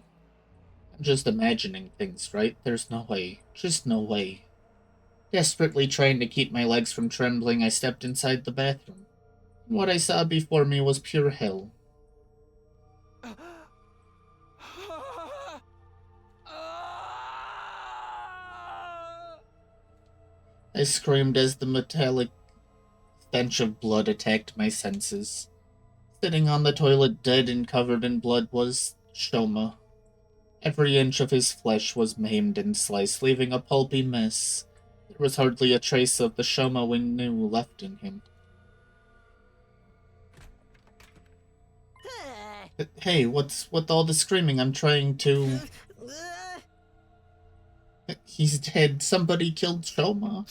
I'm just imagining things, right? There's no way. Just no way. Desperately trying to keep my legs from trembling, I stepped inside the bathroom. What I saw before me was pure hell. I screamed as the metallic stench of blood attacked my senses. Sitting on the toilet dead and covered in blood was Shoma. Every inch of his flesh was maimed and sliced, leaving a pulpy mess. There was hardly a trace of the Shoma we knew left in him. Hey, what's with all the screaming? I'm trying to... He's dead. Somebody killed Shoma.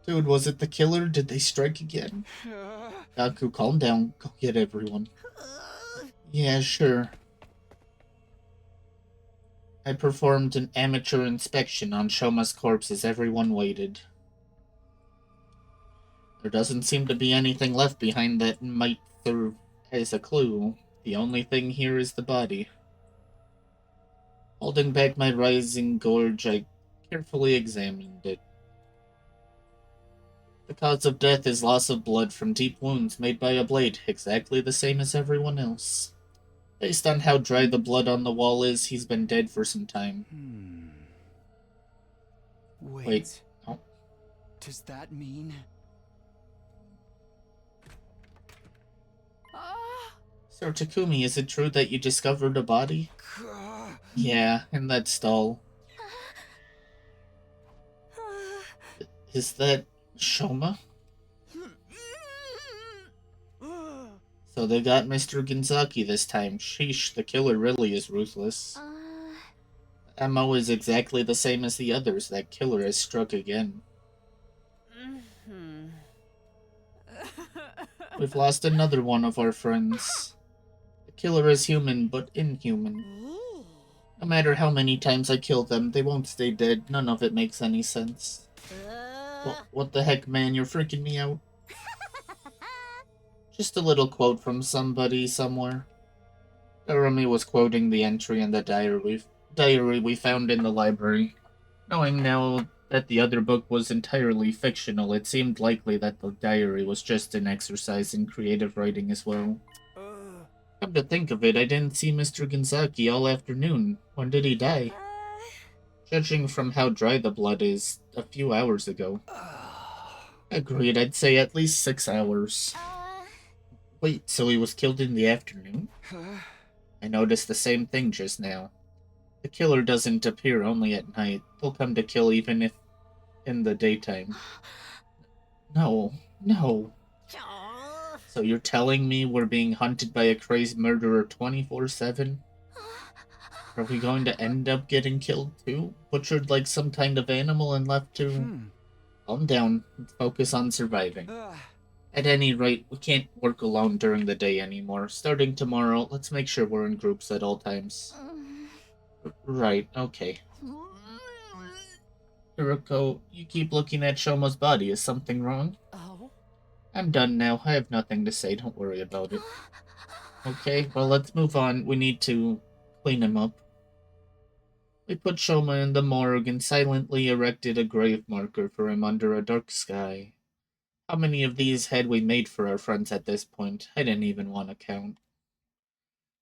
Dude, was it the killer? Did they strike again? Gaku, calm down. Go get everyone. Yeah, sure. I performed an amateur inspection on Shoma's corpse as everyone waited. There doesn't seem to be anything left behind that might serve as a clue. The only thing here is the body. Holding back my rising gorge, I carefully examined it. The cause of death is loss of blood from deep wounds made by a blade, exactly the same as everyone else. Based on how dry the blood on the wall is, he's been dead for some time. Wait. Oh. Does that mean... Sir Takumi, is it true that you discovered a body? Yeah, in that stall. Is that Shoma? So they got Mr. Ginzaki this time. Sheesh, the killer really is ruthless. MO is exactly the same as the others. That killer has struck again. We've lost another one of our friends. The killer is human, but inhuman. No matter how many times I kill them, they won't stay dead. None of it makes any sense. What the heck, man? You're freaking me out. Just a little quote from somebody somewhere. Urami was quoting the entry in the diary we found in the library. Knowing now that the other book was entirely fictional, it seemed likely that the diary was just an exercise in creative writing as well. Come to think of it, I didn't see Mr. Ginzaki all afternoon. When did he die? Judging from how dry the blood is, a few hours ago. Agreed, I'd say at least 6 hours. Wait, so he was killed in the afternoon? I noticed the same thing just now. The killer doesn't appear only at night. They'll come to kill even if in the daytime. No. So you're telling me we're being hunted by a crazed murderer 24/7? Are we going to end up getting killed too? Butchered like some kind of animal and left to... Calm down. Let's focus on surviving. At any rate, we can't work alone during the day anymore. Starting tomorrow, let's make sure we're in groups at all times. Right, okay. Hiroko, you keep looking at Shoma's body. Is something wrong? Oh? I'm done now. I have nothing to say. Don't worry about it. Okay, well, let's move on. We need to clean him up. We put Shoma in the morgue and silently erected a grave marker for him under a dark sky. How many of these had we made for our friends at this point? I didn't even want to count.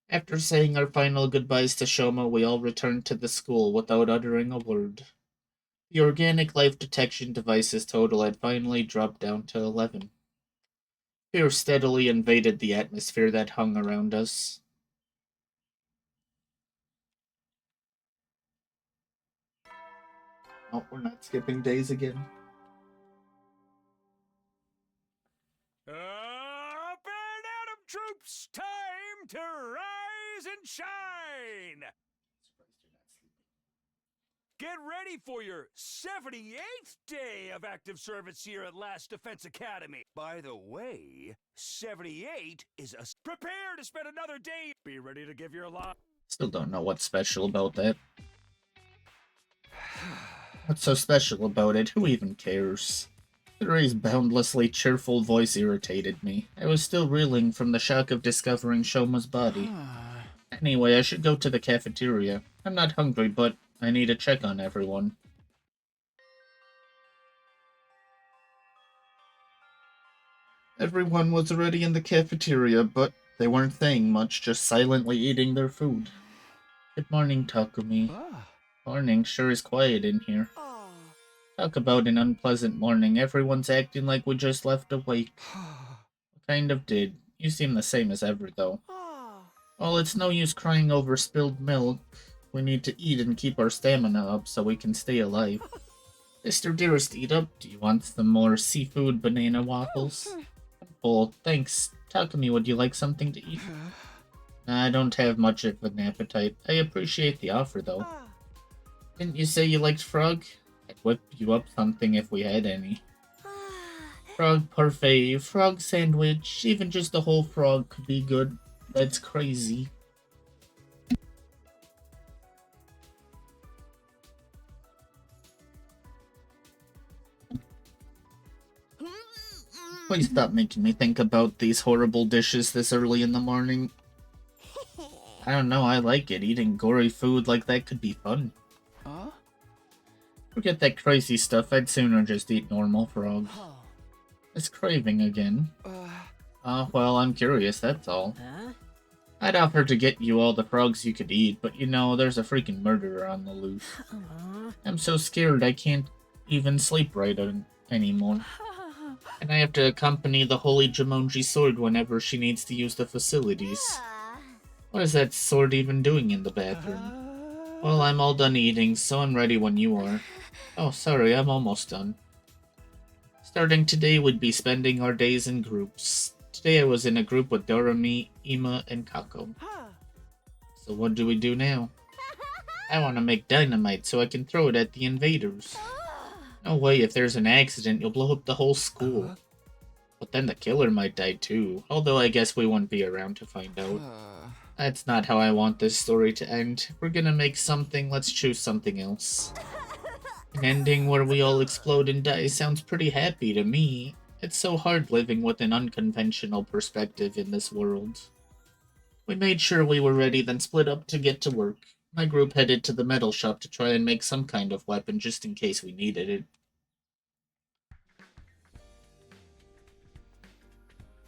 After saying our final goodbyes to Shoma, we all returned to the school without uttering a word. The organic life detection device's total had finally dropped down to 11. Fear steadily invaded the atmosphere that hung around us. Oh, we're not skipping days again. Up and at 'em, troops! Time to rise and shine! Get ready for your 78th day of active service here at Last Defense Academy. By the way, 78 is a... Prepare to spend another day. Be ready to give your life. Still don't know what's special about that. What's so special about it? Who even cares? Yuri's boundlessly cheerful voice irritated me. I was still reeling from the shock of discovering Shoma's body. Anyway, I should go to the cafeteria. I'm not hungry, but I need to check on everyone. Everyone was already in the cafeteria, but they weren't saying much, just silently eating their food. Good morning, Takumi. Morning, sure is quiet in here. Talk about an unpleasant morning. Everyone's acting like we just left awake. Kind of did. You seem the same as ever, though. Well, it's no use crying over spilled milk. We need to eat and keep our stamina up so we can stay alive. Mr. Dearest, eat up. Do you want some more seafood banana waffles? Oh, thanks. Takumi, would you like something to eat? I don't have much of an appetite. I appreciate the offer, though. Didn't you say you liked frog? I'd whip you up something if we had any. Frog parfait, frog sandwich, even just a whole frog could be good. That's crazy. Please stop making me think about these horrible dishes this early in the morning. I don't know, I like it. Eating gory food like that could be fun. Forget that crazy stuff, I'd sooner just eat normal frog. It's craving again. Well, I'm curious, that's all. I'd offer to get you all the frogs you could eat, but you know, there's a freaking murderer on the loose. I'm so scared I can't even sleep right anymore. And I have to accompany the Holy Jumonji sword whenever she needs to use the facilities. What is that sword even doing in the bathroom? Well, I'm all done eating, so I'm ready when you are. Oh, sorry, I'm almost done. Starting today, we'd be spending our days in groups. Today I was in a group with Doremi, Ima, and Kako. So what do we do now? I want to make dynamite so I can throw it at the invaders. No way, if there's an accident, you'll blow up the whole school. But then the killer might die too, although I guess we won't be around to find out. That's not how I want this story to end. If we're gonna make something, let's choose something else. An ending where we all explode and die sounds pretty happy to me. It's so hard living with an unconventional perspective in this world. We made sure we were ready, then split up to get to work. My group headed to the metal shop to try and make some kind of weapon just in case we needed it.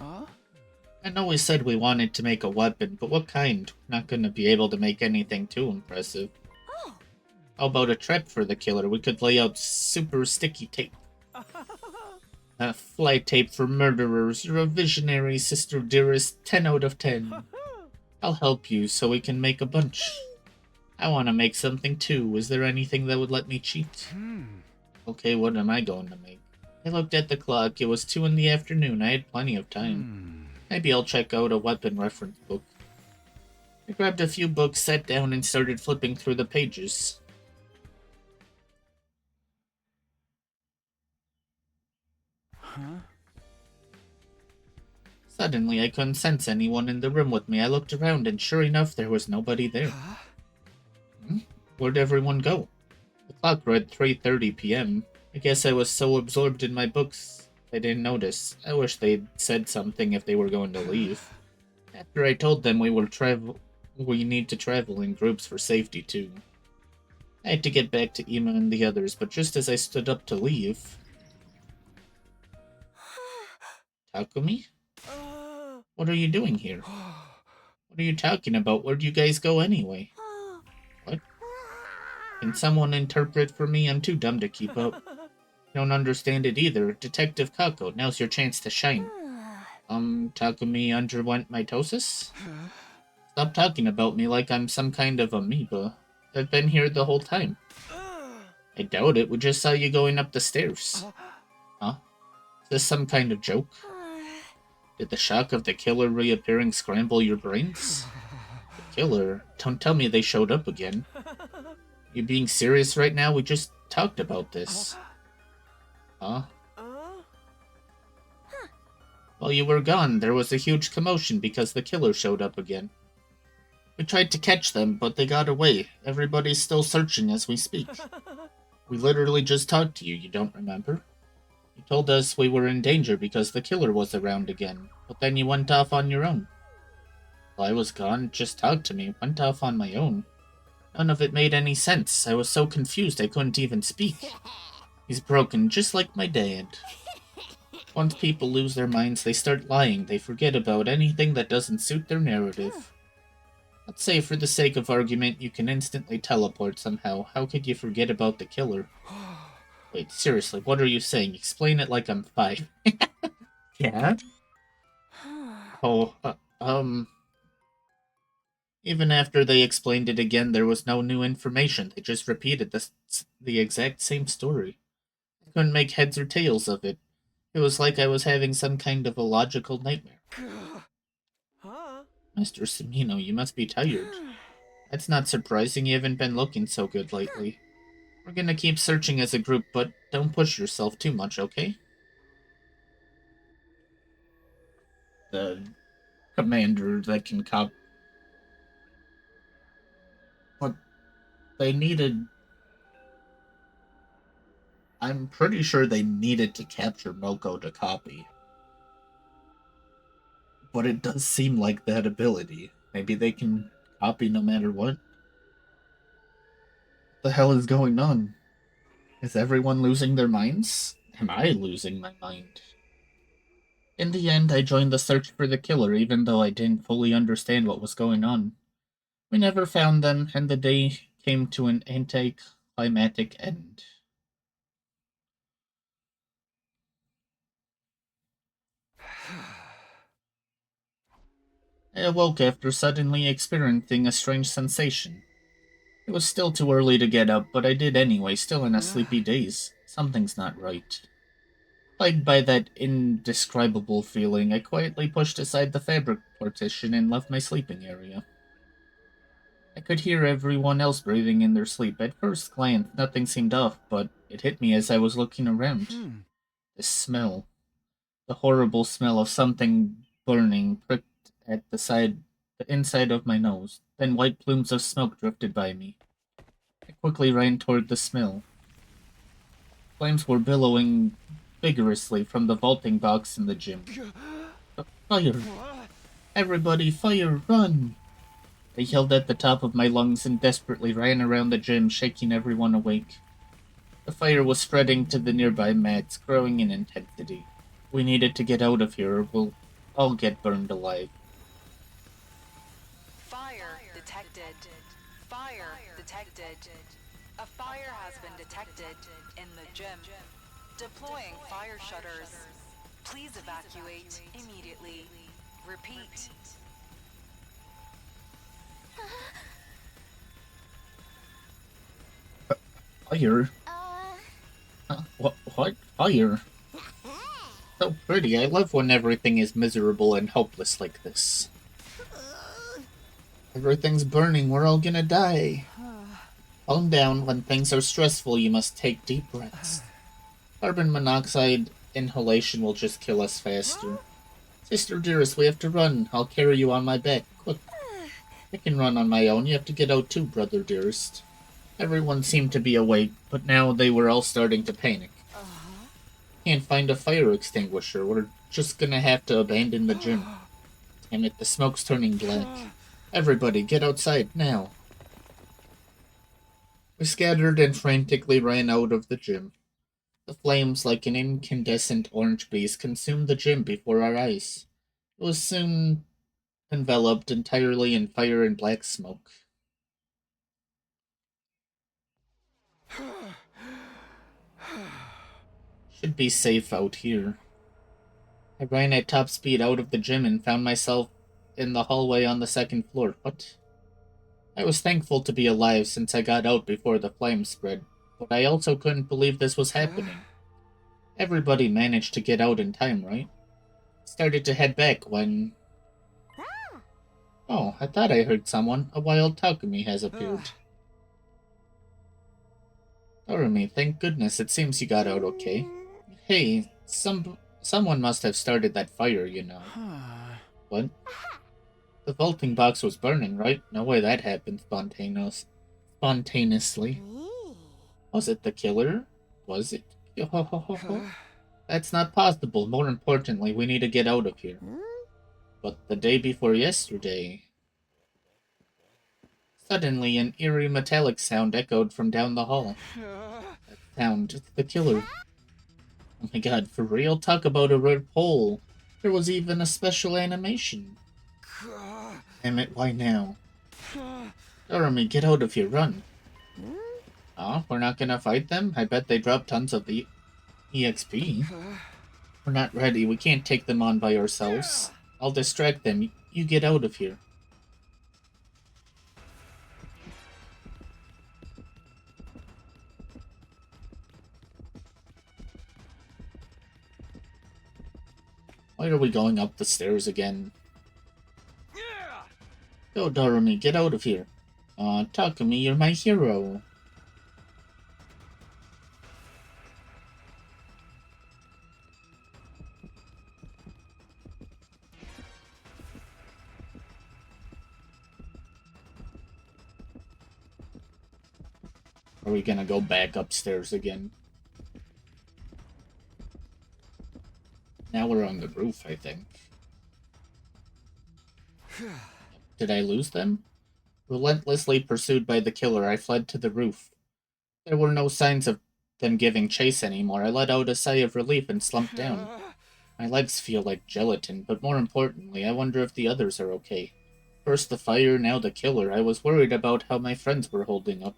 I know we said we wanted to make a weapon, but what kind? We're not gonna be able to make anything too impressive. How about a trap for the killer? We could lay out super sticky tape. Fly tape for murderers. You're a visionary, Sister Dearest. 10 out of 10. I'll help you so we can make a bunch. I want to make something too. Is there anything that would let me cheat? Okay, what am I going to make? I looked at the clock. It was 2 in the afternoon. I had plenty of time. Maybe I'll check out a weapon reference book. I grabbed a few books, sat down, and started flipping through the pages. Suddenly, I couldn't sense anyone in the room with me. I looked around, and sure enough, there was nobody there. Where'd everyone go? The clock read 3:30 p.m. I guess I was so absorbed in my books, I didn't notice. I wish they'd said something if they were going to leave. After I told them we need to travel in groups for safety too. I had to get back to Ima and the others, but just as I stood up to leave... Takumi? What are you doing here? What are you talking about? Where'd you guys go anyway? What? Can someone interpret for me? I'm too dumb to keep up. Don't understand it either. Detective Kako, now's your chance to shine. Takumi underwent mitosis? Stop talking about me like I'm some kind of amoeba. I've been here the whole time. I doubt it. We just saw you going up the stairs. Huh? Is this some kind of joke? Did the shock of the killer reappearing scramble your brains? The killer? Don't tell me they showed up again. You being serious right now? We just talked about this. Huh? While you were gone, there was a huge commotion because the killer showed up again. We tried to catch them, but they got away. Everybody's still searching as we speak. We literally just talked to you, you don't remember? You told us we were in danger because the killer was around again, but then you went off on your own. While I was gone, just talked to me, went off on my own. None of it made any sense. I was so confused I couldn't even speak. He's broken, just like my dad. Once people lose their minds, they start lying. They forget about anything that doesn't suit their narrative. Let's say, for the sake of argument, you can instantly teleport somehow. How could you forget about the killer? Wait, seriously, what are you saying? Explain it like I'm 5. Yeah? Oh, even after they explained it again, there was no new information. They just repeated the exact same story. I couldn't make heads or tails of it. It was like I was having some kind of a logical nightmare. Huh? Mr. Semino, you must be tired. That's not surprising, you haven't been looking so good lately. We're gonna keep searching as a group, but don't push yourself too much, okay? The commander that can cop... But they needed... I'm pretty sure they needed to capture Moko to copy. But it does seem like that ability. Maybe they can copy no matter what. What the hell is going on? Is everyone losing their minds? Am I losing my mind? In the end, I joined the search for the killer, even though I didn't fully understand what was going on. We never found them, and the day came to an anticlimactic end. I awoke after suddenly experiencing a strange sensation. It was still too early to get up, but I did anyway, still in a sleepy daze. Something's not right. Plagued by that indescribable feeling, I quietly pushed aside the fabric partition and left my sleeping area. I could hear everyone else breathing in their sleep. At first glance, nothing seemed off, but it hit me as I was looking around. The smell. The horrible smell of something burning pricked at the inside of my nose. Then white plumes of smoke drifted by me. I quickly ran toward the smell. Flames were billowing vigorously from the vaulting box in the gym. Fire! Everybody, fire! Run! I yelled at the top of my lungs and desperately ran around the gym, shaking everyone awake. The fire was spreading to the nearby mats, growing in intensity. We needed to get out of here or we'll all get burned alive. Fire detected. Fire detected. A fire has been detected in the gym. Deploying fire shutters. Please evacuate immediately. Repeat. Fire? What? Fire? So pretty. I love when everything is miserable and hopeless like this. Everything's burning. We're all gonna die. Calm down. When things are stressful, you must take deep breaths. Carbon monoxide inhalation will just kill us faster. Sister dearest, we have to run. I'll carry you on my back. Quick. I can run on my own. You have to get out too, brother dearest. Everyone seemed to be awake, but now they were all starting to panic. Can't find a fire extinguisher. We're just gonna have to abandon the gym. Damn it, the smoke's turning black. Everybody, get outside, now. We scattered and frantically ran out of the gym. The flames, like an incandescent orange beast, consumed the gym before our eyes. It was soon enveloped entirely in fire and black smoke. Should be safe out here. I ran at top speed out of the gym and found myself in the hallway on the second floor. What? I was thankful to be alive since I got out before the flames spread, but I also couldn't believe this was happening. Everybody managed to get out in time, right? Started to head back when... Oh, I thought I heard someone. A wild Takumi has appeared. Doremi, thank goodness, it seems you got out okay. Hey, someone must have started that fire, you know. What? The vaulting box was burning, right? No way that happened spontaneously. Was it the killer? Was it? That's not possible. More importantly, we need to get out of here. But the day before yesterday... Suddenly, an eerie metallic sound echoed from down the hall. That sound, it's the killer. Oh my god, for real? Talk about a red pole. There was even a special animation. Damn it, why now? Doremi, get out of here, run. Oh, we're not gonna fight them? I bet they dropped tons of the EXP. We're not ready, we can't take them on by ourselves. I'll distract them. You get out of here. Why are we going up the stairs again? Go, Doremi, get out of here. Takumi, you're my hero. Are we gonna go back upstairs again? Now we're on the roof, I think. Did I lose them? Relentlessly pursued by the killer, I fled to the roof. There were no signs of them giving chase anymore. I let out a sigh of relief and slumped down. My legs feel like gelatin, but more importantly, I wonder if the others are okay. First the fire, now the killer. I was worried about how my friends were holding up.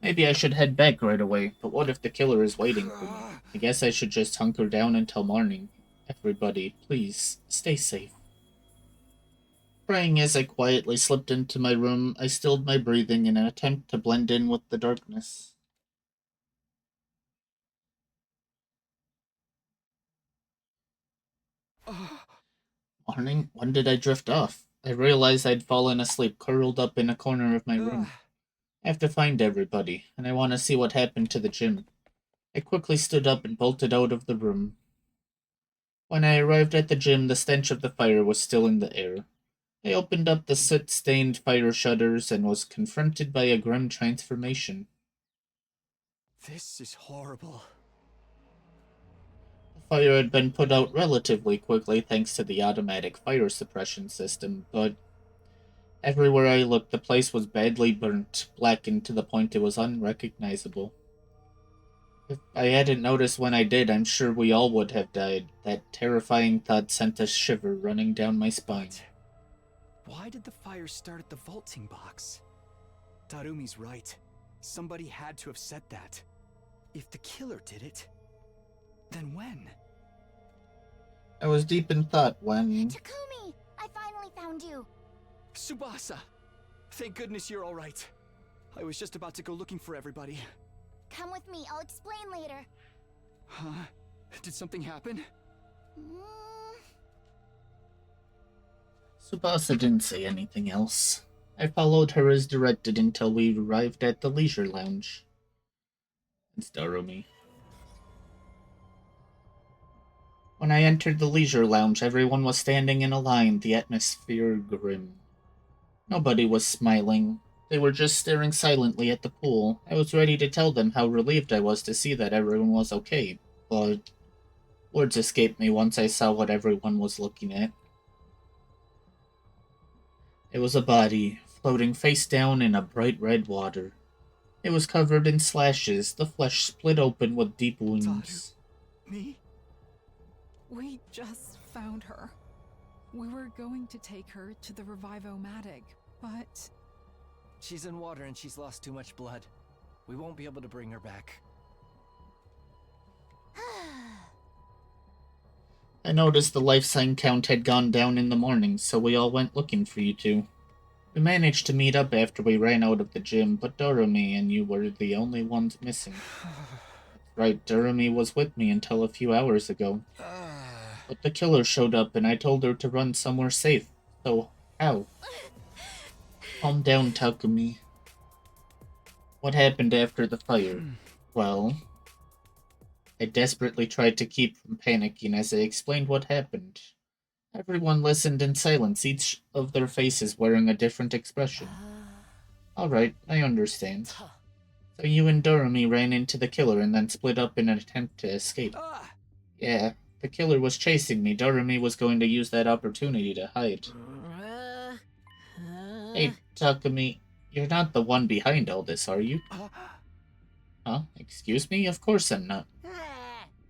Maybe I should head back right away, but what if the killer is waiting for me? I guess I should just hunker down until morning. Everybody, please, stay safe. Praying as I quietly slipped into my room, I stilled my breathing in an attempt to blend in with the darkness. Morning? When did I drift off? I realized I'd fallen asleep, curled up in a corner of my room. I have to find everybody, and I want to see what happened to the gym. I quickly stood up and bolted out of the room. When I arrived at the gym, the stench of the fire was still in the air. I opened up the soot-stained fire shutters and was confronted by a grim transformation. This is horrible. The fire had been put out relatively quickly thanks to the automatic fire suppression system, but everywhere I looked, the place was badly burnt, blackened to the point it was unrecognizable. If I hadn't noticed when I did, I'm sure we all would have died. That terrifying thought sent a shiver running down my spine. Why did the fire start at the vaulting box? Tarumi's right. Somebody had to have said that. If the killer did it, then when? I was deep in thought when... Takumi! I finally found you! Tsubasa! Thank goodness you're alright. I was just about to go looking for everybody. Come with me, I'll explain later. Huh? Did something happen? Tsubasa didn't say anything else. I followed her as directed until we arrived at the leisure lounge. It's Darumi. When I entered the leisure lounge, everyone was standing in a line, the atmosphere grim. Nobody was smiling. They were just staring silently at the pool. I was ready to tell them how relieved I was to see that everyone was okay, but words escaped me once I saw what everyone was looking at. It was a body, floating face down in a bright red water. It was covered in slashes, the flesh split open with deep wounds. Me? We just found her. We were going to take her to the Revive-O-Matic, but... She's in water and she's lost too much blood. We won't be able to bring her back. I noticed the life sign count had gone down in the morning, so we all went looking for you two. We managed to meet up after we ran out of the gym, but Doremi and you were the only ones missing. Right, Doremi was with me until a few hours ago. But the killer showed up and I told her to run somewhere safe. So, how? Calm down, Takumi. What happened after the fire? Well, I desperately tried to keep from panicking as I explained what happened. Everyone listened in silence, each of their faces wearing a different expression. Alright, I understand. So you and Doremi ran into the killer and then split up in an attempt to escape. Yeah, the killer was chasing me. Doremi was going to use that opportunity to hide. Hey, Takumi, you're not the one behind all this, are you? Huh? Excuse me? Of course I'm not.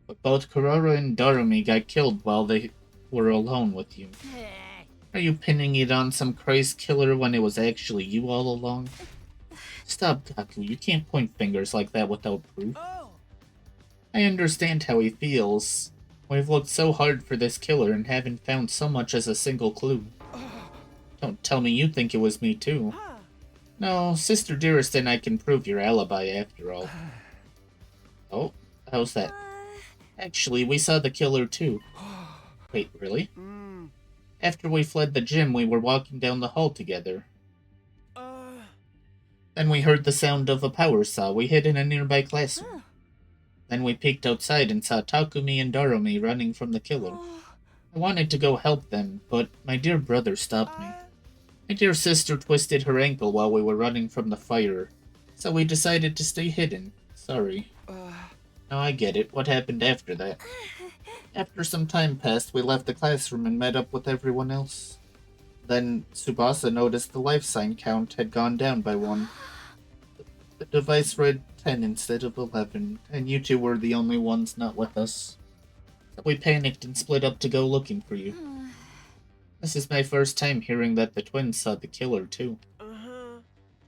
But both Kurora and Doremi got killed while they were alone with you. Are you pinning it on some crazed killer when it was actually you all along? Stop, Kaku. You can't point fingers like that without proof. I understand how he feels. We've looked so hard for this killer and haven't found so much as a single clue. Don't tell me you think it was me too. No, Sister Dearest and I can prove your alibi after all. Oh, how's that? Actually, we saw the killer too. Wait, really? After we fled the gym, we were walking down the hall together. Then we heard the sound of a power saw. We hid in a nearby classroom. Then we peeked outside and saw Takumi and Darumi running from the killer. I wanted to go help them, but my dear brother stopped me. My dear sister twisted her ankle while we were running from the fire, so we decided to stay hidden. Sorry. Now I get it. What happened after that? After some time passed, we left the classroom and met up with everyone else. Then Tsubasa noticed the life sign count had gone down by 1. The device read 10 instead of 11, and you two were the only ones not with us. So we panicked and split up to go looking for you. This is my first time hearing that the twins saw the killer too.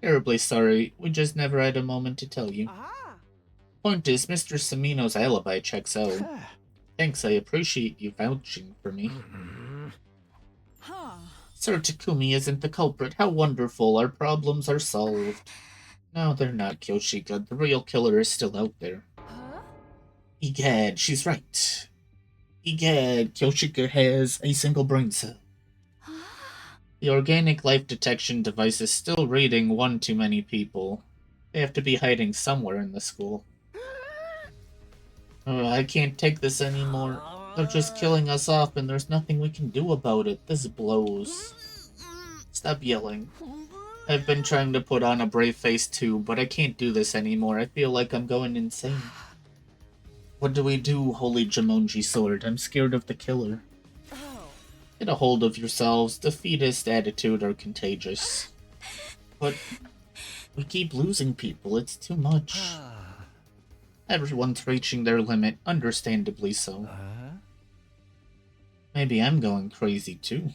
Terribly sorry, we just never had a moment to tell you. Point is, Mr. Samino's alibi checks out. Thanks, I appreciate you vouching for me. Sir Takumi isn't the culprit. How wonderful, our problems are solved. No, they're not, Kyoshika. The real killer is still out there. Egad, she's right. Egad, Kyoshika has a single brain cell. The organic life detection device is still reading 1 too many people. They have to be hiding somewhere in the school. I can't take this anymore. They're just killing us off and there's nothing we can do about it. This blows. Stop yelling. I've been trying to put on a brave face too, but I can't do this anymore. I feel like I'm going insane. What do we do, Holy Jumonji Sword? I'm scared of the killer. Get a hold of yourselves. Defeatist attitude are contagious. But we keep losing people. It's too much. Everyone's reaching their limit, understandably so. Maybe I'm going crazy too.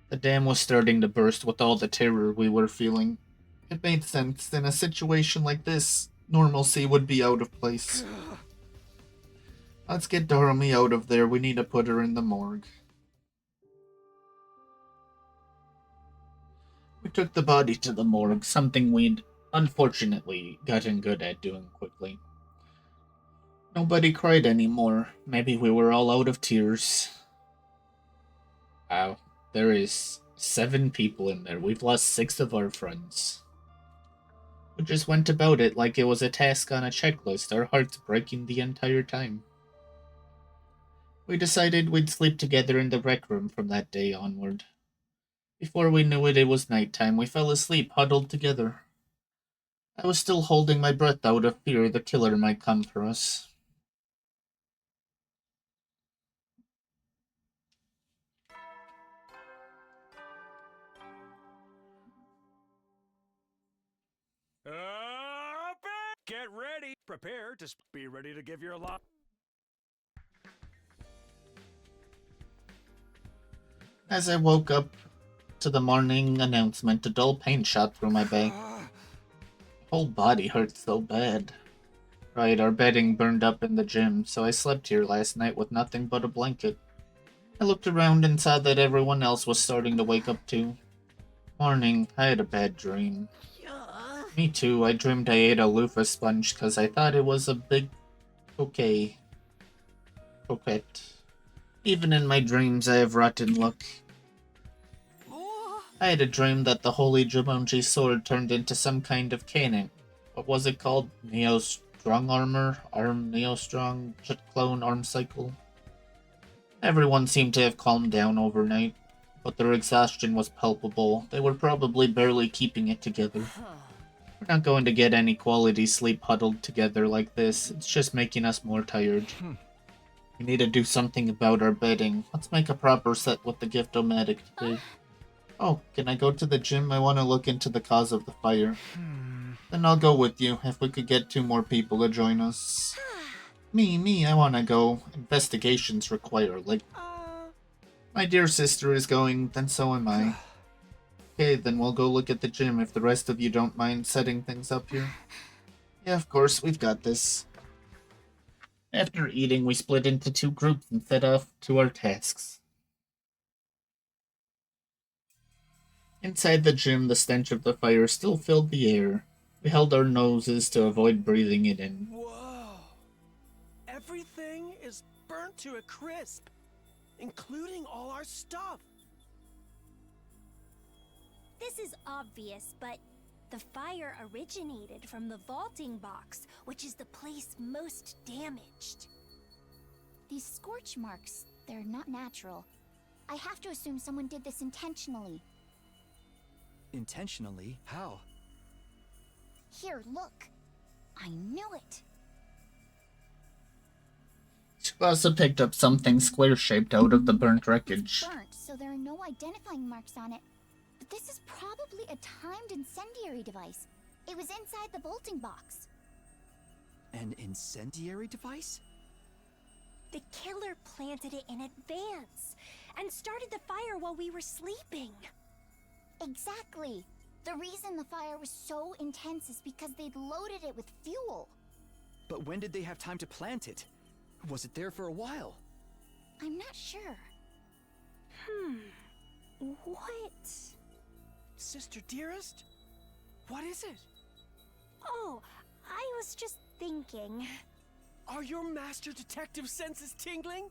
The dam was starting to burst with all the terror we were feeling. It made sense. In a situation like this, normalcy would be out of place. Let's get Darumi out of there. We need to put her in the morgue. We took the body to the morgue, something we'd unfortunately gotten good at doing quickly. Nobody cried anymore. Maybe we were all out of tears. Wow. There is 7 people in there. We've lost 6 of our friends. We just went about it like it was a task on a checklist, our hearts breaking the entire time. We decided we'd sleep together in the rec room from that day onward. Before we knew it, it was nighttime. We fell asleep, huddled together. I was still holding my breath out of fear the killer might come for us. Get ready. Prepare to be ready to give your lot. As I woke up to the morning announcement, a dull pain shot through my back. My whole body hurt so bad. Right, our bedding burned up in the gym, so I slept here last night with nothing but a blanket. I looked around and saw that everyone else was starting to wake up too. Morning, I had a bad dream. Me too, I dreamed I ate a loofah sponge because I thought it was a big coquette. Even in my dreams, I have rotten luck. I had a dream that the Holy Jumonji Sword turned into some kind of cannon. What was it called? Neo Strong Armor? Neo Strong Clone Arm Cycle? Everyone seemed to have calmed down overnight, but their exhaustion was palpable. They were probably barely keeping it together. We're not going to get any quality sleep huddled together like this. It's just making us more tired. We need to do something about our bedding. Let's make a proper set with the Gift-O-Matic today. Oh, can I go to the gym? I want to look into the cause of the fire. Then I'll go with you, if we could get 2 more people to join us. Me, I want to go. Investigations require, like... My dear sister is going, then so am I. Okay, then we'll go look at the gym if the rest of you don't mind setting things up here. Yeah, of course, we've got this. After eating, we split into 2 groups and set off to our tasks. Inside the gym, the stench of the fire still filled the air. We held our noses to avoid breathing it in. Whoa! Everything is burnt to a crisp, including all our stuff. This is obvious, but the fire originated from the vaulting box, which is the place most damaged. These scorch marks, they're not natural. I have to assume someone did this intentionally. Intentionally? How? Here, look. I knew it. Tsubasa picked up something square-shaped out of the burnt wreckage. It's burnt, so there are no identifying marks on it. But this is probably a timed incendiary device. It was inside the bolting box. An incendiary device? The killer planted it in advance and started the fire while we were sleeping. Exactly. The reason the fire was so intense is because they'd loaded it with fuel. But when did they have time to plant it? Was it there for a while? I'm not sure. What? Sister dearest? What is it? Oh, I was just thinking. Are your master detective senses tingling?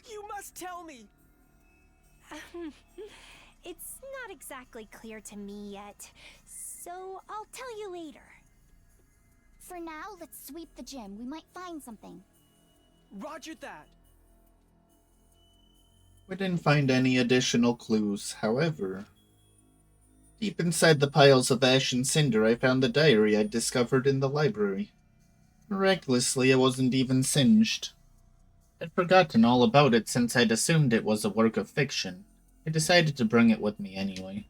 You must tell me! It's not exactly clear to me yet, so I'll tell you later. For now, let's sweep the gym. We might find something. Roger that. We didn't find any additional clues, however. Deep inside the piles of ash and cinder, I found the diary I'd discovered in the library. Miraculously, it wasn't even singed. I'd forgotten all about it since I'd assumed it was a work of fiction. I decided to bring it with me anyway.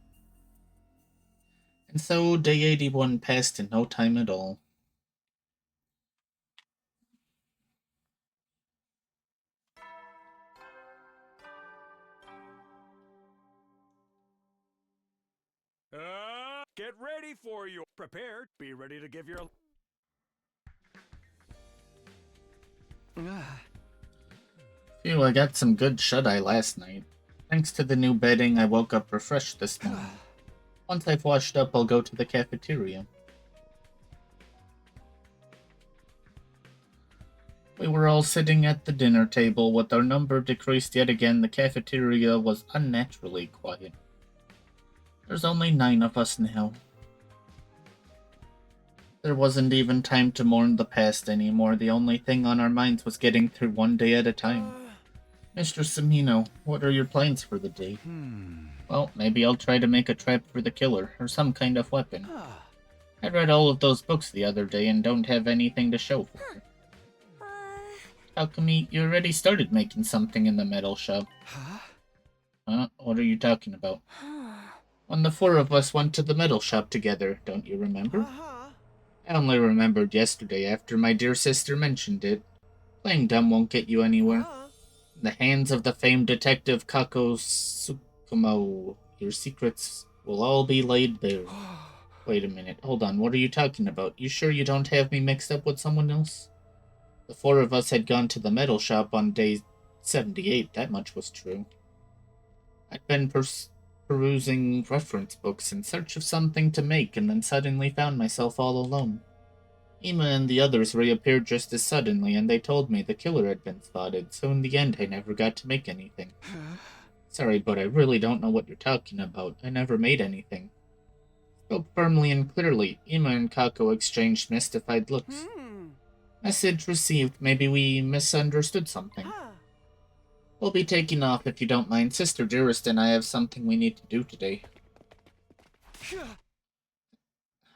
And so, day 81 passed in no time at all. Get ready for your prepared. Be ready to give your. Phew, I got some good shut-eye last night. Thanks to the new bedding, I woke up refreshed this morning. Once I've washed up, I'll go to the cafeteria. We were all sitting at the dinner table. With our number decreased yet again, the cafeteria was unnaturally quiet. There's only 9 of us now. There wasn't even time to mourn the past anymore. The only thing on our minds was getting through one day at a time. Mr. Samino, what are your plans for the day? Well, maybe I'll try to make a trap for the killer, or some kind of weapon. I read all of those books the other day and don't have anything to show for it. Alchemy, you already started making something in the metal shop. Huh? What are you talking about? When the 4 of us went to the metal shop together, don't you remember? I only remembered yesterday after my dear sister mentioned it. Playing dumb won't get you anywhere. In the hands of the famed detective Kako Tsukumo, your secrets will all be laid bare. Wait a minute, hold on, what are you talking about? You sure you don't have me mixed up with someone else? The 4 of us had gone to the metal shop on day 78, that much was true. I'd been perusing reference books in search of something to make, and then suddenly found myself all alone. Ima and the others reappeared just as suddenly, and they told me the killer had been spotted, so in the end I never got to make anything. Sorry, but I really don't know what you're talking about. I never made anything. Spoke firmly and clearly. Ima and Kako exchanged mystified looks. Message received. Maybe we misunderstood something. We'll be taking off if you don't mind. Sister Dearest and I have something we need to do today.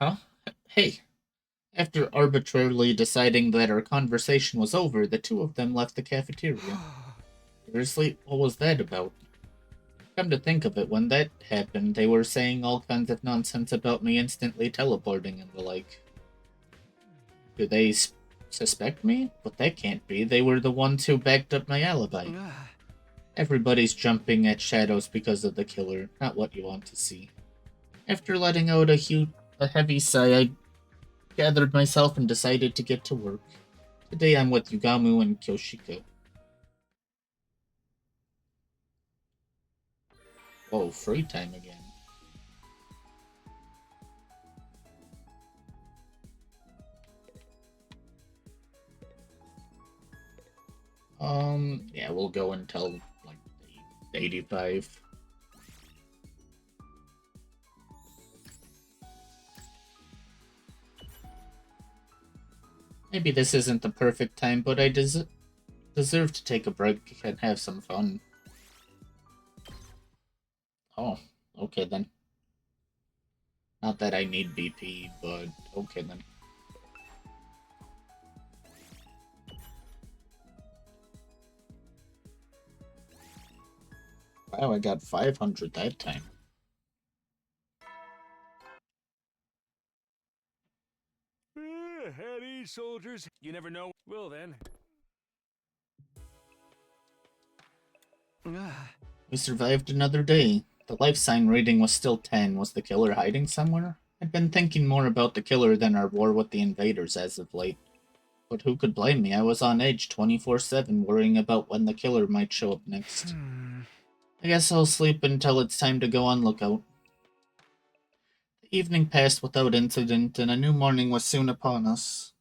Huh? Hey. After arbitrarily deciding that our conversation was over, the 2 of them left the cafeteria. Seriously, what was that about? Come to think of it, when that happened, they were saying all kinds of nonsense about me instantly teleporting and the like. Do they suspect me? But that can't be. They were the ones who backed up my alibi. Everybody's jumping at shadows because of the killer, not what you want to see. After letting out a heavy sigh, I gathered myself and decided to get to work. Today I'm with Yugamu and Kyoshiko. Whoa, free time again. Yeah, we'll go until, like, 85. Maybe this isn't the perfect time, but I deserve to take a break and have some fun. Oh, okay then. Not that I need BP, but okay then. Wow, I got 500 that time. At ease, soldiers. You never know. Well then. We survived another day. The life sign rating was still 10. Was the killer hiding somewhere? I'd been thinking more about the killer than our war with the invaders as of late. But who could blame me? I was on edge 24/7, worrying about when the killer might show up next. I guess I'll sleep until it's time to go on lookout. The evening passed without incident, and a new morning was soon upon us.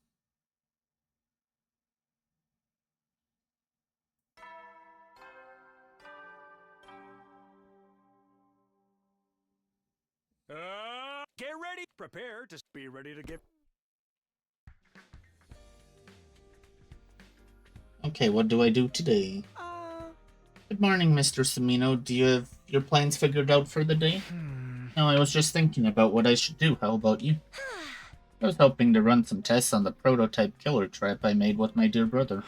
Get ready. Prepare to be ready to get. Okay, what do I do today? Good morning, Mr. Samino. Do you have your plans figured out for the day? No, I was just thinking about what I should do. How about you? I was hoping to run some tests on the prototype killer trap I made with my dear brother.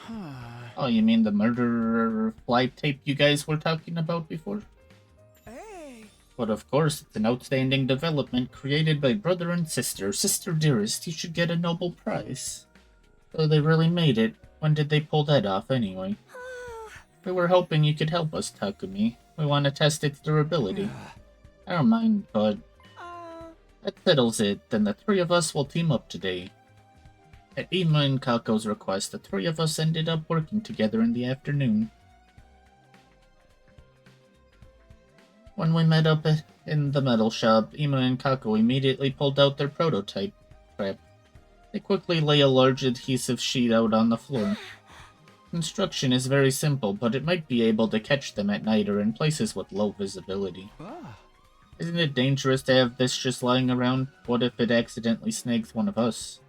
Oh, you mean the murderer fly tape you guys were talking about before? But of course, it's an outstanding development created by brother and sister. Sister dearest, you should get a Nobel Prize. So they really made it. When did they pull that off, anyway? We were hoping you could help us, Takumi. We want to test its durability. I don't mind, but... that settles it. Then the three of us will team up today. At Ima and Kako's request, the three of us ended up working together in the afternoon. When we met up in the metal shop, Ima and Kako immediately pulled out their prototype trap. They quickly lay a large adhesive sheet out on the floor. Construction is very simple, but it might be able to catch them at night or in places with low visibility. Isn't it dangerous to have this just lying around? What if it accidentally snags one of us?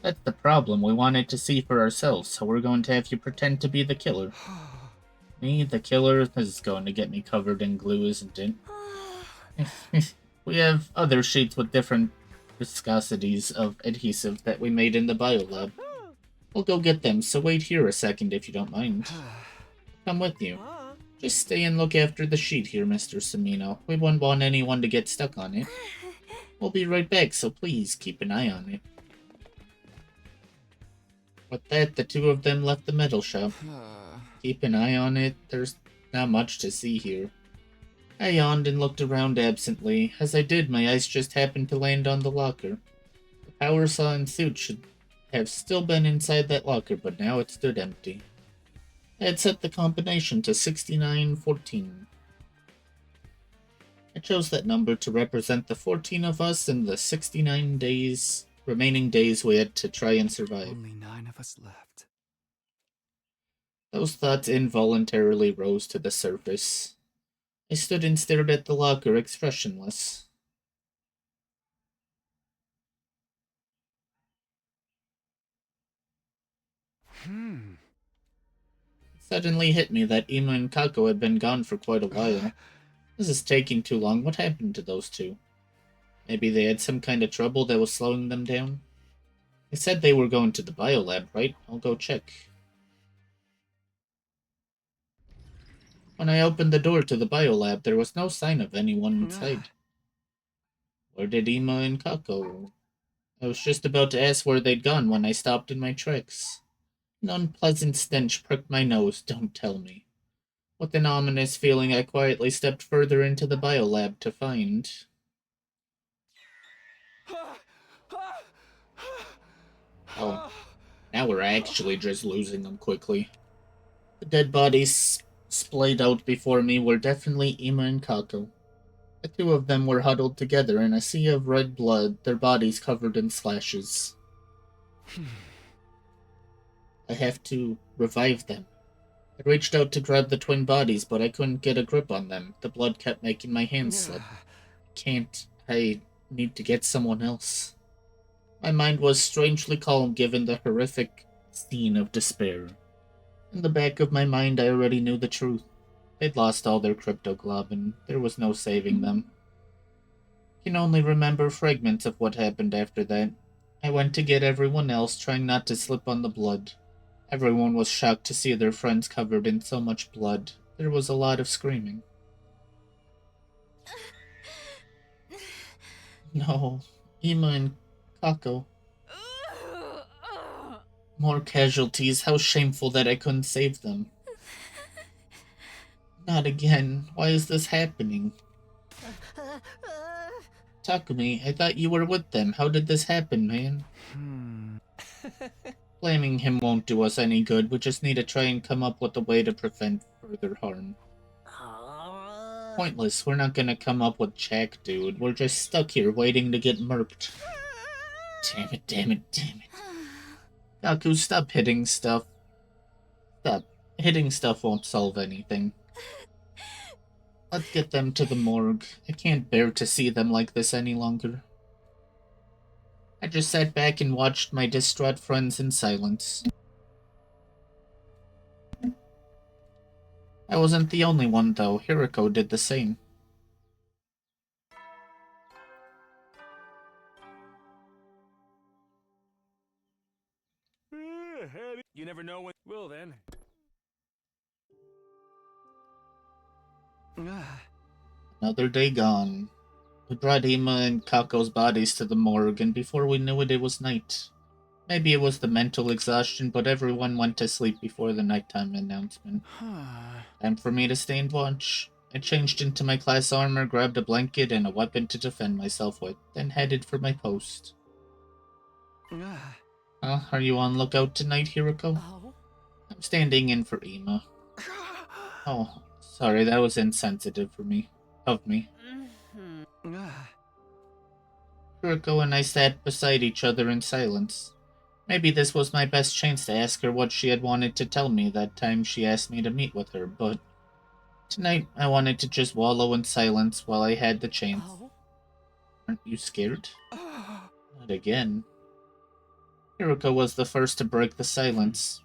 That's the problem. We wanted to see for ourselves, so we're going to have you pretend to be the killer. Me, the killer? This is going to get me covered in glue, isn't it? We have other sheets with different viscosities of adhesive that we made in the biolab. We'll go get them, so wait here a second if you don't mind. Come with you. Just stay and look after the sheet here, Mr. Samino. We wouldn't want anyone to get stuck on it. We'll be right back, so please keep an eye on it. With that, the two of them left the metal shop. Keep an eye on it. There's not much to see here. I yawned and looked around absently. As I did, my eyes just happened to land on the locker. The power saw and suit should have still been inside that locker, but now it stood empty. I had set the combination to 6914. I chose that number to represent the 14 of us and the 69 remaining days we had to try and survive. Only 9 of us left. Those thoughts involuntarily rose to the surface. I stood and stared at the locker, expressionless. It suddenly hit me that Ima and Kako had been gone for quite a while. This is taking too long. What happened to those two? Maybe they had some kind of trouble that was slowing them down? They said they were going to the biolab, right? I'll go check. When I opened the door to the biolab, there was no sign of anyone inside. Where did Ima and Kako? I was just about to ask where they'd gone when I stopped in my tracks. An unpleasant stench pricked my nose, don't tell me. With an ominous feeling, I quietly stepped further into the biolab to find... Oh, Now we're actually just losing them quickly. The dead bodies splayed out before me were definitely Ima and Kako. The two of them were huddled together in a sea of red blood, their bodies covered in slashes. I have to revive them. I reached out to grab the twin bodies, but I couldn't get a grip on them. The blood kept making my hands slip. Can't. I need to get someone else. My mind was strangely calm given the horrific scene of despair. In the back of my mind, I already knew the truth. They'd lost all their cryptoglobin. There was no saving them. I can only remember fragments of what happened after that. I went to get everyone else, trying not to slip on the blood. Everyone was shocked to see their friends covered in so much blood. There was a lot of screaming. No, Ima and Kako. More casualties. How shameful that I couldn't save them. Not again. Why is this happening? Takumi, I thought you were with them. How did this happen, man? Blaming him won't do us any good. We just need to try and come up with a way to prevent further harm. Pointless. We're not gonna come up with Jack, dude. We're just stuck here waiting to get murked. Damn it, damn it, damn it. Gaku, stop hitting stuff. Stop. Hitting stuff won't solve anything. Let's get them to the morgue. I can't bear to see them like this any longer. I just sat back and watched my distraught friends in silence. I wasn't the only one, though. Hiriko did the same. You never know when. Well then. Another day gone. We brought Ima and Kako's bodies to the morgue, and before we knew it, it was night. Maybe it was the mental exhaustion, but everyone went to sleep before the nighttime announcement. Time for me to stay and watch. I changed into my class armor, grabbed a blanket and a weapon to defend myself with, then headed for my post. Are you on lookout tonight, Hiriko? Oh? I'm standing in for Ima. Oh, sorry, that was insensitive for me. Of me. Hiriko and I sat beside each other in silence. Maybe this was my best chance to ask her what she had wanted to tell me that time she asked me to meet with her, but tonight I wanted to just wallow in silence while I had the chance. Oh? Aren't you scared? Not again. Hiriko was the first to break the silence.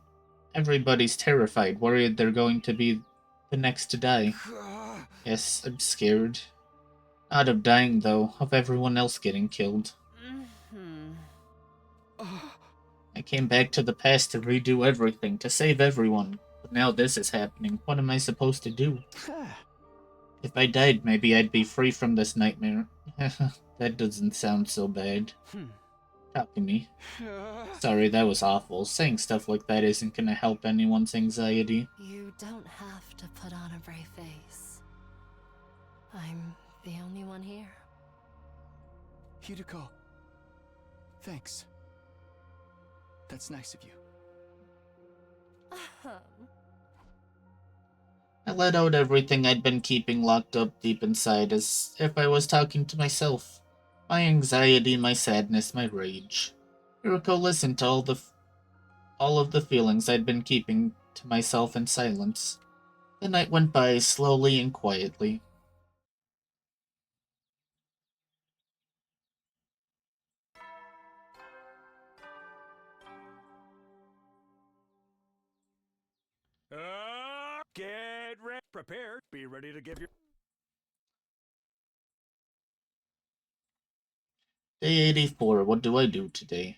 Everybody's terrified, worried they're going to be the next to die. Yes, I'm scared. Not of dying, though, of everyone else getting killed. I came back to the past to redo everything, to save everyone. But now this is happening. What am I supposed to do? If I died, maybe I'd be free from this nightmare. That doesn't sound so bad. Talk to me. Sorry, that was awful. Saying stuff like that isn't gonna help anyone's anxiety. You don't have to put on a brave face. I'm the only one here. Hiriko. Thanks. That's nice of you. I let out everything I'd been keeping locked up deep inside, as if I was talking to myself. My anxiety, my sadness, my rage. Hiriko listened to all of the feelings I'd been keeping to myself in silence. The night went by slowly and quietly. Get ready, prepared, be ready to give your. Day 84, what do I do today?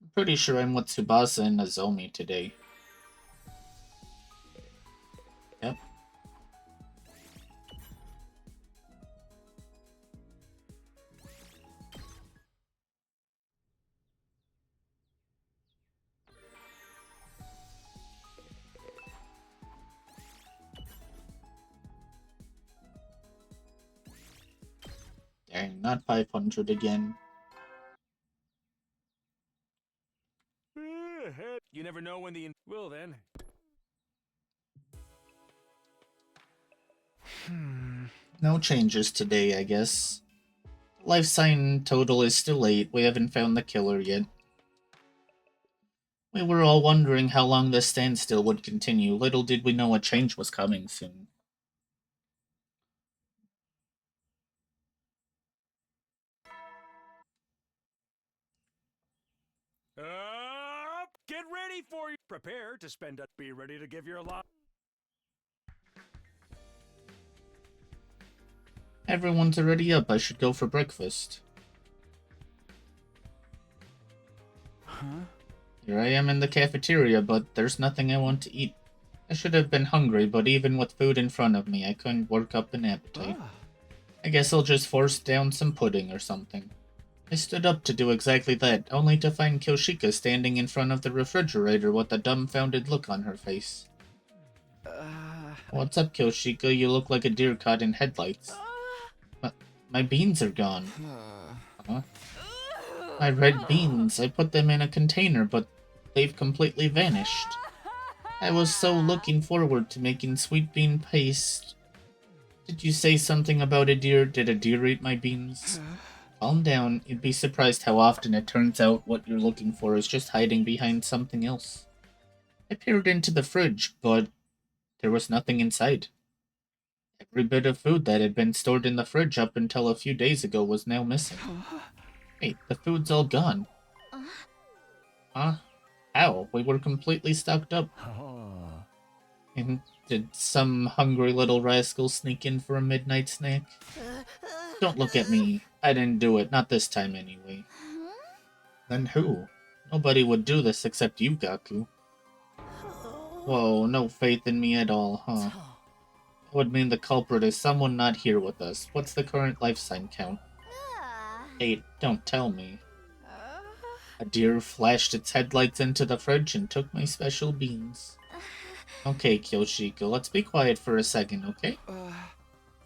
I'm pretty sure I'm with Tsubasa and Nozomi today. Yep. Dang, not 500 again. know when the... Well then. No changes today, I guess. Life sign total is still 8. We haven't found the killer yet. We were all wondering how long this standstill would continue. Little did we know a change was coming soon. Get ready for you. Prepare to spend a... Be ready to give your lot. Everyone's already up. I should go for breakfast. Huh? Here I am in the cafeteria, but there's nothing I want to eat. I should have been hungry, but even with food in front of me, I couldn't work up an appetite. I guess I'll just force down some pudding or something. I stood up to do exactly that, only to find Kyoshika standing in front of the refrigerator with a dumbfounded look on her face. What's up, Kyoshika? You look like a deer caught in headlights. My beans are gone. Huh? My red beans. I put them in a container, but they've completely vanished. I was so looking forward to making sweet bean paste. Did you say something about a deer? Did a deer eat my beans? Calm down. You'd be surprised how often it turns out what you're looking for is just hiding behind something else. I peered into the fridge, but there was nothing inside. Every bit of food that had been stored in the fridge up until a few days ago was now missing. Wait, the food's all gone. Huh? How? We were completely stocked up. And did some hungry little rascal sneak in for a midnight snack? Don't look at me. I didn't do it, not this time anyway. Then who? Nobody would do this except you, Gaku. Whoa, no faith in me at all, huh? That would mean the culprit is someone not here with us. What's the current life sign count? 8, don't tell me. A deer flashed its headlights into the fridge and took my special beans. Okay, Kyoshiko, let's be quiet for a second, okay?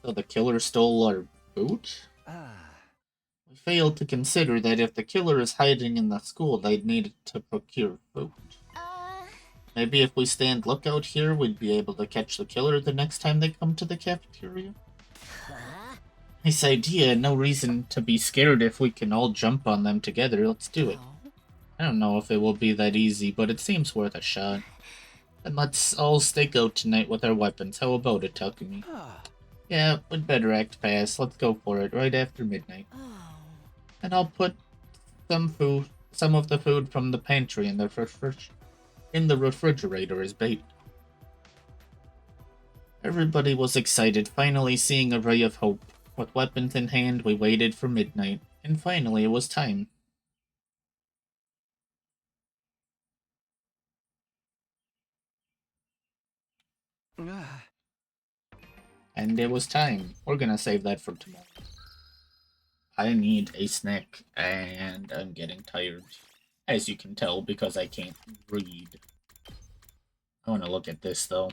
So the killer stole our food? We failed to consider that if the killer is hiding in the school, they'd need to procure food. Maybe if we stand lookout here, we'd be able to catch the killer the next time they come to the cafeteria? Nice idea, no reason to be scared if we can all jump on them together. Let's do it. I don't know if it will be that easy, but it seems worth a shot. Then let's all stake out tonight with our weapons. How about it, Takumi? Yeah, we'd better act fast. Let's go for it, right after midnight. And I'll put some of the food from the pantry in the refrigerator as bait. Everybody was excited, finally seeing a ray of hope. With weapons in hand, we waited for midnight, and finally it was time. And it was time. We're gonna save that for tomorrow. I need a snack, and I'm getting tired. As you can tell, because I can't read. I want to look at this, though.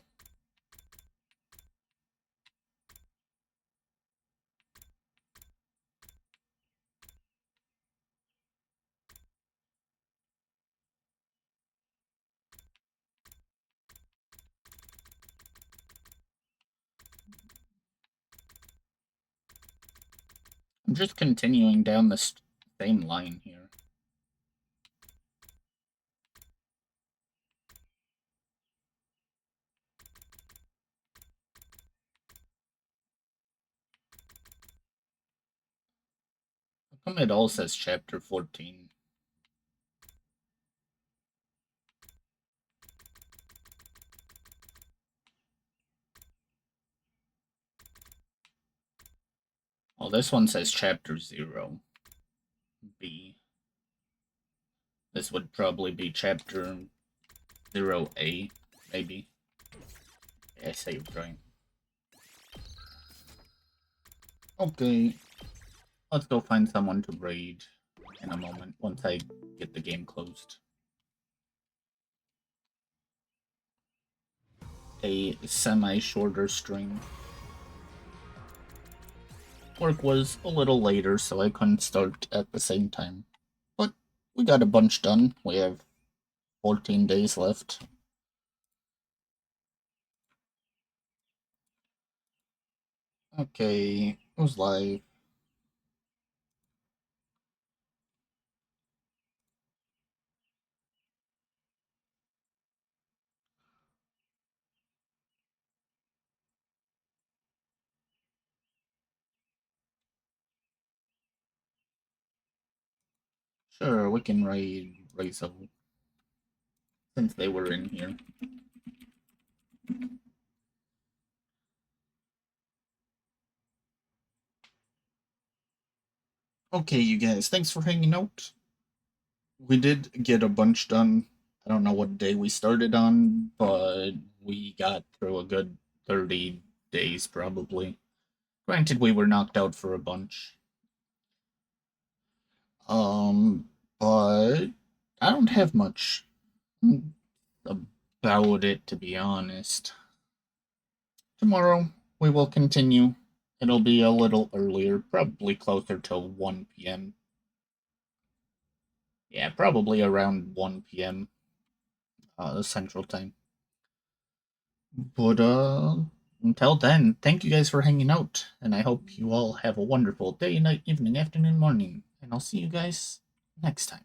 I'm just continuing down the same line here. How come it all says chapter 14? Well, this one says chapter 0. B. This would probably be chapter 0A, maybe. Yeah, I saved right. Okay. Let's go find someone to raid in a moment, once I get the game closed. A semi-shorter stream. Work was a little later, so I couldn't start at the same time. But we got a bunch done. We have 14 days left. Okay, who's live? Sure, we can raid Rizzo since they were in here. Okay, you guys, thanks for hanging out. We did get a bunch done. I don't know what day we started on, but we got through a good 30 days probably. Granted, we were knocked out for a bunch. But I don't have much about it, to be honest. Tomorrow, we will continue. It'll be a little earlier, probably closer to 1 p.m. Yeah, probably around 1 p.m. Central Time. But until then, thank you guys for hanging out, and I hope you all have a wonderful day, night, evening, afternoon, morning, and I'll see you guys next time.